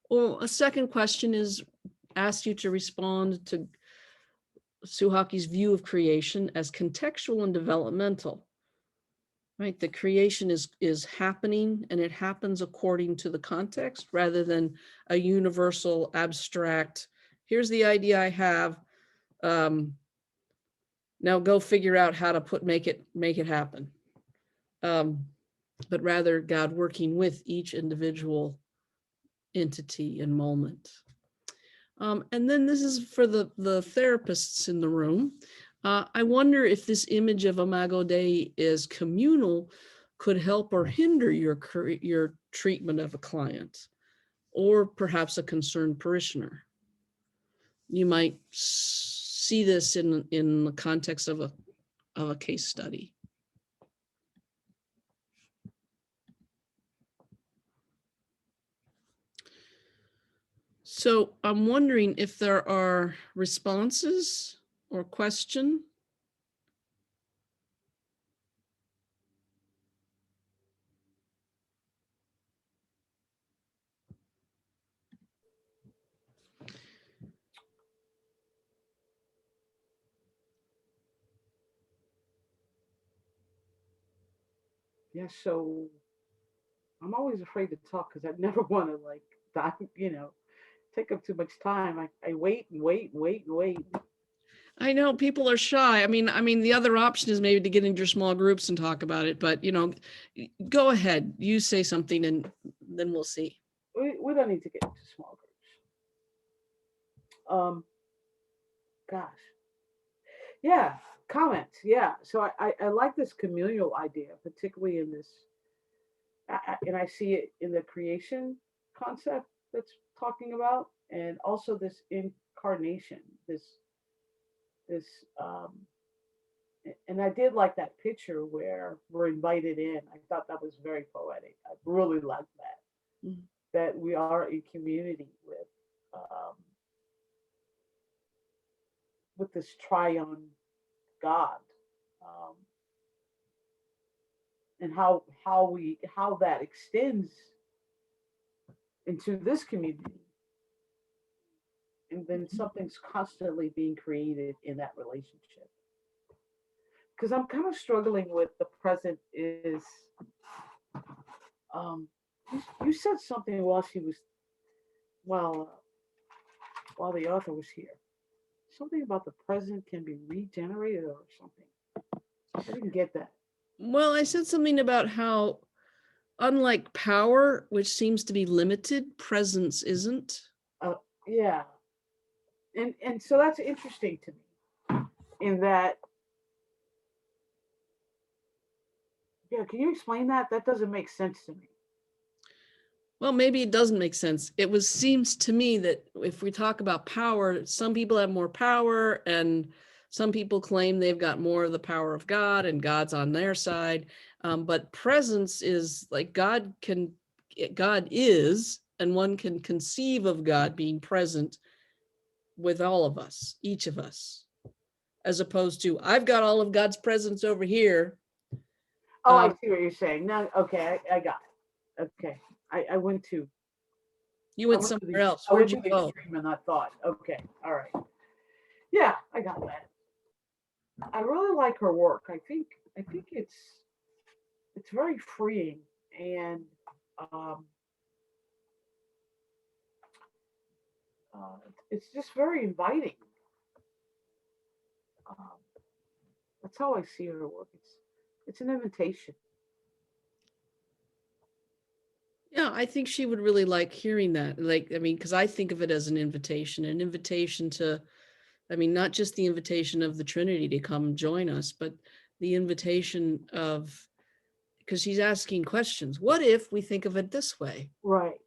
Or a second question is, ask you to respond to Suchocki's view of creation as contextual and developmental, right? The creation is happening, and it happens according to the context rather than a universal abstract, here's the idea I have, now go figure out how to make it happen. But rather God working with each individual entity and moment. And then this is for the therapists in the room. I wonder if this image of Imago Dei is communal could help or hinder your treatment of a client, or perhaps a concerned parishioner. You might see this in the context of a case study. So I'm wondering if there are responses or question. Yeah, so I'm always afraid to talk because I never want to like take up too much time. I wait and wait and wait and wait. I know people are shy. I mean, the other option is maybe to get into your small groups and talk about it, but go ahead, you say something and then we'll see. We don't need to get into small groups. Gosh. Yeah, comments. Yeah. So I like this communal idea, particularly in this, and I see it in the creation concept that's talking about, and also this incarnation, this and I did like that picture where we're invited in. I thought that was very poetic. I really liked that. Mhm. That we are in community with this triune God, um, and how that extends into this community, and then something's constantly being created in that relationship. Because I'm kind of struggling with the present is, um, you said something while while the author was here, something about the present can be regenerated or something. I didn't get that. Well, I said something about how, unlike power, which seems to be limited, presence isn't. Yeah, and so that's interesting to me. In that, yeah, can you explain that? That doesn't make sense to me. Well, maybe it doesn't make sense. Seems to me that if we talk about power, some people have more power and some people claim they've got more of the power of God and God's on their side. But presence is like God is, and one can conceive of God being present with all of us, each of us, as opposed to I've got all of God's presence over here. Oh, I see what you're saying. No, okay, I got it. Okay, I went to. You went somewhere else. I Where'd went you to the go? extreme and I thought, okay, all right. Yeah, I got that. I really like her work. I think it's very freeing, and um, it's just very inviting. Um, that's how I see her work. It's an invitation. Yeah, I think she would really like hearing that. Because I think of it as an invitation to, not just the invitation of the Trinity to come join us, but the invitation of, because she's asking questions. What if we think of it this way? Right.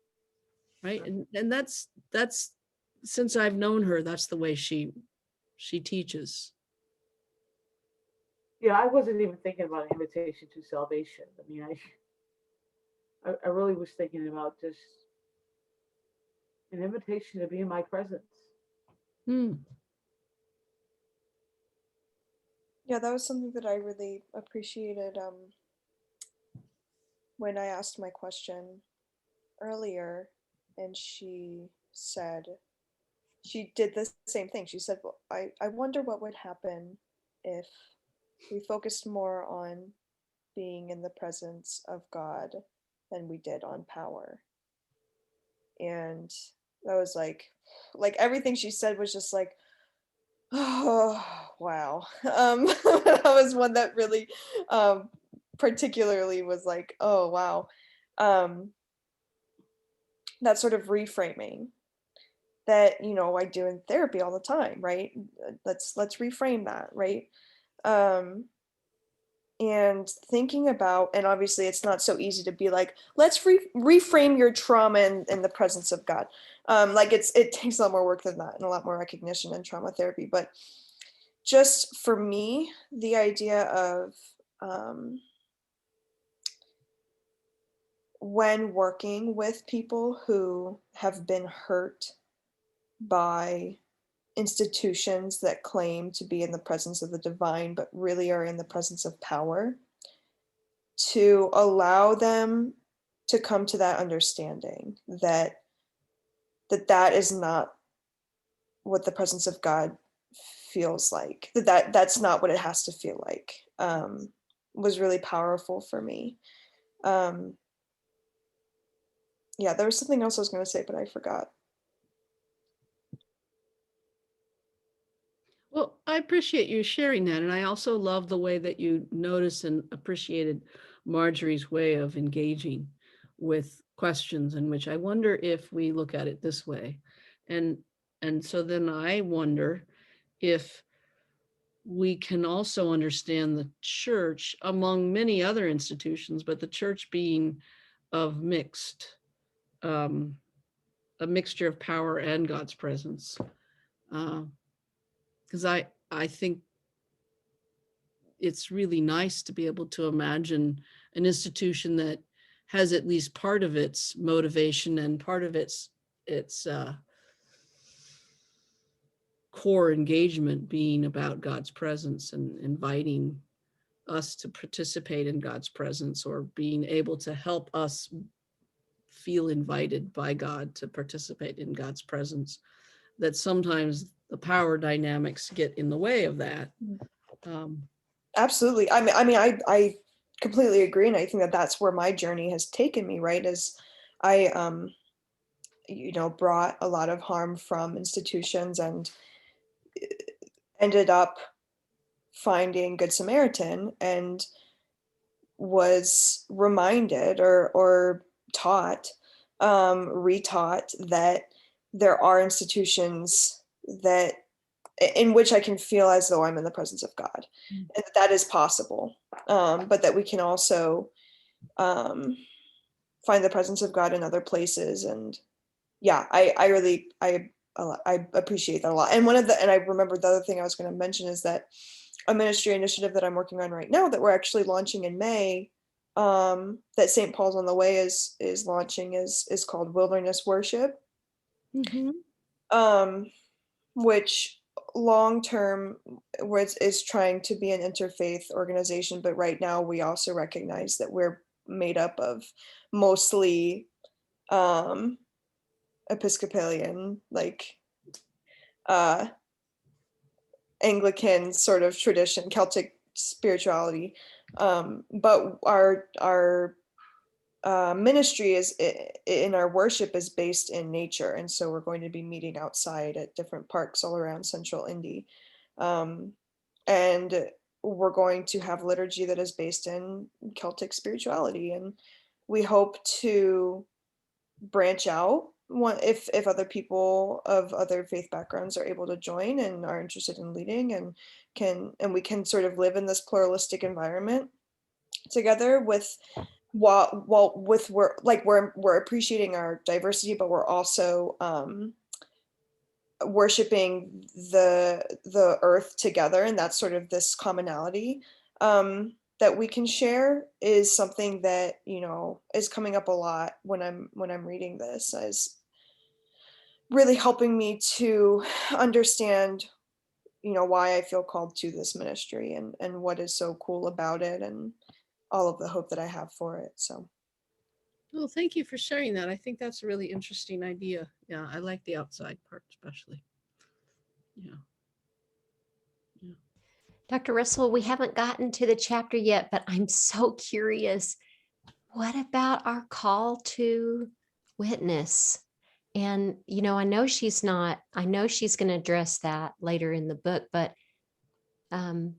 Right. And that's, since I've known her, that's the way she teaches. Yeah, I wasn't even thinking about an invitation to salvation. I mean, I really was thinking about just an invitation to be in my presence. Yeah, that was something that I really appreciated when I asked my question earlier, and she did the same thing. She said, well, I wonder what would happen if we focused more on being in the presence of God than we did on power. And that was like everything she said was just like, oh wow. That was one that really particularly was like, oh wow. That sort of reframing that I do in therapy all the time, right? Let's reframe that, right? And thinking about, and obviously it's not so easy to be like, let's reframe your trauma in the presence of God. It takes a lot more work than that and a lot more recognition in trauma therapy. But just for me, the idea of when working with people who have been hurt by institutions that claim to be in the presence of the divine, but really are in the presence of power, to allow them to come to that understanding that is not what the presence of God feels like, that's not what it has to feel like, was really powerful for me. yeah, there was something else I was going to say, but I forgot. Well, I appreciate you sharing that. And I also love the way that you noticed and appreciated Marjorie's way of engaging with questions, in which I wonder if we look at it this way. And so then I wonder if we can also understand the church among many other institutions, but the church being of a mixture of power and God's presence. Because I think it's really nice to be able to imagine an institution that has at least part of its motivation and part of its core engagement being about God's presence and inviting us to participate in God's presence, or being able to help us feel invited by God to participate in God's presence. That sometimes the power dynamics get in the way of that. Absolutely. I mean, I completely agree, and I think that that's where my journey has taken me. Right, as I brought a lot of harm from institutions and ended up finding Good Samaritan, and was reminded or taught, retaught, that there are institutions that in which I can feel as though I'm in the presence of God, and that is possible, but that we can also find the presence of God in other places. And yeah, I really appreciate that a lot. And I remember the other thing I was going to mention is that a ministry initiative that I'm working on right now that we're actually launching in May, that St. Paul's on the Way is launching, is called Wilderness Worship. Which long term is trying to be an interfaith organization, but right now we also recognize that we're made up of mostly Episcopalian, like Anglican sort of tradition, Celtic spirituality, but our ministry is in our worship is based in nature, and so we're going to be meeting outside at different parks all around Central Indy, and we're going to have liturgy that is based in Celtic spirituality, and we hope to branch out if other people of other faith backgrounds are able to join and are interested in leading, and we can sort of live in this pluralistic environment together with we're appreciating our diversity, but we're also worshiping the earth together, and that's sort of this commonality that we can share is something that is coming up a lot when I'm reading this, as really helping me to understand why I feel called to this ministry, and what is so cool about it, and all of the hope that I have for it. So, well, thank you for sharing that. I think that's a really interesting idea. Yeah, I like the outside part especially. Yeah. Dr. Russell, we haven't gotten to the chapter yet, but I'm so curious. What about our call to witness? And, I know she's going to address that later in the book, but I'm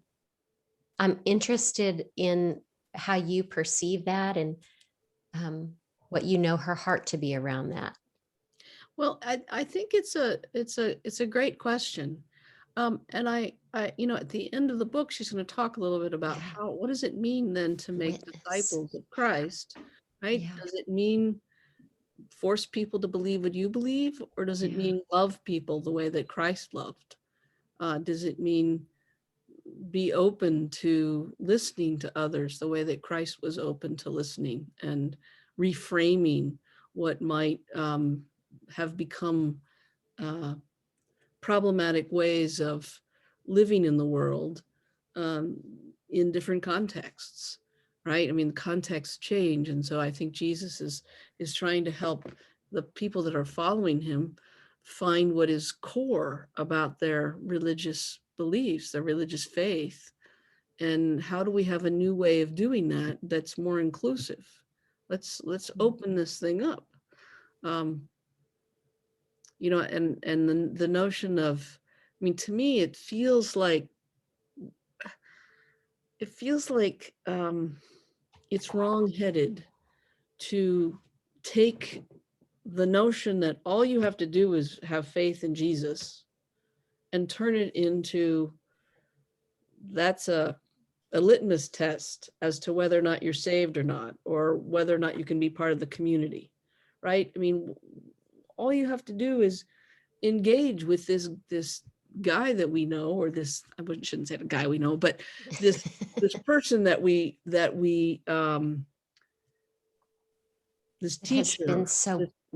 interested in how you perceive that, and what her heart to be around that. Well, I think it's a great question. And I at the end of the book, she's going to talk a little bit about what does it mean then to make disciples of Christ, right? Yeah. Does it mean force people to believe what you believe, or does it mean love people the way that Christ loved? Does it mean be open to listening to others the way that Christ was open to listening, and reframing what might have become problematic ways of living in the world in different contexts, right? I mean, contexts change. And so I think Jesus is trying to help the people that are following him find what is core about their religious beliefs, their religious faith. And how do we have a new way of doing that that's more inclusive? Let's open this thing up. You know, and the notion of, I mean, to me, it feels like it's wrong-headed to take the notion that all you have to do is have faith in Jesus and turn it into, that's a litmus test as to whether or not you're saved or not, or whether or not you can be part of the community, right? I mean, all you have to do is engage with this guy that we know, or this, shouldn't say the guy we know, but this person that we this It has teacher. been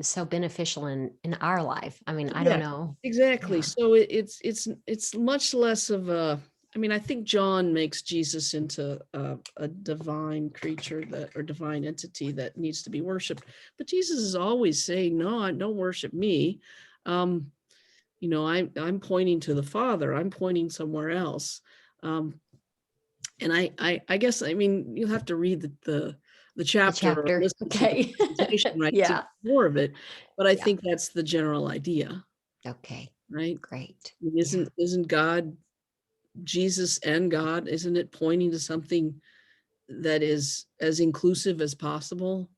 so beneficial in our life. I mean, I Yeah, don't know. exactly. Yeah. So it's much less of a, I mean, I think John makes Jesus into a divine creature or divine entity that needs to be worshiped. But Jesus is always saying, no, don't worship me. You know, I'm pointing to the Father. I'm pointing somewhere else. And I guess, I mean, you'll have to read the chapter or chapter. listen to Okay. the presentation, right? Yeah. To get more of it. But I Yeah. think that's the general idea. Okay. Right? Great. I mean, isn't God, Jesus and God, isn't it pointing to something that is as inclusive as possible?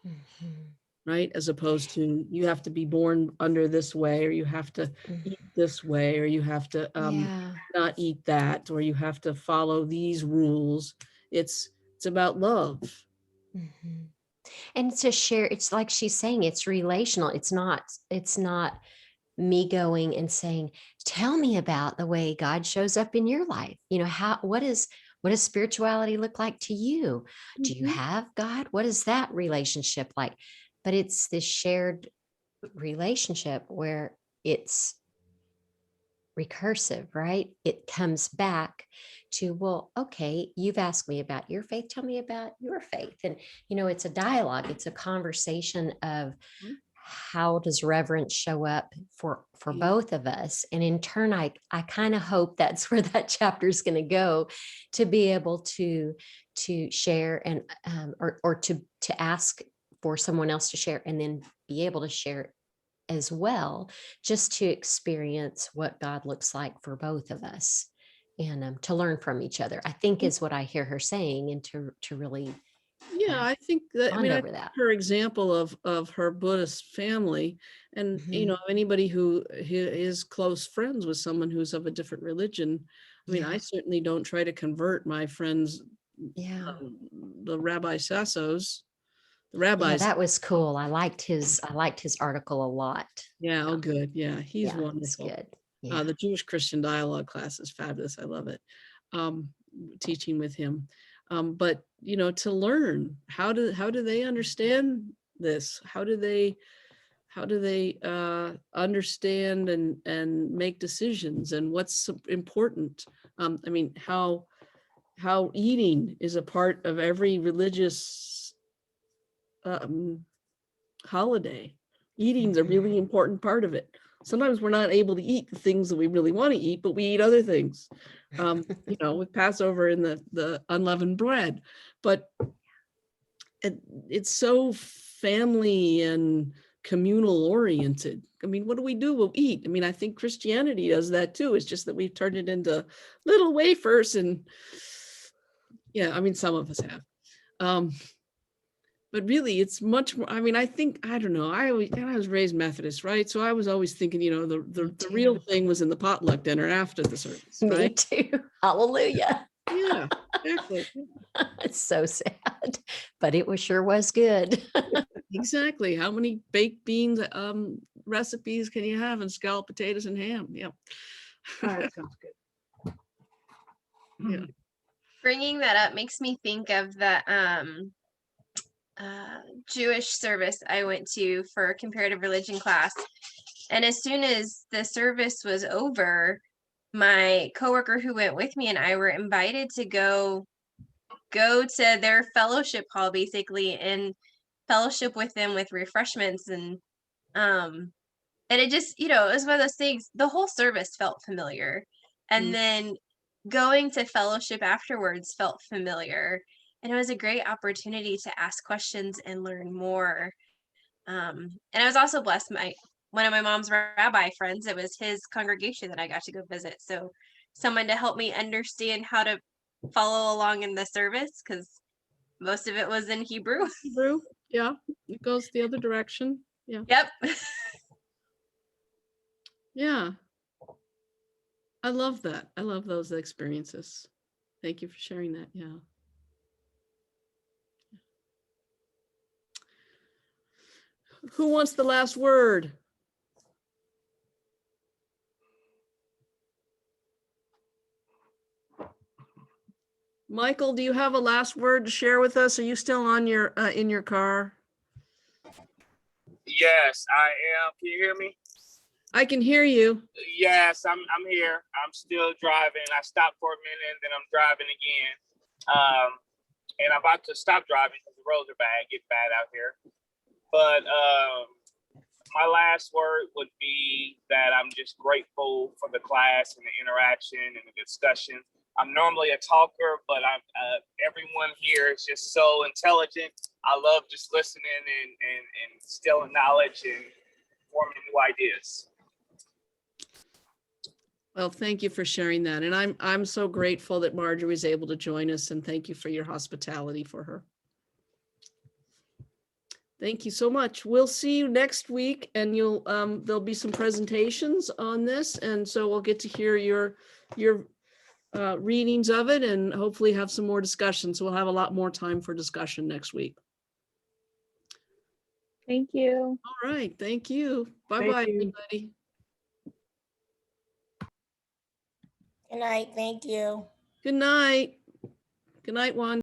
Mhm. Right? As opposed to, you have to be born under this way, or you have to eat this way, or you have to Yeah. not eat that, or you have to follow these rules. It's about love. Mhm. And to share, it's like she's saying, it's relational. It's not me going and saying, tell me about the way God shows up in your life. You know, what does spirituality look like to you? Do you have God? What is that relationship like? But it's this shared relationship where it's recursive, right? It comes back to, well, okay, you've asked me about your faith. Tell me about your faith. And, you know, it's a dialogue, it's a conversation of how does reverence show up for both of us. And in turn, I kind of hope that's where that chapter is going to go, to be able to share and or to ask for someone else to share, and then be able to share as well, just to experience what God looks like for both of us, and to learn from each other, I think is what I hear her saying, and to really Yeah, I think that, I bond mean, I over think that. her example of her Buddhist family, and you know, anybody who is close friends with someone who's of a different religion. I mean, I certainly don't try to convert my friends, the Rabbi Sassos, the rabbis. Yeah, that was cool. I liked his article a lot. Yeah, oh good. Yeah, he's wonderful. Good. Yeah. The Jewish Christian dialogue class is fabulous. I love it. Teaching with him. But you know, to learn how do they understand this? How do they understand and make decisions, and what's important? I mean, how eating is a part of every religious holiday. Eating's a really important part of it. Sometimes we're not able to eat the things that we really want to eat, but we eat other things. You know, with Passover and the unleavened bread. But it's so family and communal oriented. I mean, what do we do? We'll eat. I mean, I think Christianity does that too. It's just that we've turned it into little wafers, and yeah, I mean, some of us have. But really, it's much more. I mean, I think, I don't know. I was raised Methodist, right? So I was always thinking, you know, the real thing was in the potluck dinner after the service. Me right? too. Hallelujah. Yeah, exactly. It's so sad, but it sure was good. Exactly. How many baked beans recipes can you have, and scalloped potatoes and ham? Yeah. That sounds good. Yeah. Bringing that up makes me think of the Jewish service I went to for comparative religion class. And as soon as the service was over, my coworker who went with me and I were invited to go to their fellowship hall, basically, and fellowship with them with refreshments. And it just, you know, it was one of those things, the whole service felt familiar. And then going to fellowship afterwards felt familiar. And it was a great opportunity to ask questions and learn more. And I was also blessed. One of my mom's rabbi friends, it was his congregation that I got to go visit. So someone to help me understand how to follow along in the service, because most of it was in Hebrew. Hebrew, yeah, it goes the other direction. Yeah. Yep. Yeah. I love that. I love those experiences. Thank you for sharing that. Yeah. Who wants the last word? Michael, do you have a last word to share with us? Are you still on your in your car? Yes, I am. Can you hear me? I can hear you. Yes, I'm here. I'm still driving. I stopped for a minute, then I'm driving again. And I'm about to stop driving because the roads are bad, get bad out here. But my last word would be that I'm just grateful for the class and the interaction and the discussion. I'm normally a talker, but everyone here is just so intelligent. I love just listening and instilling knowledge and forming new ideas. Well, thank you for sharing that. And I'm so grateful that Marjorie was able to join us, and thank you for your hospitality for her. Thank you so much. We'll see you next week, and there'll be some presentations on this, and so we'll get to hear your readings of it and hopefully have some more discussion. So we'll have a lot more time for discussion next week. Thank you. All right. Thank you. Bye-bye, everybody. Good night. Thank you. Good night. Good night, Juan.